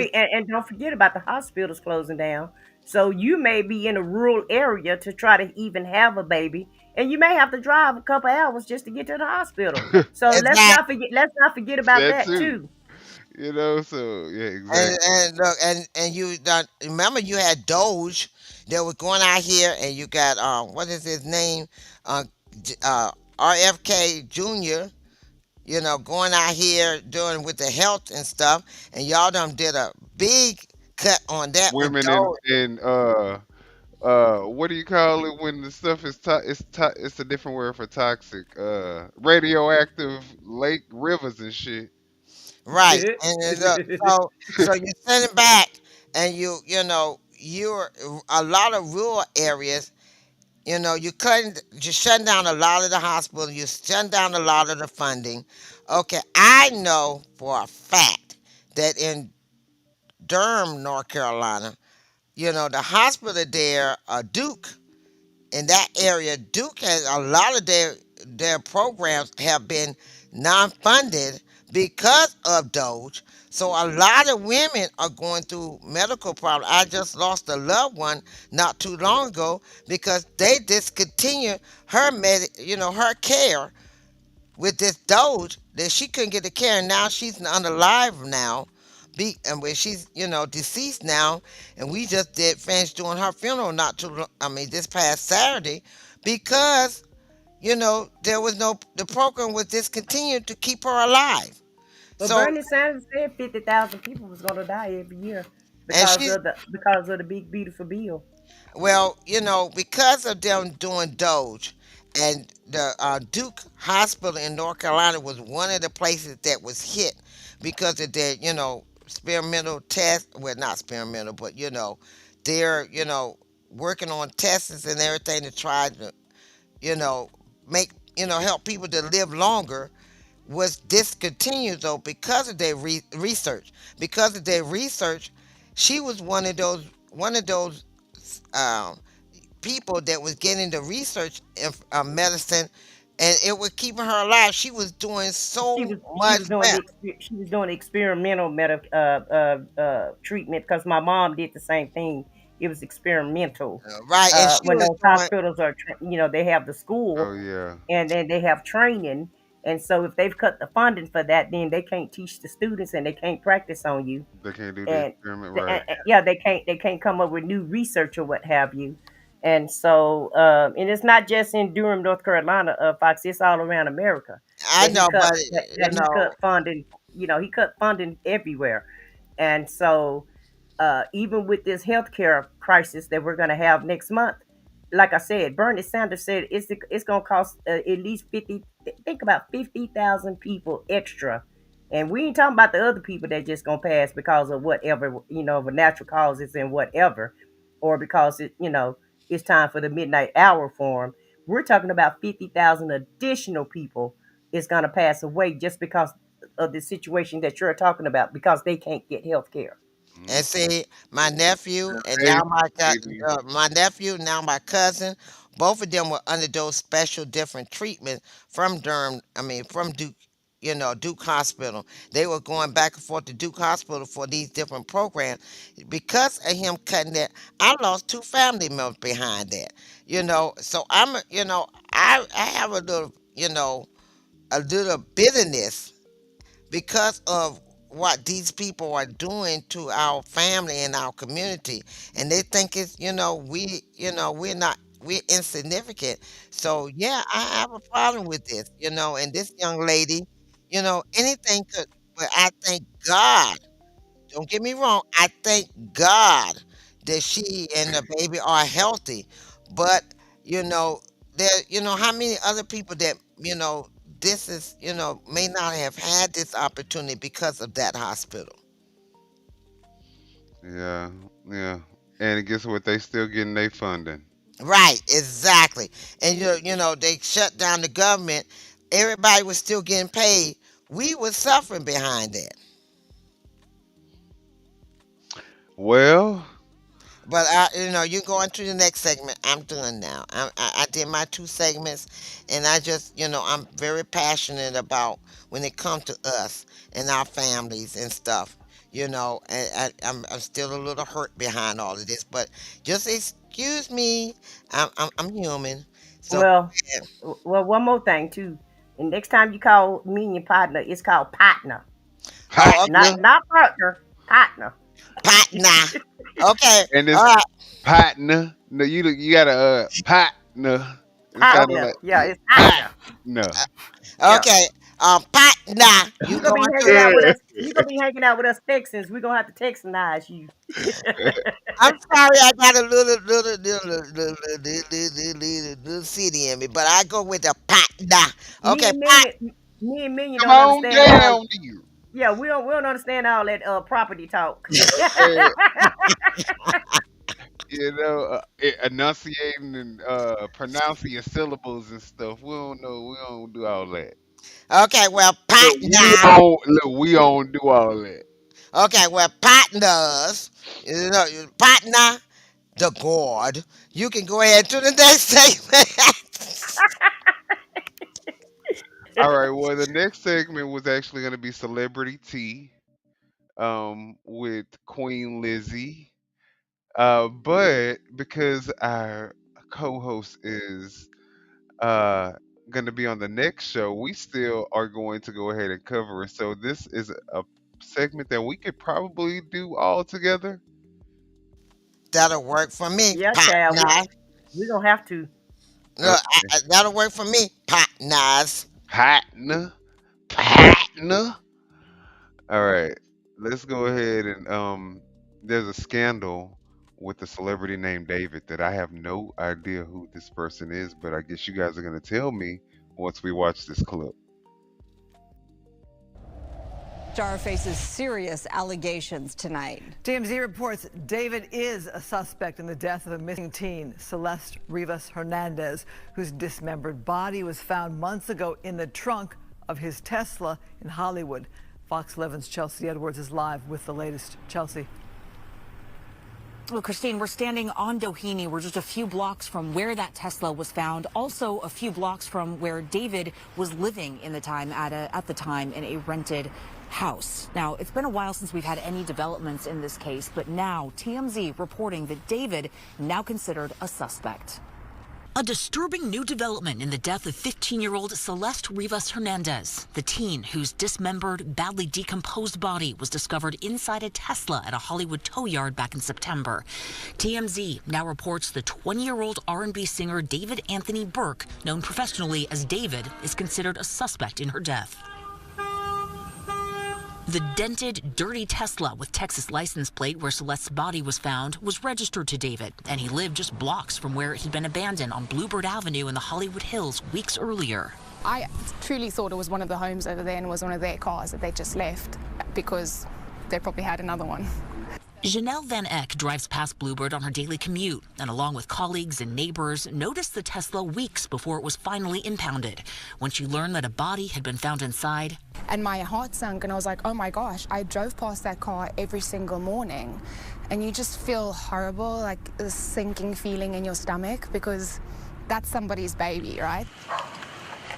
don't forget about the hospitals closing down. So you may be in a rural area to try to even have a baby, and you may have to drive a couple hours just to get to the hospital. So exactly. let's not forget about That that too. too. So yeah, exactly. And look, and you done remember you had Doge that was going out here, and you got what is his name, uh, RFK Jr. Going out here doing with the health and stuff, and y'all done did a big cut on that with Women Doge. in what do you call it when the stuff is it's a different word for toxic, radioactive lake rivers and shit. Right. And then look, so you're sitting back and you're a lot of rural areas, you're shutting down a lot of the hospital, you're shutting down a lot of the funding. Okay, I know for a fact that in Durham, North Carolina, the hospital there, Duke, in that area, Duke has a lot of their programs have been non-funded because of Doge. So a lot of women are going through medical problems. I just lost a loved one not too long ago because they discontinued her care with this Doge that she couldn't get the care, and now she's unalive now. And when she's deceased now, and we just did finish doing her funeral not too I mean this past Saturday because there was no the program was discontinued to keep her alive. But So Bernie Sanders said 50,000 people was going to die every year and she because of the big beautiful bill. Well, because of them doing Doge, and the Duke Hospital in North Carolina was one of the places that was hit because of their, experimental test. Well, not experimental, but they're, working on tests and everything to try to, you know, make, help people to live longer was discontinued though because of their research. Because of their research, she was one of those um, people that was getting the research medicine, and it was keeping her alive. She was doing so much better. She was doing experimental treatment because my mom did the same thing. it was experimental. Right, and she When was those doing. hospitals are, they have the Oh school, yeah, and then they have training, and so if they've cut the funding for that, then they can't teach the students and they can't practice on you, they can't do the and, experiment right. yeah, they can't come up with new research or what have you, and so and it's not just in Durham, North Carolina, Fox. It's all around America I that he know, cut but that he cut funding. He cut funding everywhere, and so even with this healthcare crisis that we're going to have next month, like I said, Bernie Sanders said it's going to cost at least 50. Think about 50,000 people extra, and we ain't talking about the other people that just going to pass because of whatever of a natural causes and whatever, or because it's time for the midnight hour for them. We're talking about 50,000 additional people is going to pass away just because of the situation that you're talking about because they can't get health care. And see, my nephew and Hey, now lady. my nephew, now my cousin, both of them were under those special different treatments from Durham. I mean, from Duke, Duke Hospital. They were going back and forth to Duke Hospital for these different programs. Because of him cutting that, I lost two family members behind that. So I have a little bitterness because of what these people are doing to our family and our community, and they think it's we're insignificant. So yeah, I have a problem with this, and this young lady, anything could, but I thank God, don't get me wrong, I thank God that she and the baby are healthy. But you know, how many other people that this is may not have had this opportunity because of that hospital. Yeah, yeah. And guess what? They still getting their funding. Right, exactly. And they shut down the government. Everybody was still getting paid. We were suffering behind that. Well, But you go into the next segment. I'm done now. I did my two segments, and I just, I'm very passionate about when it comes to us and our families and stuff. And I'm still a little hurt behind all of this, but just excuse me. I'm human. So Well, one more thing too. And next time you call me and your partner, it's called partner, oh, not okay, not partner, partner. partner. Okay, and all this right, partner. No, you got a partner. It sounded Partner, like yeah, it's partner. partner. Yeah, okay. Partner. You you're gonna be going to? hanging out with us. You're gonna be hanging out with us Texans. We're gonna have to Texanize you. I'm sorry, I got a little city in me, but I go with the partner. me Okay, and Minion, me and Minion Come don't on understand all. down here. Yeah, we don't understand all that property talk. Uh, enunciating and pronouncing your syllables and stuff. We don't know. We don't do all that. okay, well, partner. Look, we don't do all that. Okay, well, partners. Partner, the God. You can go ahead to the next segment. All right. Well, the next segment was actually going to be celebrity tea, with Queen Lizzy. But because our co-host is uh going to be on the next show, we still are going to go ahead and cover it. So this is a segment that we could probably do all together. That'll work for me, Yeah, child, partner. we gonna have to. No, Okay. that'll work for me, partners. Partner, partner. All right. Let's go ahead and there's a scandal with a celebrity named David that I have no idea who this person is, but I guess you guys are going to tell me once we watch this clip. Star faces serious allegations tonight. TMZ reports David is a suspect in the death of a missing teen, Celeste Rivas Hernandez, whose dismembered body was found months ago in the trunk of his Tesla in Hollywood. Fox 11's Chelsea Edwards is live with the latest. Chelsea. Well, Christine, we're standing on Doheny. We're just a few blocks from where that Tesla was found. Also, a few blocks from where David was living at the time in a rented house. Now, it's been a while since we've had any developments in this case, but now TMZ reporting that David now considered a suspect. A disturbing new development in the death of 15-year-old Celeste Rivas Hernandez, the teen whose dismembered, badly decomposed body was discovered inside a Tesla at a Hollywood tow yard back in September. TMZ now reports the 20-year-old R&B singer David Anthony Burke, known professionally as David, is considered a suspect in her death. The dented, dirty Tesla with Texas license plate where Celeste's body was found was registered to David, and he lived just blocks from where he'd been abandoned on Bluebird Avenue in the Hollywood Hills weeks earlier. I truly thought it was one of the homes over there and was one of their cars that they just left because they probably had another one. Janelle Van Eck drives past Bluebird on her daily commute and, along with colleagues and neighbors, noticed the Tesla weeks before it was finally impounded. When she learned that a body had been found inside, and my heart sunk and I was like, oh my gosh, I drove past that car every single morning. And you just feel horrible, like a sinking feeling in your stomach because that's somebody's baby, right?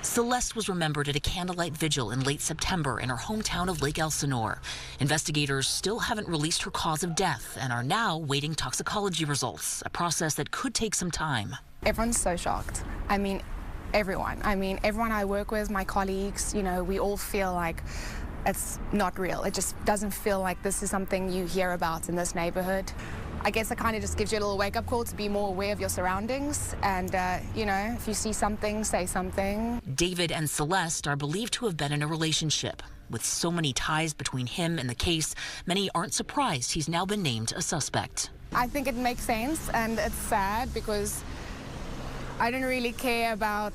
Celeste was remembered at a candlelight vigil in late September in her hometown of Lake Elsinore. Investigators still haven't released her cause of death and are now waiting toxicology results, a process that could take some time. Everyone's so shocked. I mean, everyone I work with, my colleagues, we all feel like it's not real. It just doesn't feel like this is something you hear about in this neighborhood. I guess it kind of just gives you a little wake-up call to be more aware of your surroundings and, if you see something, say something. David and Celeste are believed to have been in a relationship. With so many ties between him and the case, many aren't surprised he's now been named a suspect. I think it makes sense, and it's sad because I don't really care about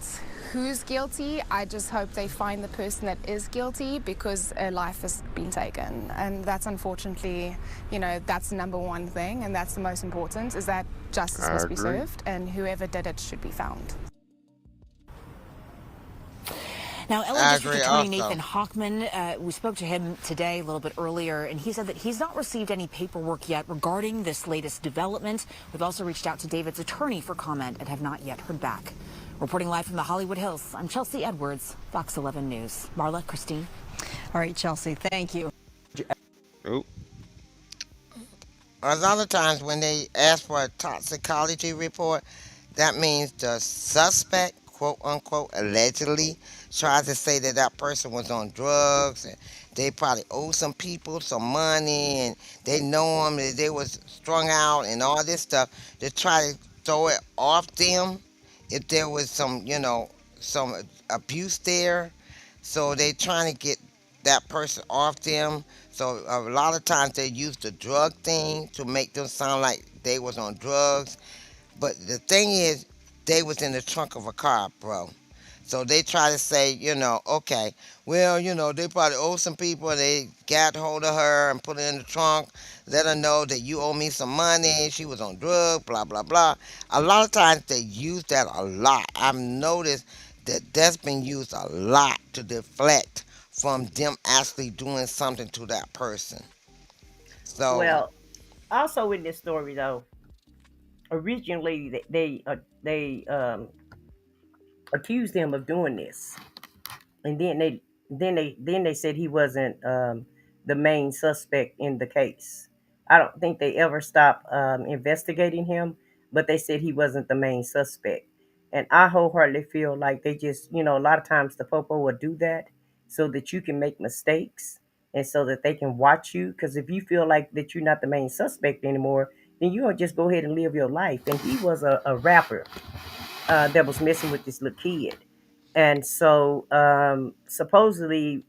who's guilty. I just hope they find the person that is guilty because a life has been taken. And that's unfortunately, that's the number one thing, and that's the most important, is that justice must be served and whoever did it should be found. Now, LA District Attorney Nathan Hochman, we spoke to him today a little bit earlier, and he said that he's not received any paperwork yet regarding this latest development. We've also reached out to David's attorney for comment and have not yet heard back. Reporting live from the Hollywood Hills, I'm Chelsea Edwards, Fox 11 News. Marla, Christine. All right, Chelsea, thank you. Oh. A lot of times when they ask for a toxicology report, that means the suspect, quote unquote, allegedly tries to say that that person was on drugs and they probably owe some people some money and they know them, that they was strung out and all this stuff, to try to throw it off them if there was some, some abuse there. So they trying to get that person off them. So a lot of times they use the drug thing to make them sound like they was on drugs. But the thing is, they was in the trunk of a car, bro. So they try to say, okay, well, they probably owe some people. They got hold of her and put her in the trunk, let her know that you owe me some money. She was on drugs, blah, blah, blah. A lot of times they use that a lot. I've noticed that that's been used a lot to deflect from them actually doing something to that person. So, well, also in this story though, originally they accused him of doing this, and then they said he wasn't the main suspect in the case. I don't think they ever stopped investigating him, but they said he wasn't the main suspect. And I wholeheartedly feel like they just, a lot of times the popo will do that so that you can make mistakes and so that they can watch you. Because if you feel like that you're not the main suspect anymore, then you don't just go ahead and live your life. And he was a rapper that was messing with this little kid. And so supposedly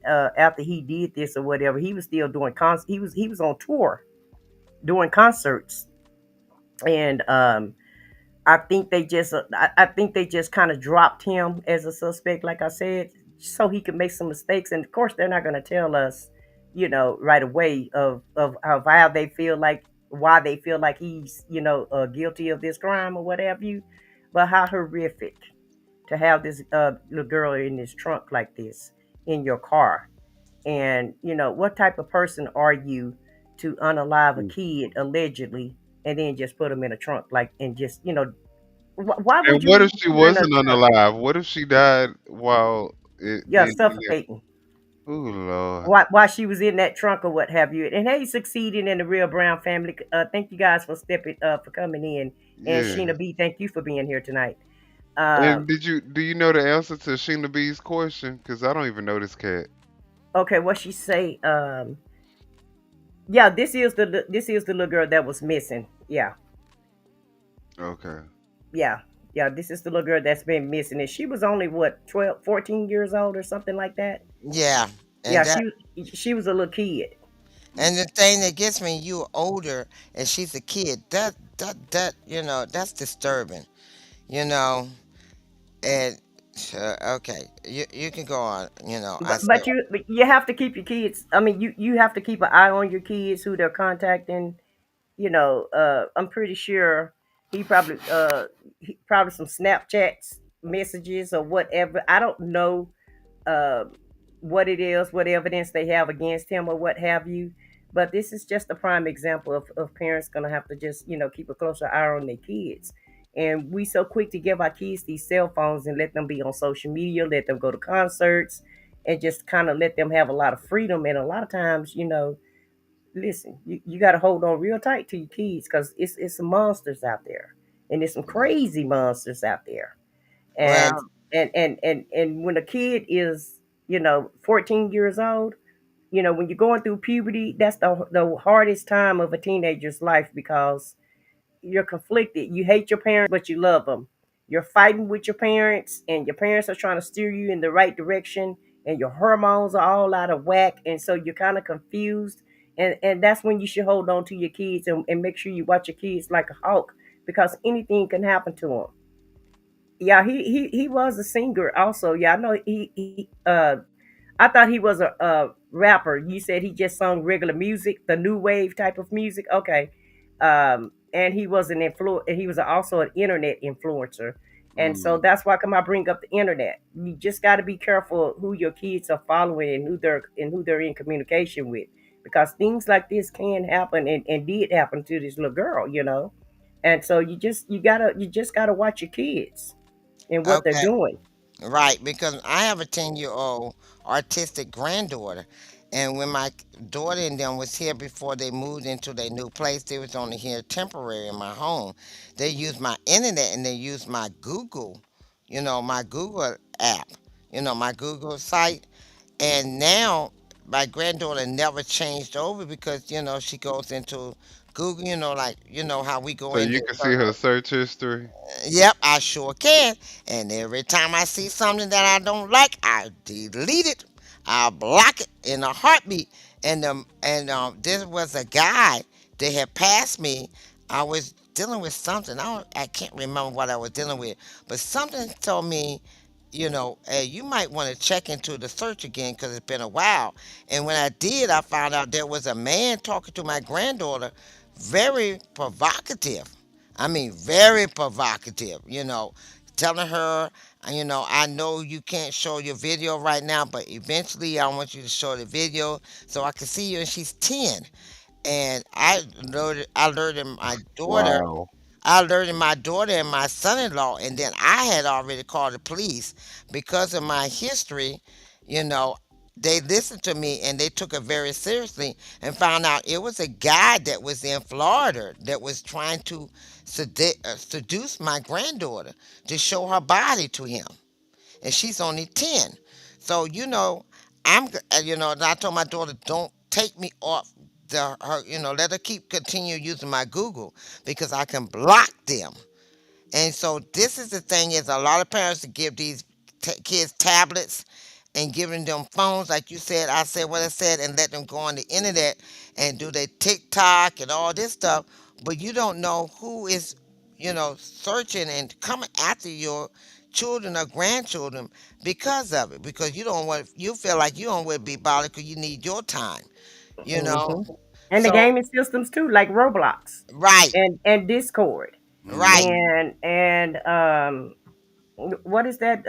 after he did this or whatever, he was still doing he was on tour doing concerts. And I think they just kind of dropped him as a suspect, like I said, so he could make some mistakes. And of course they're not going to tell us, right away of how they feel like, why they feel like he's, guilty of this crime or what have you. But how horrific to have this little girl in this trunk like this in your car. And, what type of person are you to unalive a kid allegedly and then just put them in a trunk, and just, why would And you what if put she her in a wasn't trunk? unalive? What if she died while Yeah, in there? suffocating. Ooh, Lord. while she was in that trunk or what have you. And hey, succeeding in the Real Brown family. Thank you guys for stepping for coming in. And Yeah. Sheena B, thank you for being here tonight. And do you know the answer to Sheena B's question? Because I don't even know this cat. Okay, what she say? Yeah, this is the little girl that was missing. Yeah, Okay. yeah, yeah. This is the little girl that's been missing, and she was only what 12, 14 years old or something like that. Yeah, and Yeah, that she was a little kid. and the thing that gets me, you older and she's a kid. That that's disturbing. You know, and okay, you can go on. I But said but you have to keep your kids. I mean, you have to keep an eye on your kids who they're contacting. I'm pretty sure he probably some Snapchats messages or whatever. I don't know uh, what it is, what evidence they have against him or what have you. But this is just a prime example of parents gonna have to just, keep a closer eye on their kids. And we so quick to give our kids these cell phones and let them be on social media, let them go to concerts, and just kind of let them have a lot of freedom. And a lot of times, listen, you got to hold on real tight to your kids because it's some monsters out there, and there's some crazy monsters out there. And well, and when a kid is 14 years old, when you're going through puberty, that's the hardest time of a teenager's life because you're conflicted. You hate your parents, but you love them. You're fighting with your parents, and your parents are trying to steer you in the right direction, and your hormones are all out of whack, and so you're kind of confused. And that's when you should hold on to your kids and make sure you watch your kids like a hawk because anything can happen to them. Yeah, he was a singer also. Yeah, I know he I thought he was a rapper. You said he just sung regular music, the new wave type of music. Okay. And he was he was also an internet influencer. And so Mm. that's why come I bring up the internet. You just got to be careful who your kids are following and who they're in communication with because things like this can happen and did happen to this little girl. And so you just gotta watch your kids and what they're okay. doing. Right, because I have a 10-year-old artistic granddaughter. And when my daughter and them was here before they moved into their new place, they was only here temporary in my home. They used my internet and they used my Google, my Google app, my Google site. And now my granddaughter never changed over because, she goes into Google, like, how we go So in you there. can see her search history. Yep, I sure can. And every time I see something that I don't like, I delete it. I block it in a heartbeat. And this was a guy that had passed me. I was dealing with something. I can't remember what I was dealing with, but something told me, hey, you might want to check into the search again because it's been a while. And when I did, I found out there was a man talking to my granddaughter, very provocative. I mean, very provocative, telling her, I know you can't show your video right now, but eventually I want you to show the video so I can see you. And she's 10. And I alerted my daughter Wow. I alerted my daughter and my son-in-law, and then I had already called the police because of my history. You know, they listened to me and they took it very seriously and found out it was a guy that was in Florida that was trying to seduce my granddaughter to show her body to him, and she's only 10. So and I told my daughter, don't take me off let her continue using my Google because I can block them. And so this is the thing is a lot of parents to give these kids tablets and giving them phones like you said. I said what I said and let them go on the internet and do their TikTok and all this stuff. But you don't know who is searching and coming after your children or grandchildren because of it. Because you feel like you don't want to be bothered because you need your time. You know. hmm And the So gaming systems too, like Roblox right, and Discord, right. Mm. and what is that?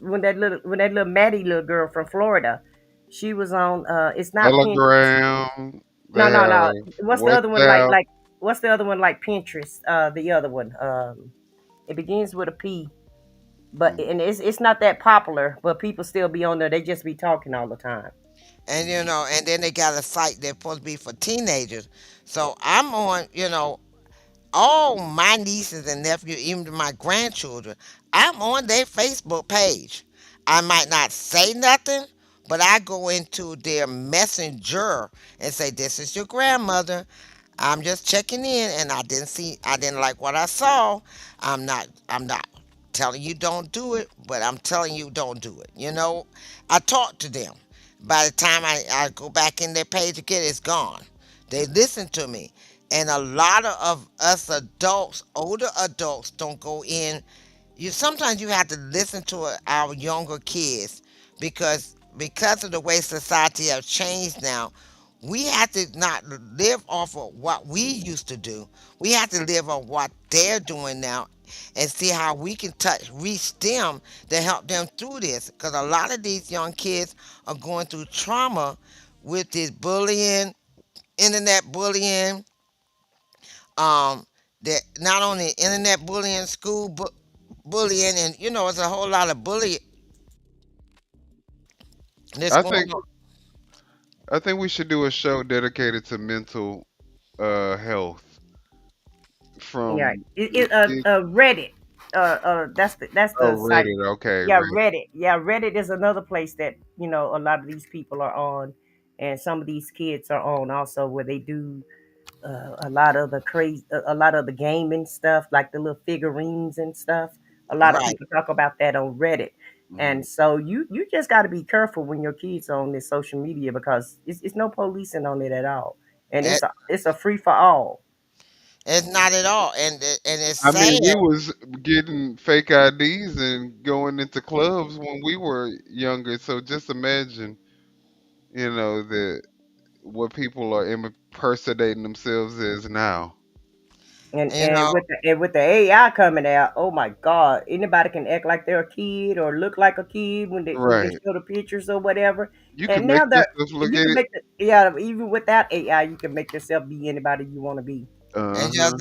When that little Maddie little girl from Florida, she was on. It's not Pinterest. Telegram. No, They no, have no. What's the other one like? WhatsApp. What's the other one like Pinterest? The other one. It begins with a P. but Mm. and it's not that popular, but people still be on there. They just be talking all the time. And and then they got a site that's supposed to be for teenagers. So I'm on, all my nieces and nephews, even my grandchildren, I'm on their Facebook page. I might not say nothing, but I go into their messenger and say, "This is your grandmother. I'm just checking in, and I didn't like what I saw. I'm not telling you don't do it, but I'm telling you don't do it." I talk to them. By the time I go back in their page again, it's gone. They listen to me. And a lot of us adults, older adults, don't go in. Sometimes you have to listen to our younger kids because of the way society has changed now. We have to not live off of what we used to do. We have to live on what they're doing now and see how we can reach them to help them through this. Because a lot of these young kids are going through trauma with this bullying, internet bullying, um, that not only internet bullying, school bullying, and it's a whole lot of bullying that's I going think on. I think we should do a show dedicated to mental health Yeah, from Reddit. That's the oh site. Reddit. Okay, Yeah, Reddit. Reddit. Yeah, Reddit is another place that a lot of these people are on, and some of these kids are on also, where they do a lot of the crazy, a lot of the gaming stuff, like the little figurines and stuff. A lot of Right. people talk about that on Reddit, Mhm. and so you just got to be careful when your kids are on this social media, because it's no policing on it at all, and It, it's a free for all. it's not at all, and it's I sad. mean, we was getting fake IDs and going into clubs when we were younger. So just imagine, that what people are impersonating themselves as now. And You and know, with the AI coming out, oh my God, anybody can act like they're a kid or look like a kid when they Right. show the pictures or whatever. You can And make now that yourself look you at can it. make even without AI, you can make yourself be anybody you want to be. and Uh-huh.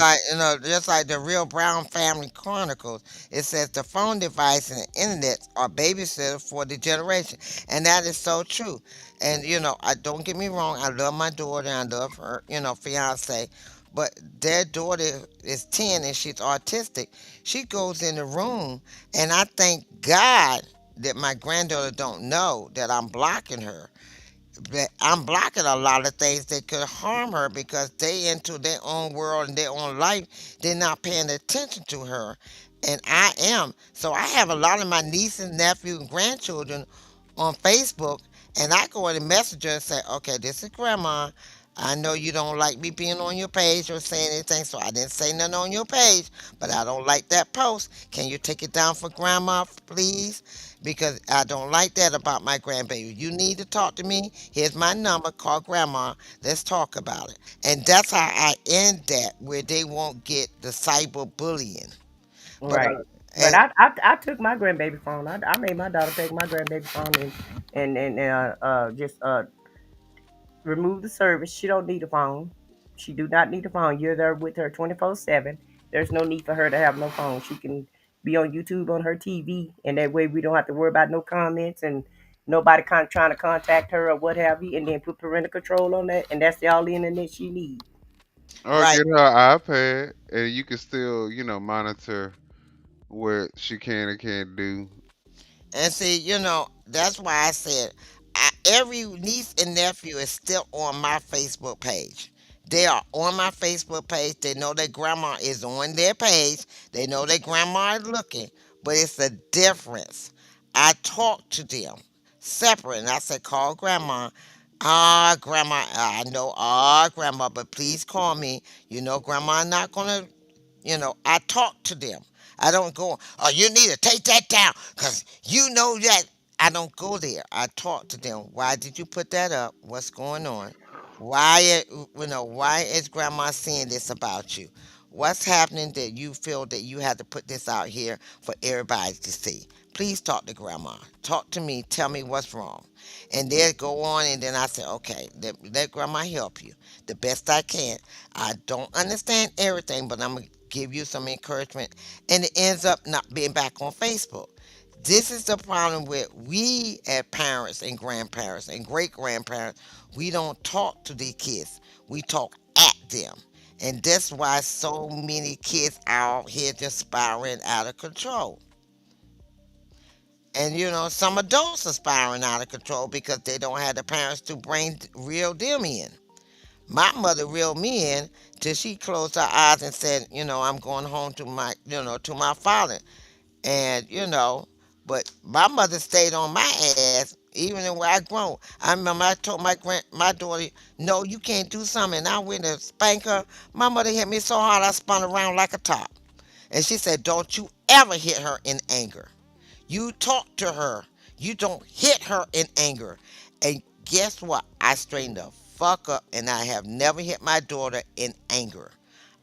just like the Real Brown Family Chronicles, it says the phone device and the internet are babysitters for the generation, and that is so true. And I don't get me wrong, I love my daughter, and I love her, fiance, but their daughter is 10 and she's autistic. She goes in the room, and I thank God that my granddaughter don't know that I'm blocking her, that I'm blocking a lot of things that could harm her because they into their own world and their own life. They're not paying attention to her. And I am. So I have a lot of my nieces, nephews, and grandchildren on Facebook, and I go in the messenger and say, "Okay, this is grandma. I know you don't like me being on your page or saying anything, so I didn't say nothing on your page, but I don't like that post. Can you take it down for grandma, please? Because I don't like that about my grandbaby. You need to talk to me. Here's my number. Call grandma. Let's talk about it." And that's how I end that, where they won't get the cyber bullying. But Right. But and I took my grandbaby phone. I made my daughter take my grandbaby phone and just remove the service. She don't need a phone. She do not need a phone. You're there with her 24/7. There's no need for her to have no phone. She can be on YouTube on her TV, and that way we don't have to worry about no comments and nobody trying to contact her or what have you. And then put parental control on that, and that's all the internet she needs. Or right. get her an iPad and you can still, monitor what she can and can't do. And see, that's why I said every niece and nephew is still on my Facebook page. They are on my Facebook page. They know their grandma is on their page. They know their grandma is looking, but it's a difference. I talk to them separate, and I say, "Call grandma." "Ah, grandma, I know, grandma, but please call me. Grandma not gonna I talk to them. I don't go, "Oh, you need to take that down because you know that." I don't go there. I talk to them. "Why did you put that up? What's going on? Why is grandma saying this about you? What's happening that you feel that you had to put this out here for everybody to see? Please talk to grandma. Talk to me. Tell me what's wrong." And they go on, and then I say, "Okay, let grandma help you the best I can. I don't understand everything, but I'm going to give you some encouragement." And it ends up not being back on Facebook. This is the problem with we as parents and grandparents and great grandparents. We don't talk to these kids. We talk at them. And that's why so many kids out here just spiraling out of control. And some adults are spiraling out of control because they don't have the parents to reel them in. My mother reeled me in till she closed her eyes and said, I'm going home to my father. And but my mother stayed on my ass even when I grown. I remember I told my daughter, no, you can't do something. And I went to spank her. My mother hit me so hard I spun around like a top. And she said, don't you ever hit her in anger. You talk to her. You don't hit her in anger. And guess what? I straightened the fuck up and I have never hit my daughter in anger.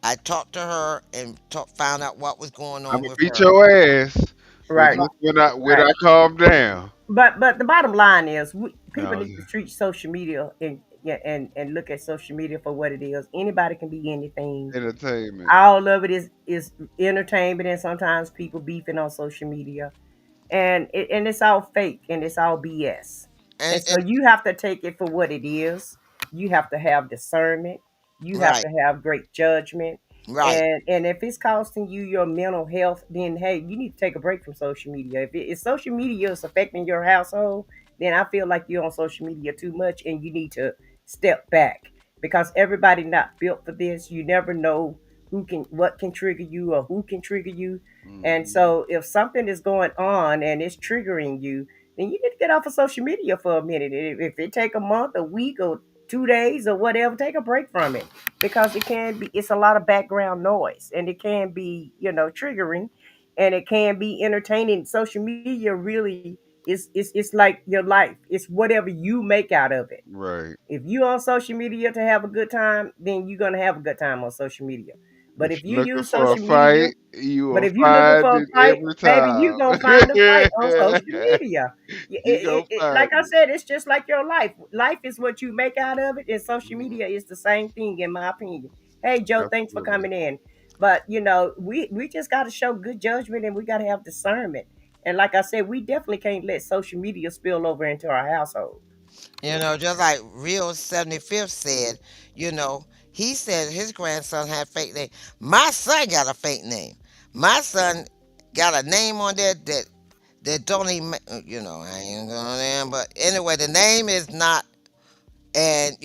I talked to her and found out what was going I'm on gonna with beat her. your ass, but Right, just when I right. calm down. But the bottom line is, people No, need to treat social media and yeah, and look at social media for what it is. Anybody can be anything. entertainment. All of it is entertainment, and sometimes people beefing on social media, and it's all fake and it's all BS. And, And so and you have to take it for what it is. You have to have discernment. You have right, to have great judgment. right. And if it's costing you your mental health, then hey, you need to take a break from social media. If social media is affecting your household, then I feel like you're on social media too much and you need to step back because everybody not built for this. You never know what can trigger you or who can trigger you. And Hmm. so if something is going on and it's triggering you, then you need to get off of social media for a minute. If it take a month, a week, or 2 days or whatever, take a break from it because it's a lot of background noise and it can be, triggering and it can be entertaining. Social media really is like your life. It's whatever you make out of it. Right. If you on social media to have a good time, then you're gonna have a good time on social media. But If if you you're looking use for a social media, fight, you but will if you're looking find for a it fight, every baby, you time. gonna find a fight on social media. You gonna Like find I it. said, it's just like your life. Life is what you make out of it, and social Mhm. media is the same thing, in my opinion. Hey, Joe, thanks for Absolutely. coming in. But we just got to show good judgment, and we got to have discernment. And like I said, we definitely can't let social media spill over into our household. Just like Real 75th said, you know, he said his grandson had fake name. My son got a fake name. My son got a name on there that don't even, I ain't going there, but anyway, the name is not, and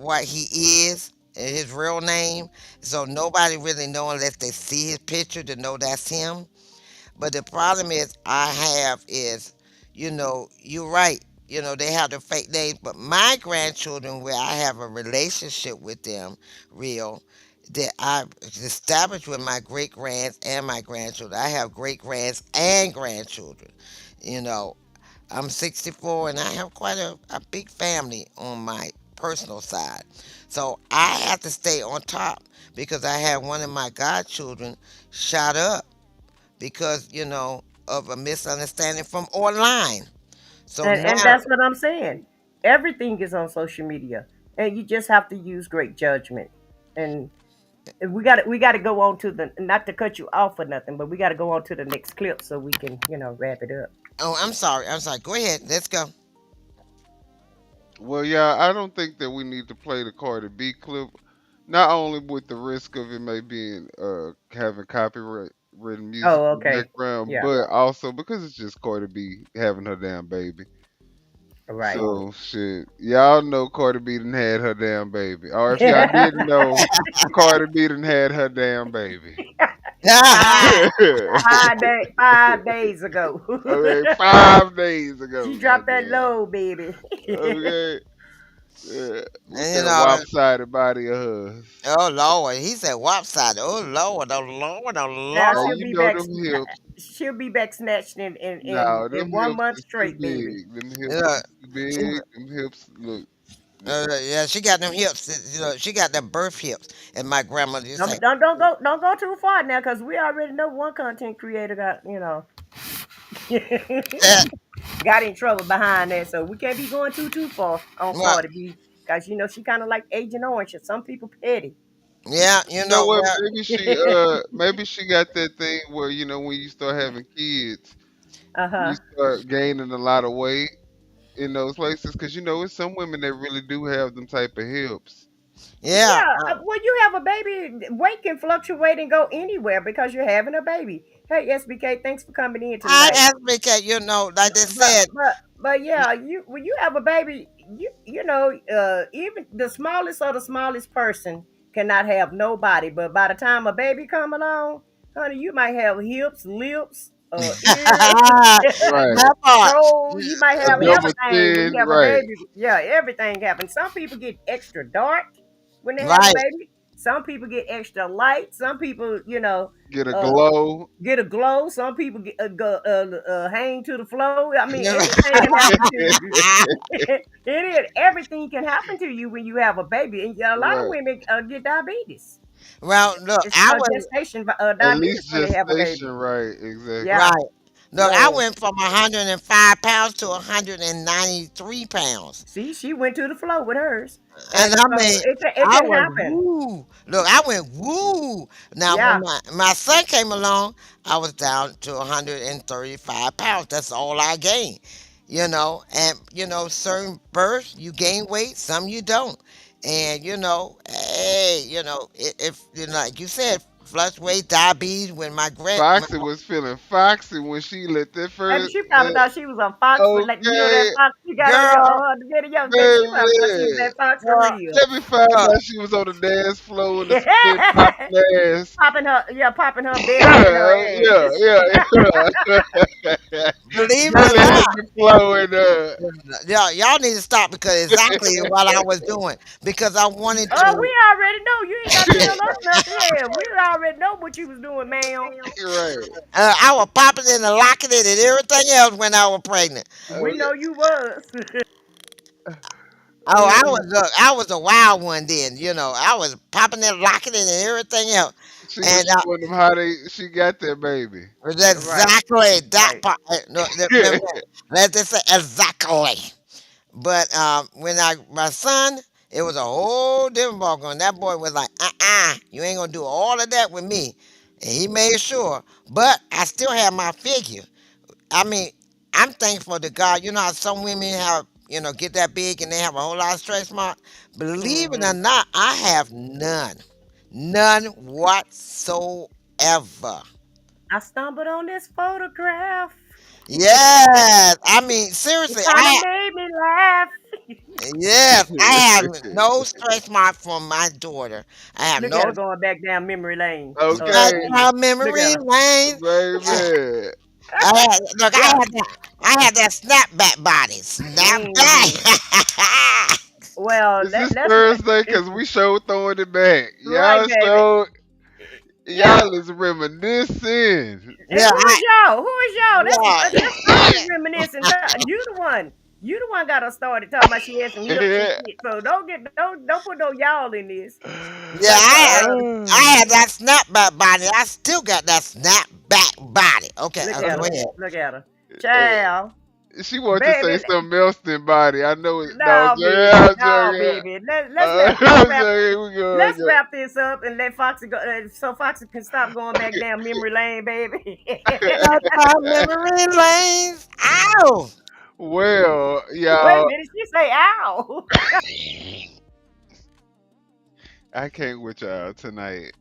what he is, his real name. So nobody really know unless they see his picture to know that's him. But the problem is I have is, you're right. They have the fake names, but my grandchildren, where I have a relationship with them, real, that I've established with my great grands and my grandchildren. I have great grands and grandchildren. You know, I'm 64 and I have quite a big family on my personal side. So I have to stay on top because I had one of my godchildren shot up because of a misunderstanding from online. So And now, that's what I'm saying. Everything is on social media, and you just have to use great judgment. And we got to go on to the, not to cut you off or nothing, but we got to go on to the next clip so we can wrap it up. oh, I'm sorry. Go ahead, let's go. Well, yeah, I don't think that we need to play the Cardi B clip. Not only with the risk of it may being having copyright written music Oh, in the okay. background, Yeah. but also because it's just Cardi B having her damn baby. Right. So shit, y'all know Cardi B done had her damn baby, or if y'all didn't know, Cardi B done had her damn baby. five Okay, 5 days ago. 5 days ago, She dropped that goddamn. low, baby. Okay, yeah, with And that lopsided body of hers. oh Lord, he said wopside. Oh Lord, oh Lord, oh Now Now Lord. you know them hips. she'll be back snatched in in in, No, in them one hips month is too straight, baby. big. Them You hips know, is too she, big. Them hips look. yeah, she got them hips. She got the birth hips. And my grandmother used to say, Don't go too far now, because we already know one content creator got eh, got in trouble behind that, so we can't be going too far on well, Cardi B, because she kind of like Agent Orange. Some people petty. yeah, You know what? well, Maybe she maybe she got that thing where when you start having kids, Uh-huh. you start gaining a lot of weight in those places because it's some women that really do have them type of hips. Yeah. Yeah, when you have a baby, weight can fluctuate and go anywhere because you're having a baby. Hey, SBK, thanks for coming in I tonight. asked because like they But said, but yeah, you when you have a baby, even the smallest of the smallest person cannot have nobody. But by the time a baby come along, honey, you might have hips, lips, ears, Right. that part. toe. You might A have double everything when chin, you have a right. baby. Yeah, everything happens. Some people get extra dark when they have a Right. baby. Some people get extra light. Some people, Get a uh, glow. get a glow. Some people get hang to the floor. I mean, anything can happen to you. it is everything can happen to you when you have a baby, and a lot of Right. women get diabetes. Well, look, It's I called was gestation At diabetes least when they have a gestation, baby. right. Exactly. Yeah, right. Look, I yeah. went from 105 pounds to 193 pounds. See, she went to the floor with hers, And and I so mean, it I can was happen. woo. Look, I went woo. Now, when Yeah. my son came along, I was down to 135 pounds. That's all I gained. And certain births you gain weight, some you don't. And hey, if like you said, fluctuate diabetes. When Foxy was feeling foxy when she let that Baby, first. she probably thought she was a fox for like that Okay, fox you got on girl, the video, baby. She probably thought she was baby. that fox for girl, real. Let me find look, out she was on the dance floor in the split popping ass. Popping her belly and her Yeah, ass. yeah. believe it or Belly not. had me flowing. Y'all need to stop because exactly what I was doing because I wanted Oh, we to. already know. You ain't got to tell us nothing. Yeah, we already know what you was doing, ma'am. Right. I was popping it and locking it and everything else when I was pregnant. We know you was. Oh, I was a wild one then. I was popping it, locking it, and everything else. She was And showing them how she got that baby. Right, exactly that right. part. No, let's just say exactly. But when my son, it was a whole different ballgame. That boy was like, you ain't gonna do all of that with me, and he made sure. But I still have my figure. I mean, I'm thankful to God. You know how some women have, get that big and they have a whole lot of stretch marks. Believe it or Hmm. not, I have none, none whatsoever. I stumbled on this photograph. Yes, I mean It seriously, kind of made me laugh. yes, I have no stretch mark from my daughter. I have Look at no her going back down memory lane. Okay, Minion. Look at memory her. lane. baby. Look, Yeah. I had that snapback body, Hmm. snapback. Well, Is this let's Thursday? Cause we show throwing it back. right, baby. Yeah. Y'all is reminiscing. And Yeah, who is y'all? Who is y'all? That's always yeah. reminiscing. You the one. You the one got us started talking about she had some hips and shit. So don't put no y'all in this. Yeah, But I had that snapback body. I still got that snapback body. Okay, look at go her. ahead. Look at her. Uh, Child. she wants to Baby. say something else than body. I know it. No, I'm No, joking. baby. I'm No, joking. baby. Let's I'm wrap joking. We going. let's wrap this up and let Foxy go so Foxy can stop going back down memory lane, baby. That's my memory lanes. Ow! Well, Wait a y'all, minute, she say ow. I can't with y'all tonight.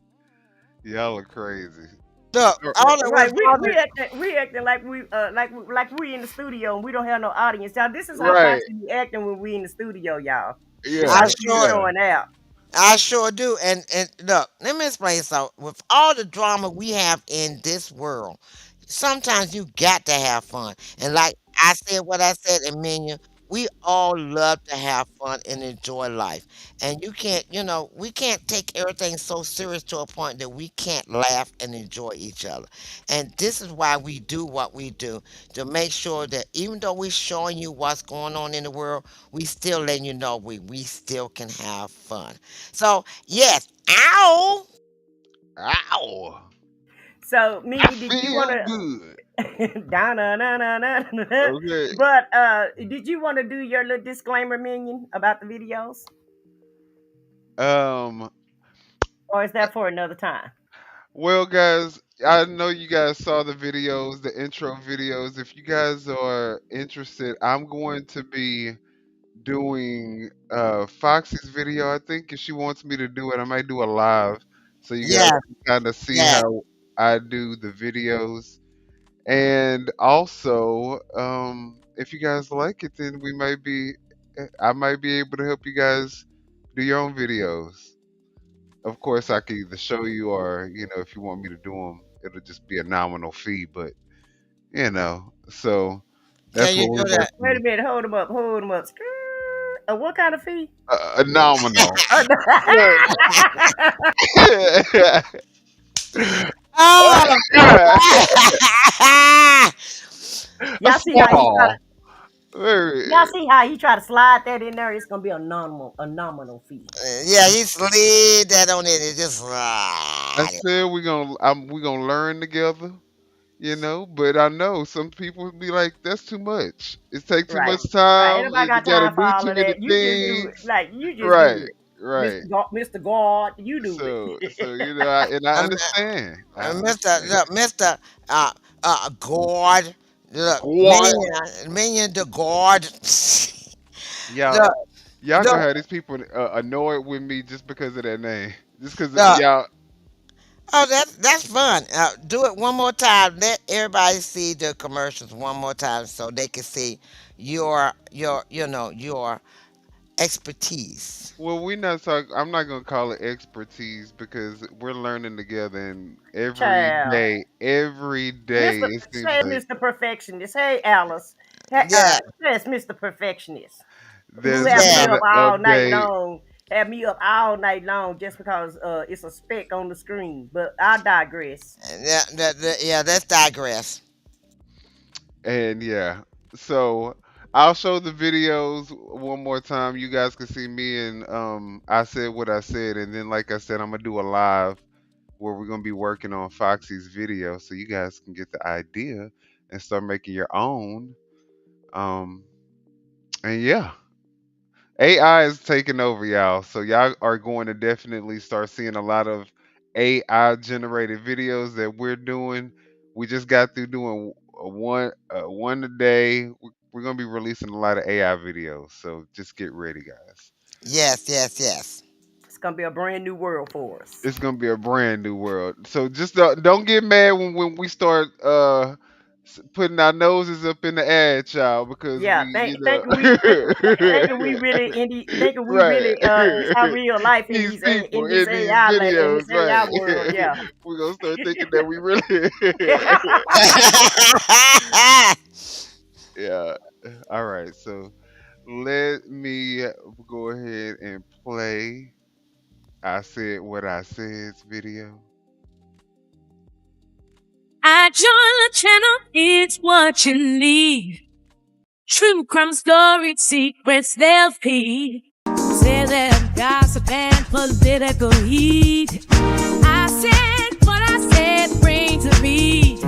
Y'all are crazy. Look, Uh, all that Right, went farther. we acting like we in the studio and we don't have no audience, y'all. This is how Right. Foxy be acting when we in the studio, y'all. Yeah. I Foxy be sure, Yeah. showing out. I sure do. And look, let me explain something. With all the drama we have in this world, sometimes you got to have fun. And like I said, what I said in Minion, we all love to have fun and enjoy life. And we can't take everything so serious to a point that we can't laugh and enjoy each other. And this is why we do what we do to make sure that even though we're showing you what's going on in the world, we still letting you know we still can have fun. So yes, ow. Ow. So, I Minion, did you feel wanna good. da na na na na Okay. but did you wanna do your little disclaimer, Minion, about the videos? Um. Or is that for another time? Well, guys, I know you guys saw the videos, the intro videos. If you guys are interested, I'm going to be doing Foxy's video. I think if she wants me to do it, I might do a live so you guys Yeah, can kind of see yeah. how I do the videos. And also, if you guys like it, then I might be able to help you guys do your own videos. Of course, I can either show you or, if you want me to do them, it'll just be a nominal fee. But, so Can that's you what we're do that? Wait a working. minute, hold them up. What kind of fee? A nominal. Oh! A Y'all see how he try to small. y'all Very. see how he try to slide that in there? It's gonna be a nominal fee. Yeah, he slid that on it and just I said we gonna learn together, but I know some people would be like, that's too much. It take too Right. much Right. Ain't time. nobody You got gotta time for do all too of many that. You just do it. things. Like you just do Right, it. right. Mr. Guard, you do So it. I I'm understand. I Mr. understand. Look, Mr. Guard. Look, What? Minion the Guard. Y'all, Look, y'all gonna look, have these people annoyed with me just because of that name. Just because look. y'all. Oh, that's fun. Do it one more time. Let everybody see the commercials one more time so they can see your expertise. Well, we not talk. I'm not gonna call it expertise because we're learning together, and Child. every day Mr. it seems Say like Mr. Perfectionist. Hey Alice. Yeah, Yes, Mr. Perfectionist. Who there's have me yeah. another up all night update. long. Have me up all night long just because it's a speck on the screen. But I digress. Yeah, let's digress. And yeah, so I'll show the videos one more time. You guys can see me and I said what I said, and then like I said, I'm gonna do a live where we're gonna be working on Foxy's video, so you guys can get the idea and start making your own. Um, and yeah, AI is taking over, y'all. So y'all are going to definitely start seeing a lot of AI generated videos that we're doing. We just got through doing one a day. We're gonna be releasing a lot of AI videos. So just get ready, guys. Yes, yes, yes. It's gonna be a brand new world for us. It's gonna be a brand new world. So just don't get mad when we start putting our noses up in the ad, child, because Yeah, we, thinking we really thinking we right. really this our real life These in people this in these AI in videos, this right? AI world. Yeah. We're gonna start thinking that we really, yeah. All right, so let me go ahead and play. I said what I said's video. I join the channel, it's what you need. True crime stories, secrets they'll feed. Say that gossip and political heat. I said what I said, bring to me.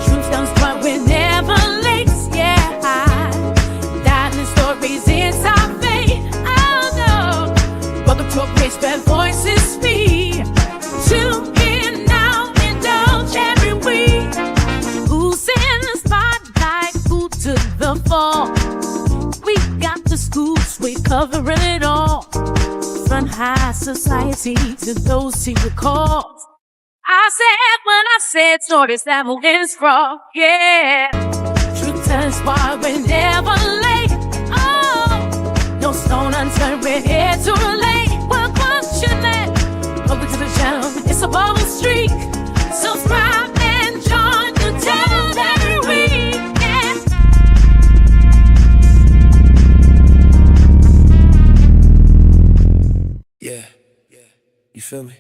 Truth comes but we're never late, yeah. Diamond stories inside fate, oh no. Welcome to a place where voices speak. Tune in now, indulge every week. Who's in the spotlight, who took the fall? We got the scoops, we covering it all. From high society to those who recall. I said when I said stories that will end sprawl, yeah. Truth turns why we're never late. Oh, no stone unturned, we're here to relate. Well, what's your name? Welcome to the channel, it's a bubble streak. Subscribe and join the channel every week. Yeah, you feel me?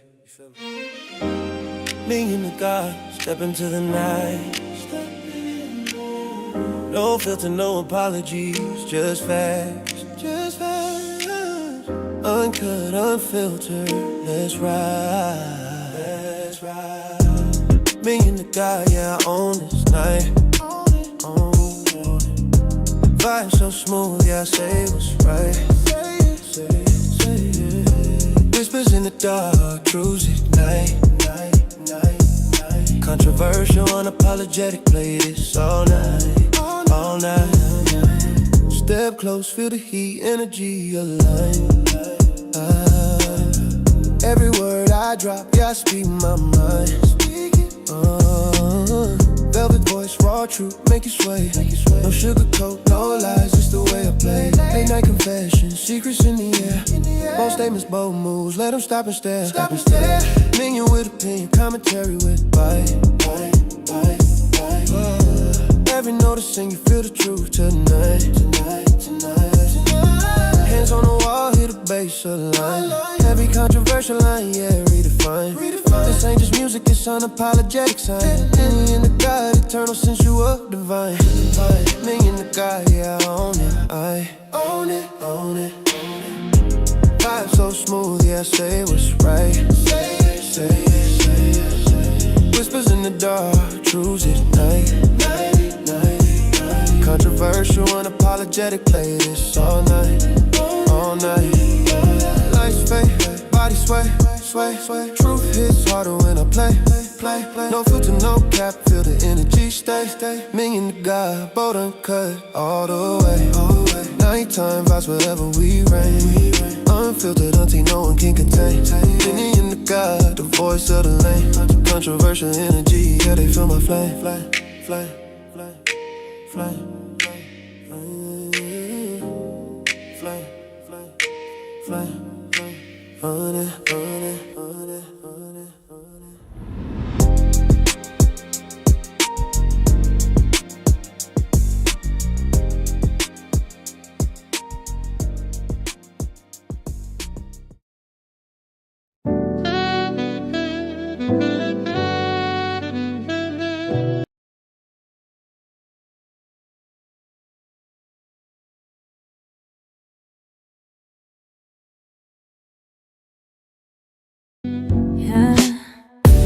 Me and the God step into the night. No filter, no apologies, just facts. Just facts. Uncut, unfiltered, let's ride. Let's ride. Me and the God, yeah, I own this night. Own it. Vibe so smooth, yeah, I say what's right. Say it. Whispers in the dark, truths at night. Controversial, unapologetic, play this all night, all night. Step close, feel the heat, energy align. Every word I drop, yeah, I speak my mind. Velvet voice, raw truth, make you sway. No sugarcoat, no lies, just the way I play. Late night confessions, secrets in the air. Bold statements, bold moves, let them stop and stare. Minion with opinion, commentary with bite. Every note is sing, you feel the truth tonight. Hands on the wall, hear the bass align. Every controversial line, yeah, redefine. This ain't just music, it's unapologetic sign. Minion the God, eternal sensual, divine. Minion the God, yeah, I own it. I own it, own it. Vibe so smooth, yeah, say what's right. Say it. Whispers in the dark, truths at night. Controversial, unapologetic, play this all night, all night. Lights fade, body sway. Truth hits harder when I play. No filter, no cap, feel the energy stay. Minion to God, bold uncut, all the way. Nighttime vibes wherever we reign. Unfiltered until no one can contain. Minion to God, the voice of the lane. Controversial energy, yeah, they feel my flame. Flame.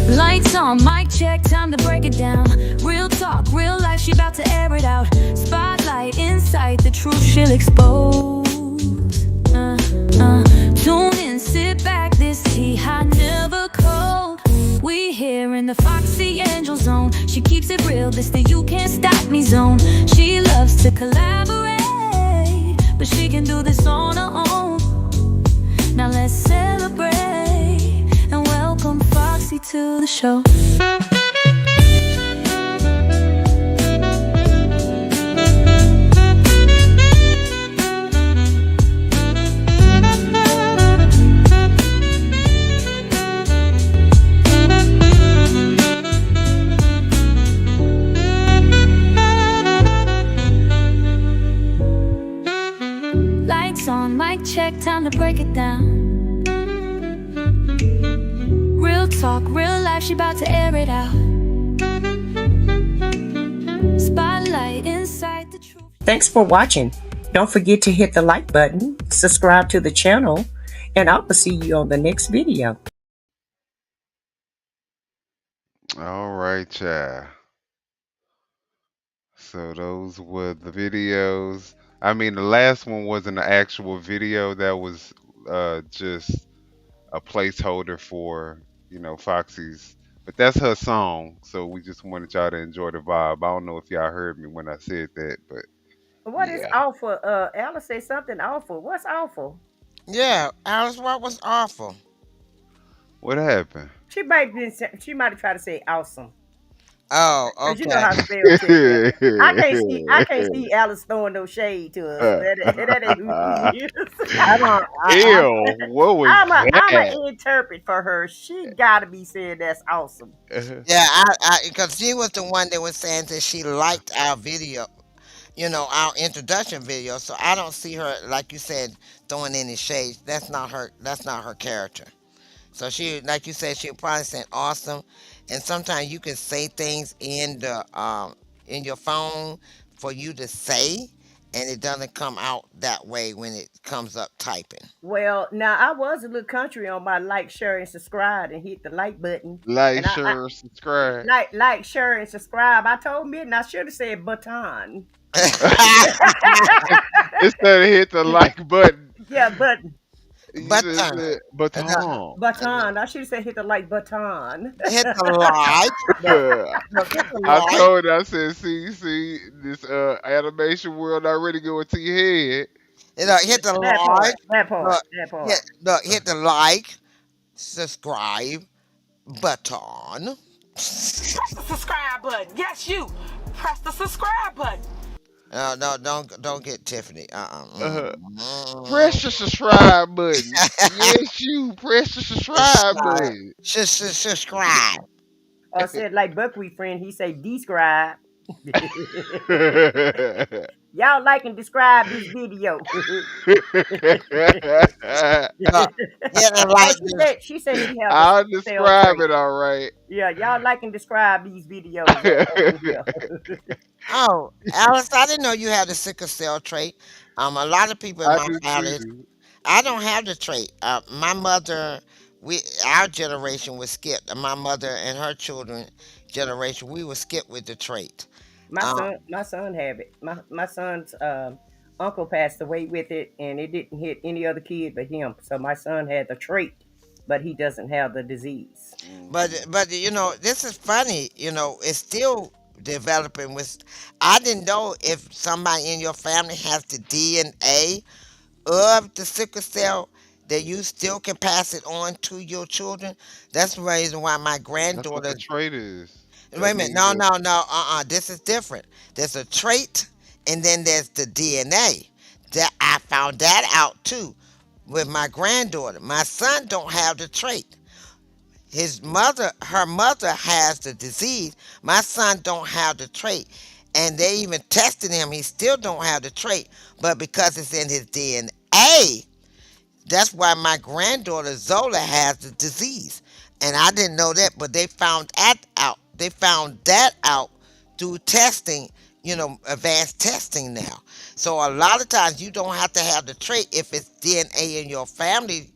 Lights on, mic check, time to break it down. Real talk, real life, she about to air it out. Spotlight, insight, the truth she'll expose. Tune in, sit back, this tea hot, never cold. We here in the Foxy Angel Zone. She keeps it real, this the you can't stop me zone. She loves to collaborate, but she can do this on her own. Now let's celebrate and welcome Foxy to the show. Lights on, mic check, time to break it down. Real talk, real life, she about to air it out. Spotlight, inside the truth. Thanks for watching. Don't forget to hit the like button, subscribe to the channel, and I will see you on the next video. All right, child. So those were the videos. I mean, the last one wasn't an actual video. That was just a placeholder for, Foxy's. But that's her song. So we just wanted y'all to enjoy the vibe. I don't know if y'all heard me when I said that, but What is yeah. awful? Alice say something awful. What's awful? Yeah, Alice, what was awful? What happened? She might have tried to say awesome. Oh, Cause you know okay. how spell check is. I can't see Alice throwing no shade to us. That ain't who she is. Ew, what was I'm that? a interpret for her. She gotta be saying that's awesome. Yeah, because she was the one that was saying that she liked our video, our introduction video. So I don't see her, like you said, throwing any shade. That's not her. That's not her character. So she, like you said, she probably said awesome. And sometimes you can say things in your phone for you to say, and it doesn't come out that way when it comes up typing. Well, now I was a little country on my like, share, and subscribe, and hit the like button. Like, And I share, subscribe. like, share, and subscribe. I told Midden I should have said button. Instead of hit the like button. Yeah, button. You just Button. said baton. Baton. I should have said hit the like button. Hit the like. Look, look, hit the I like. told her, I said, see, this animation world already going to your head. Hit the That part. like. That part. Look, That part. hit the like, subscribe button. Press the subscribe button. Yes, you. Press the subscribe button. No, don't get Tiffany. Press the subscribe button. Yes, you press the subscribe button. Subscribe. Or said like Buckwheat friend, he say describe. Y'all like and describe this video. Yeah, Oh, like this. she said she have the I'll sickle cell describe trait. it all right. Yeah, y'all like and describe these videos over here. Oh, Alice, I didn't know you had the sickle cell trait. A lot of people in I my do family, too. I don't have the trait. My mother, our generation was skipped. My mother and her children generation, we were skipped with the trait. My son have it. My son's uncle passed away with it, and it didn't hit any other kid but him. So my son had the trait, but he doesn't have the disease. But this is funny. It's still developing. With I didn't know if somebody in your family has the DNA of the sickle cell that you still can pass it on to your children. That's the reason why my That's what granddaughter. the trait is. Wait That a minute, means no, that no, no, this is different. There's a trait, and then there's the DNA. That I found that out too with my granddaughter. My son don't have the trait. Her mother has the disease. My son don't have the trait, and they even tested him. He still don't have the trait, but because it's in his DNA, that's why my granddaughter Zola has the disease. And I didn't know that, but they found that out. They found that out through testing, advanced testing now. So a lot of times you don't have to have the trait if it's DNA in your family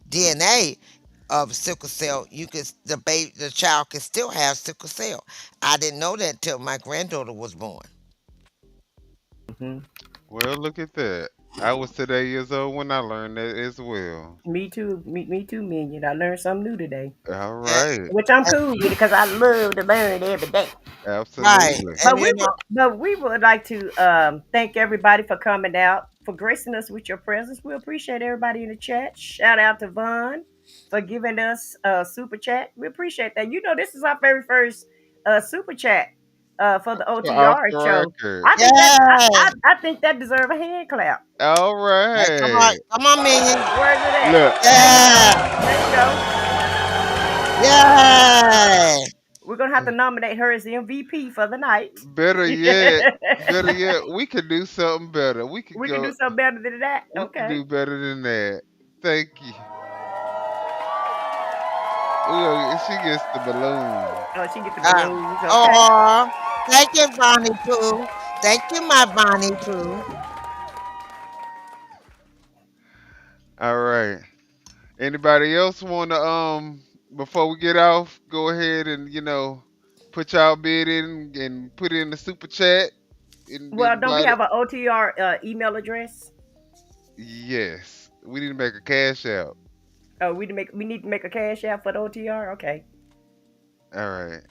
DNA of sickle cell. The child can still have sickle cell. I didn't know that until my granddaughter was born. Hmm. well, look at that. I was today years old when I learned that as well. Me too. Me too, Minion. I learned something new today, All And, right. which I'm cool with because I love to learn every day. right, Absolutely. and But we would like to thank everybody for coming out, for gracing us with your presence. We appreciate everybody in the chat. Shout out to Vaughn for giving us a super chat. We appreciate that. This is our very first super chat for the Off OTR the show. record. I think that yay! I think that deserves a hand clap. All Hey, right. come on, Minion. Where's it at? Look, Yeah, Let's go. yay! We're gonna have to nominate her as the MVP for the night. better yet, better yet, we could do something better. We could We can go. do something better than that. We could Okay. do better than that. Thank you. She gets the balloon. Oh, she get the Uh, balloons. Okay. oh, thank you, Bonnie Pooh. Thank you, my Bonnie Pooh. All right. Anybody else want to before we get off, go ahead and put y'all bid in and put in the super chat and Well, don't we invite it. have an OTR email address? Yes, we need to make a cash out. Oh, we need to make a cash app for the OTR. Okay. All right.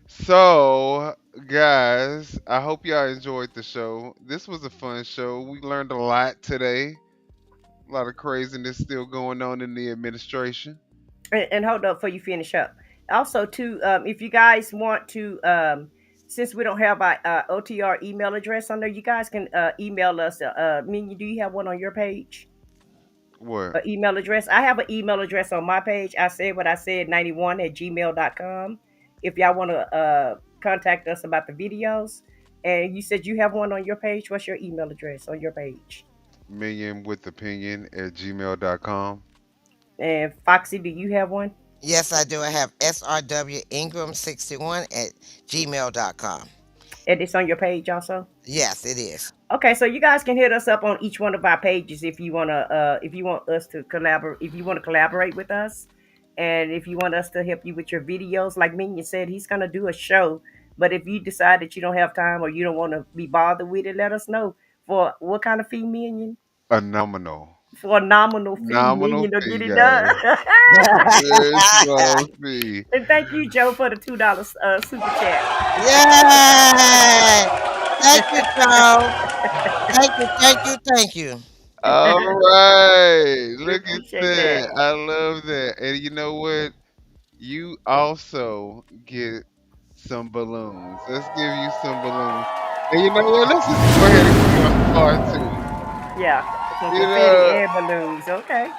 So, guys, I hope y'all enjoyed the show. This was a fun show. We learned a lot today. A lot of craziness still going on in the administration. And hold up before you finish up. Also, too, if you guys want to, since we don't have our OTR email address on there, you guys can email us. Minion, do you have one on your page? What? An email address. I have an email address on my page. I said what I said, 91 at gmail.com. If y'all want to contact us about the videos. And you said you have one on your page. What's your email address on your page? Minion with opinion at gmail.com. And Foxy, do you have one? Yes, I do. I have srwingram61 at gmail.com. And it's on your page also? Yes, it is. Okay, so you guys can hit us up on each one of our pages if you wanna if you want us to collaborate, if you want to collaborate with us, and if you want us to help you with your videos. Like Minion said, he's gonna do a show. But if you decide that you don't have time or you don't want to be bothered with it, let us know. For what kind of fee, Minion? A nominal. for a nominal fee, Nominal million to get fee, it done. guys. Very small fee. And thank you, Joe, for the $2 super chat. Yay! Thank you, Joe. Thank you, thank you, thank you. All right. We Look at appreciate that. that. I love that. And you know what? You also get some balloons. Let's give you some balloons. And you know what? Let's just go ahead and give you a star too. Yeah, some You confetti know, and balloons. Okay.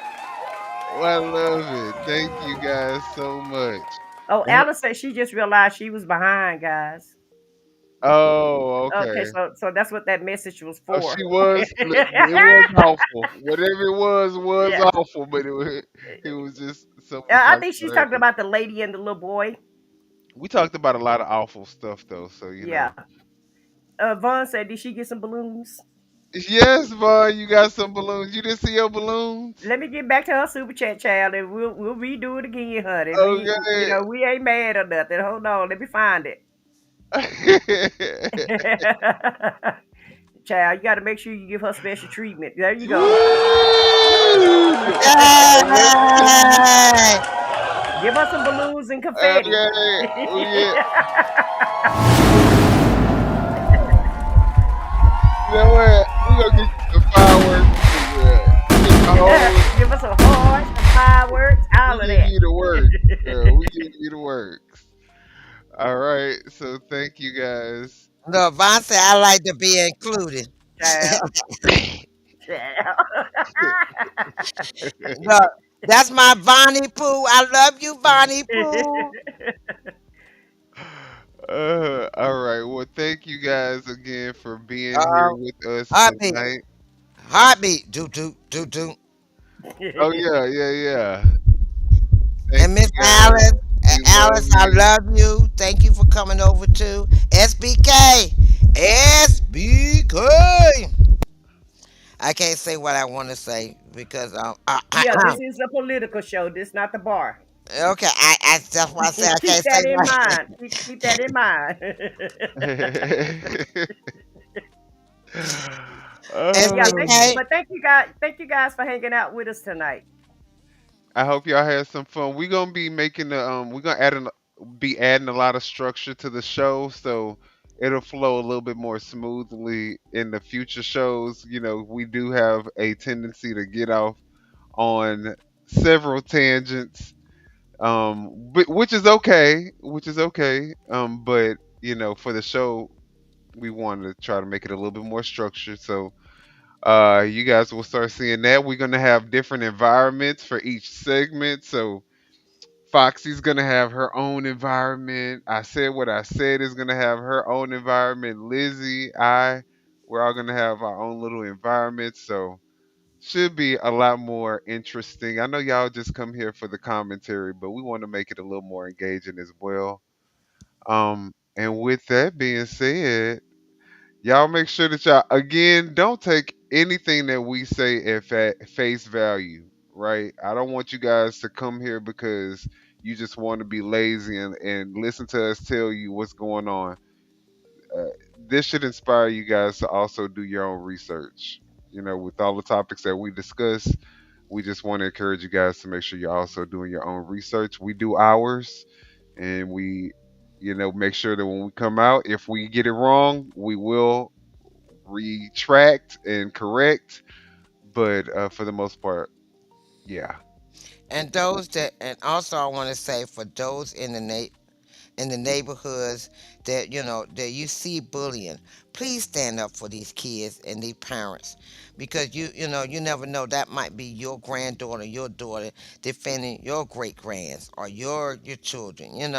I love it. Thank you guys so much. Oh, And Alice said she just realized she was behind, guys. oh, Okay, okay. so that's what that message was Oh, for. she was. It was awful. Whatever it was Yeah. awful. But it was just someone I talking think she's about her. talking about the lady and the little boy. We talked about a lot of awful stuff though, so you Yeah. know. Vaughn said, did she get some balloons? Yes, Vaughn, you got some balloons. You didn't see your balloons? Let me get back to her super chat, child, and we'll redo it again, honey. Okay. We ain't mad or nothing. Hold on, let me find it. Child, you got to make sure you give her special treatment. There you go. Woo! Yay! Give her some balloons and confetti. Okay. We get, you know what? We gonna get you some fireworks too. Get the whole. Give us some hearts, some fireworks, We all of give that. you the work, girl. We give you the works. All right. So thank you guys. No, Von said I like to be included. Child. Child. No, that's my Bonnie Pooh. I love you, Bonnie Pooh. All right. Well, thank you guys again for being here Uh, with us heartbeat, tonight. heartbeat, do do do do. Oh yeah, yeah, yeah. Thank And you Miss guys. We love Alice, I you. love you. Thank you for coming over to SBK. SBK. I can't say what I want to say because Yeah, this is a political show. This not the bar. okay, that's why I say I Keep can't say that in right. mind. Keep that in mind. Yeah, Oh, SBK. but thank you guys. Thank you guys for hanging out with us tonight. I hope y'all had some fun. We're gonna be making the we're gonna be adding a lot of structure to the show, so it'll flow a little bit more smoothly in the future shows. You know, we do have a tendency to get off on several tangents, but which is okay. But you know, for the show, we want to try to make it a little bit more structured. So you guys will start seeing that. We're gonna have different environments for each segment. So Foxy's gonna have her own environment. I said what I said is gonna have her own environment. Lizzy, we're all gonna have our own little environments. So should be a lot more interesting. I know y'all just come here for the commentary, but we want to make it a little more engaging as well. And with that being said, y'all make sure that y'all again don't take anything that we say at face value, right? I don't want you guys to come here because you just want to be lazy and listen to us tell you what's going on. Uh, this should inspire you guys to also do your own research. You know, with all the topics that we discuss, we just want to encourage you guys to make sure you're also doing your own research. We do ours, and we, you know, make sure that when we come out, if we get it wrong, we will retract and correct. But for the most part, yeah. And those that, and also I want to say for those in the neighborhoods that that you see bullying, please stand up for these kids and these parents, because you never know, that might be your granddaughter, your daughter defending your great grands or your children.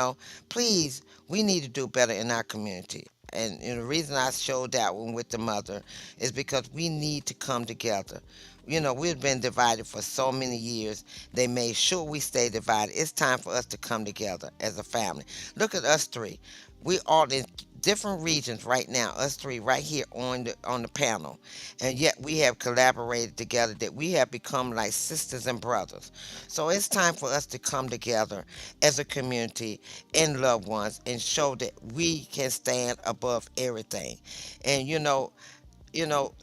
Please, we need to do better in our community. And the reason I showed that one with the mother is because we need to come together. We've been divided for so many years. They made sure we stay divided. It's time for us to come together as a family. Look at us three. We all in different regions right now. Us three right here on the panel, and yet we have collaborated together. That we have become like sisters and brothers. So it's time for us to come together as a community and loved ones and show that we can stand above everything. And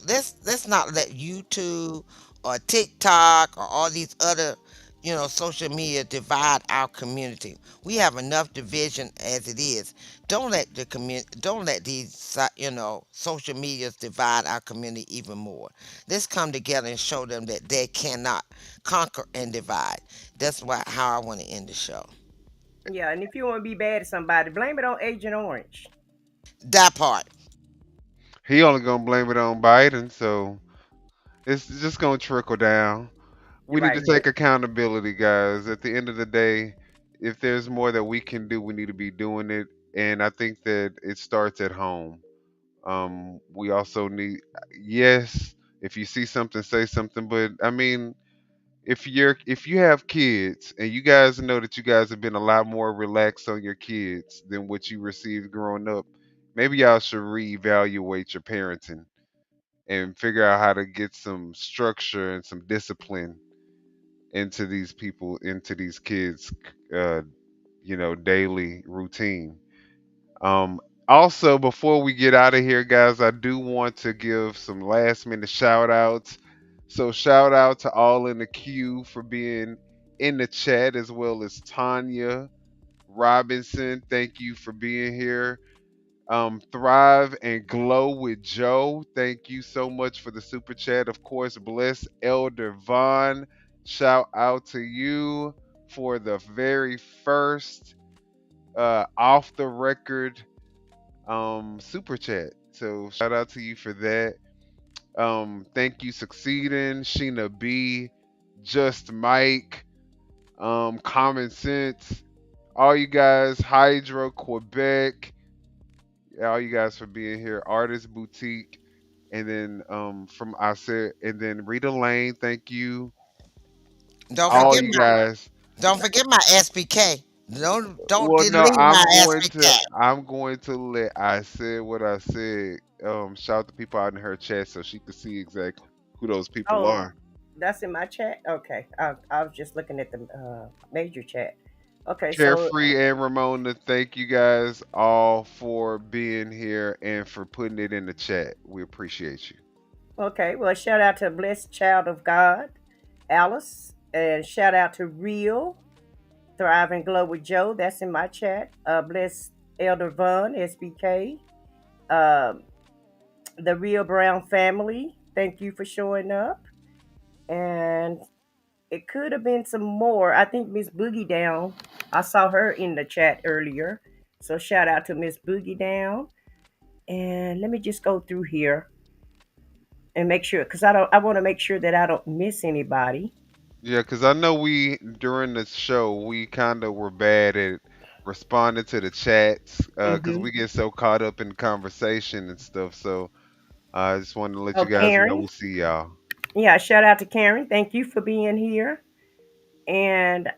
let's not let YouTube or TikTok or all these other, social media divide our community. We have enough division as it is. Don't let the community, don't let these, social medias divide our community even more. Let's come together and show them that they cannot conquer and divide. That's how I want to end the show. Yeah, and if you want to be bad at somebody, blame it on Agent Orange. That part. He only gonna blame it on Biden, so it's just gonna trickle down. We need Right. to take accountability, guys. At the end of the day, if there's more that we can do, we need to be doing it. And I think that it starts at home. We also need, yes, if you see something, say something. But I mean, if you have kids and you guys know that you guys have been a lot more relaxed on your kids than what you received growing up, maybe y'all should reevaluate your parenting and figure out how to get some structure and some discipline into these people, into these kids, uh, daily routine. Um, Also, before we get out of here, guys, I do want to give some last minute shout outs. So, shout out to all in the queue for being in the chat, as well as Tanya Robinson. Thank you for being here. Thrive and Glow with Joe. Thank you so much for the super chat. Of course, bless Elder Vaughn. Shout out to you for the very first off the record super chat. So shout out to you for that. Thank you, Succeeding, Sheena B, Just Mike, Common Sense, all you guys, Hydro Quebec, all you guys for being here, Artist Boutique, and then from I said, and then Rita Lane, thank you, Don't all forget you my guys. don't forget my SPK. Don't Well, no, delete my SPK. I'm going to let I said what I said. Shout the people out in her chat so she could see exactly who those people Oh, are. that's in my chat. Okay, I was just looking at the major chat. Okay, so Carefree and Ramona, thank you guys all for being here and for putting it in the chat. We appreciate you. okay, well, shout out to Blessed Child of God, Alice, and shout out to Real Thrive and Glow with Joe. That's in my chat. Bless Elder Vaughn, SBK, um, the Real Brown family. Thank you for showing up. And it could have been some more. I think Miss Boogie Down. I saw her in the chat earlier. So shout out to Miss Boogie Down. And let me just go through here and make sure, because I want to make sure that I don't miss anybody. Yeah, because I know we during the show we kind of were bad at responding to the chats because Mm-hmm. we get so caught up in conversation and stuff. So I just wanted to let you Oh, guys know Karen. we see y'all. Yeah, shout out to Karen. Thank you for being here. And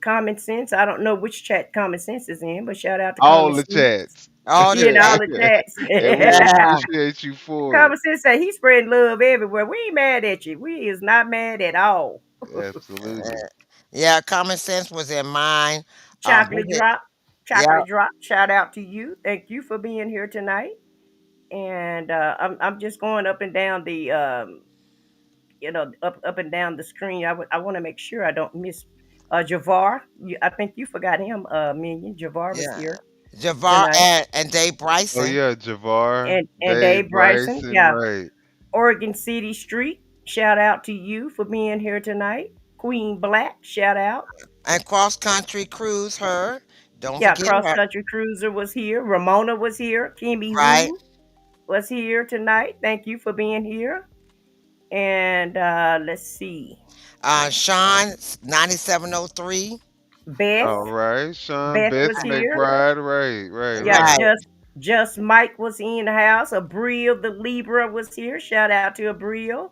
Common Sense. I don't know which chat Common Sense is in, but shout out to Common All the Sense. chats. All the Yeah, and chat. all the chats. And we Yeah. appreciate you for it. Common Sense say he's spreading love everywhere. We ain't mad at you. We is not mad at all. Absolutely. Yeah, common sense was in mine. Chocolate Bridget, Drop. yeah, Chocolate Drop. Shout out to you. Thank you for being here tonight. And I'm just going up and down the up and down the screen. I want to make sure I don't miss Javar. I think you forgot him. Minion Javar was yeah. here Javar tonight, and Dave Oh Bryson. yeah, Javar, and Dave Dave Bryson. Bryson, Yeah, right. Oregon City Street. Shout out to you for being here tonight. Queen Black. Shout out. And cross country cruise her. Don't Yeah, forget Cross her. Country Cruiser was here. Ramona was here. Kimmy Right. Woo was here tonight. Thank you for being here. And let's see. Sean 9703. Beth. All right, Sean, Beth Beth was here. McBride, right, right, Yeah, right. Right. just Mike was in the house. Abril the Libra was here. Shout out to Abril.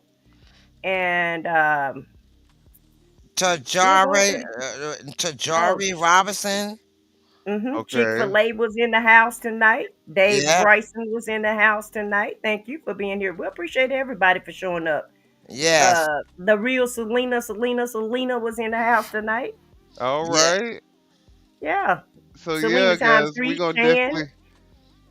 And who was Tajari, it? Oh, Tajari Robinson. Chick Okay. Fil A was in the house tonight. Dave Yep. Bryson was in the house tonight. Thank you for being here. We appreciate everybody for showing up. Yes. The real Selena was in the house tonight. All Yeah. right. Yeah, So Selena yeah, times guys, we're three. gonna Shan, definitely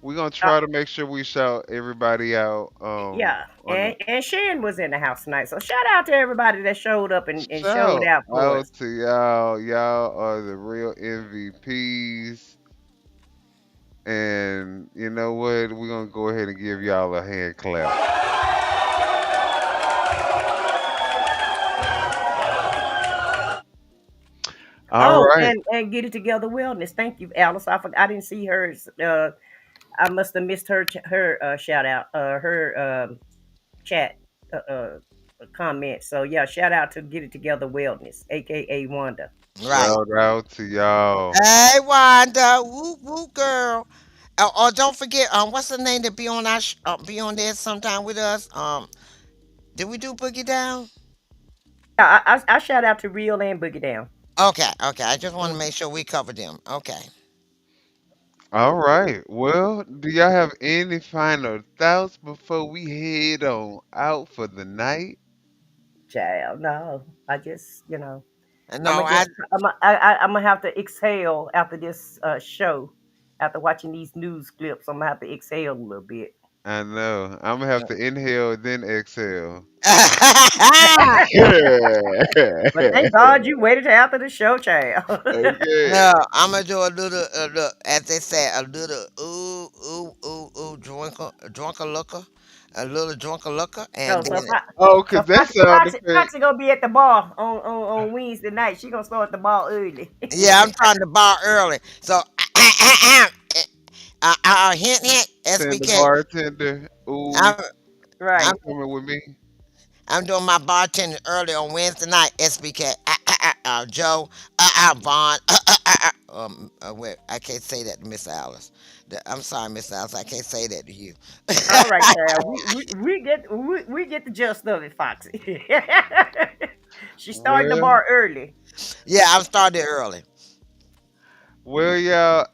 We're gonna Uh, try to make sure we shout everybody out yeah, on the and Sharon was in the house tonight. So shout out to everybody that showed up and showed shout out for out us. to y'all. Y'all are the real MVPs. And you know what? We're gonna go ahead and give y'all a hand clap. All Oh, right. and get it together wellness. Thank you, Alice. I didn't see hers. I must have missed her shout out, her chat comment. So yeah, shout out to Get It Together Wellness, aka Wanda. Right. Shout out to y'all. Hey, Wanda, whoop whoop, girl. Oh, don't forget, what's the name that be on be on there sometime with us? Did we do Boogie Down? Yeah, I shout out to Real and Boogie Down. Okay, okay. I just want to Mm. make sure we cover them. Okay. All right. Well, do y'all have any final thoughts before we head on out for the night? Child, no, I just I'm No, gonna I just I'm gonna have to exhale after this show. After watching these news clips, I'm gonna have to exhale a little bit. I know. I'm gonna have to inhale then exhale. But thank God you waited till after the show, child. Okay. no, I'm gonna do a little, look, as they say, a little ooh ooh ooh ooh drunker looker, a little drunker looker, No, and so then Oh, cause So that sound effect. Foxy gonna be at the bar on Wednesday night. She gonna start the bar early. yeah, I'm trying to bar early. So hint hint Saying the SBK. bartender, ooh, I'm you I'm Right. coming with me? I'm doing my bartending early on Wednesday night. SBK. Joe. Vaughn. Wait, I can't say that to Miss Alice. I'm sorry, Miss Alice. I can't say that to you. All right, child. We get the gist of it, Foxy. She starting the Well, bar early. yeah, I'm starting early. well, y'all.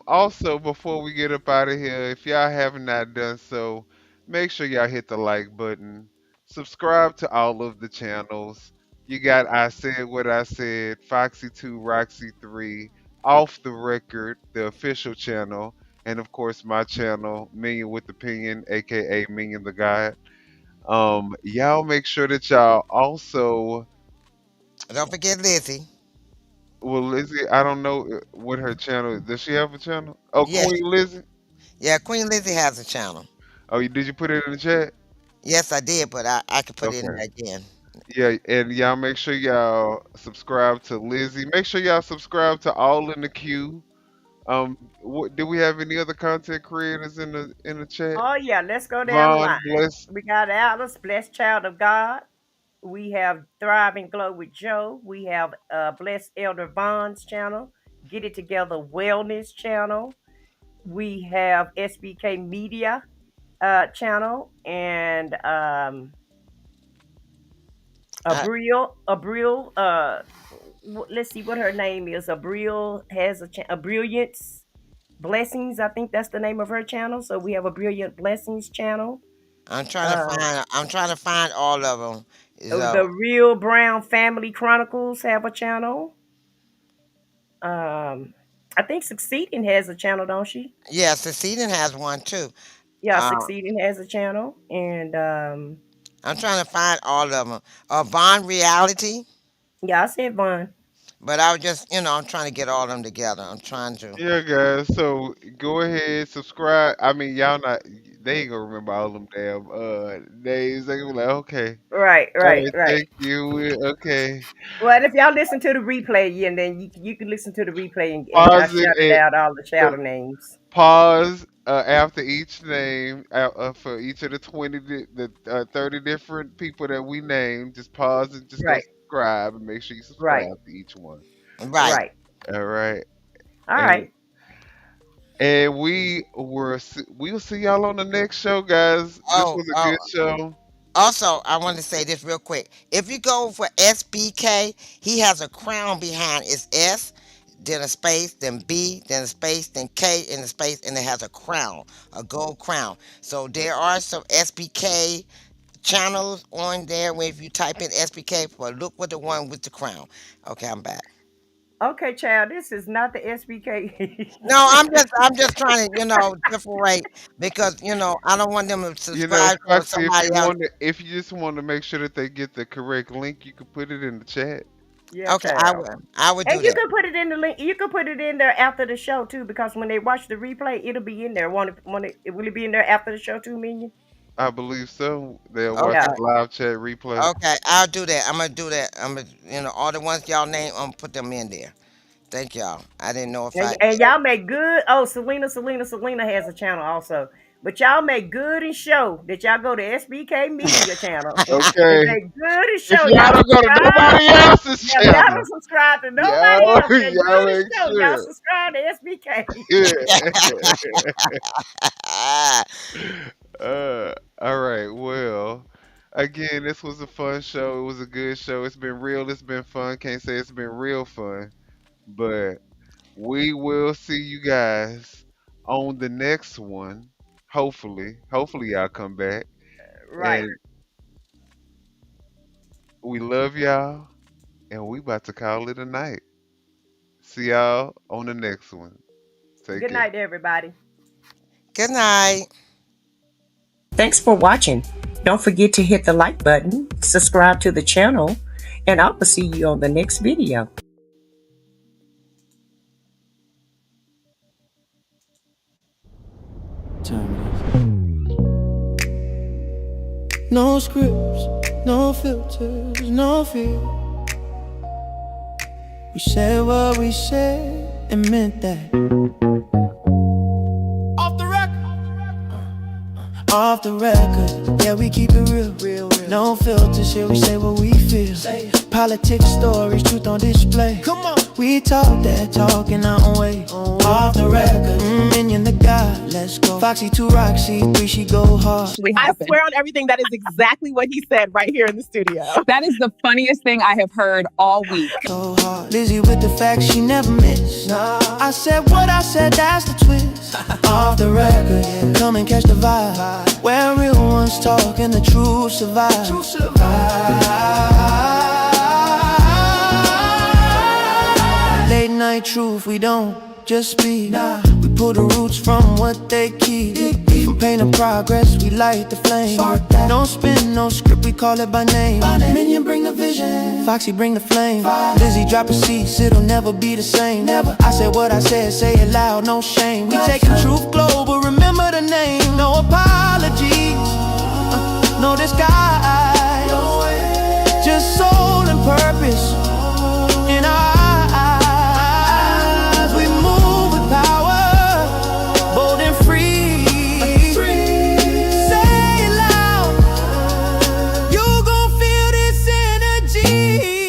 Also, before we get up out of here, if y'all have not done so, make sure y'all hit the like button. Subscribe to all of the channels. You got I said what I said, Foxy 2, Roxy 3, Off the Record, the official channel, and of course my channel, Minion with Opinion, aka Minion the God. Y'all make sure that y'all also, Don't forget Lizzie. well, Lizzie, I don't know what her channel is. Does she have a channel? Oh, Yes, Queen Lizzie. yeah, Queen Lizzie has a channel. Oh, did you put it in the chat? Yes, I did, but I could put it in Okay. there again. Yeah, and y'all make sure y'all subscribe to Lizzie. Make sure y'all subscribe to All in the Queue. Do we have any other content creators in the chat? Oh yeah, let's go down the Vaughn, line. Bless. We got Alice, blessed child of God. We have Thrive and Glow with Joe. We have Blessed Elder Vaughn's channel. Get It Together Wellness channel. We have SBK Media channel and I, Abril. Let's see what her name is. Abril has a Brilliance Blessings. I think that's the name of her channel. So we have a Brilliant Blessings channel. I'm trying to Uh, find. I'm trying to find all of them. the So Real Brown Family Chronicles have a channel. Um, I think Succeeding has a channel, don't she? yeah, Seceding has one too. Yeah, Uh, Succeeding has a channel, and I'm trying to find all of them. Bond Reality, yeah, I said Vaughn. but I was just, I'm trying to get all of them together. I'm trying to. Yeah, guys. So go ahead, subscribe. I mean, y'all not. They ain't gonna remember all them damn names. They gonna be like, okay, Right, all right, right, right. thank you. Okay, Well, and if y'all listen to the replay, yeah, and then you can listen to the replay and I pause it shouted and out all the so channel names. pause after each name for each of the 30 different people that we named. Just pause and just go Right, subscribe and make sure you right, subscribe to each one. Right. right. All right, All and right. we'll see y'all on the next show, guys. This Oh, was a oh. good show. Also, I want to say this real quick. If you go for SBK, he has a crown behind his S, then a space, then B, then a space, then K, and a space, and it has a crown, a gold crown. So there are some SBK channels on there where if you type in SBK, but look for the one with the crown. Okay, I'm back. Okay, child, this is not the SBK. No, I'm just trying to, differentiate because, I don't want them to subscribe to Foxy, somebody else. if you just want to make sure that they get the correct link, you could put it in the chat. Yeah, Okay, I child. would. I would do And you that. can put it in the link. You can put it in there after the show too, because when they watch the replay, it'll be in there. Will it be in there after the show too, Minion? I believe so. They'll watch Okay. Yeah. the live chat replay. Okay, I'll do that. I'm gonna do that. I'm gonna, all the ones y'all name, I'm gonna put them in there. Thank y'all. I didn't know if I. And y'all make good. Oh, Selena has a channel also. But y'all make good and show that y'all go to SBK Media channel and Okay. make good and If show y'all y'all don't go to subscribe. nobody else's Yeah, y'all channel, don't subscribe to nobody y'all, else. Make y'all good and make show y'all sure. subscribe to SBK. All right. Well, again, this was a fun show. It was a good show. It's been real. It's been fun. Can't say it's been real fun, but we will see you guys on the next one. Hopefully y'all come back. Right. And we love y'all. And we about to call it a night. See y'all on the next one. Take Good care. night, everybody. Good night. Thanks for watching. Don't forget to hit the like button, subscribe to the channel, and I will see you on the next video. No scripts, no filters, no fear. We said what we said and meant that. Off the record, off the record. Yeah, we keep it real, no filters here. We say what we feel. Politics, stories, truth on display. Come on, we talk that talk in our own way. Off the record, Minion the God, let's go. Foxy 2 Roxy 3, she go hard. I swear on everything that is exactly what he said right here in the studio. That is the funniest thing I have heard all week. So hard. Lizzy with the facts, she never miss. Nah. I said what I said, that's the twist. Off the record, yeah. Come and catch the vibe. Where real ones talk and the truth survive. Late night truth, we don't just speak. Nah. We pull the roots from what they keep. From pain to progress, we light the flame. No spin, no script, we call it by name. Minion bring the vision, Foxy bring the flame. Lizzy drop a seat, it'll never be the same. Never. I said what I said, say it loud, no shame. We taking truth global, remember the name. No apologies, no disguise. Just soul and purpose in our eyes. We move with power, bold and free. Say it loud, you gon' feel this energy.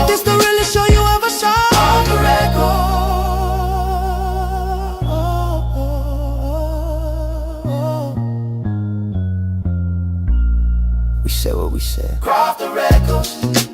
This the realest show you ever saw. Off the record. We said what we said. Off the record.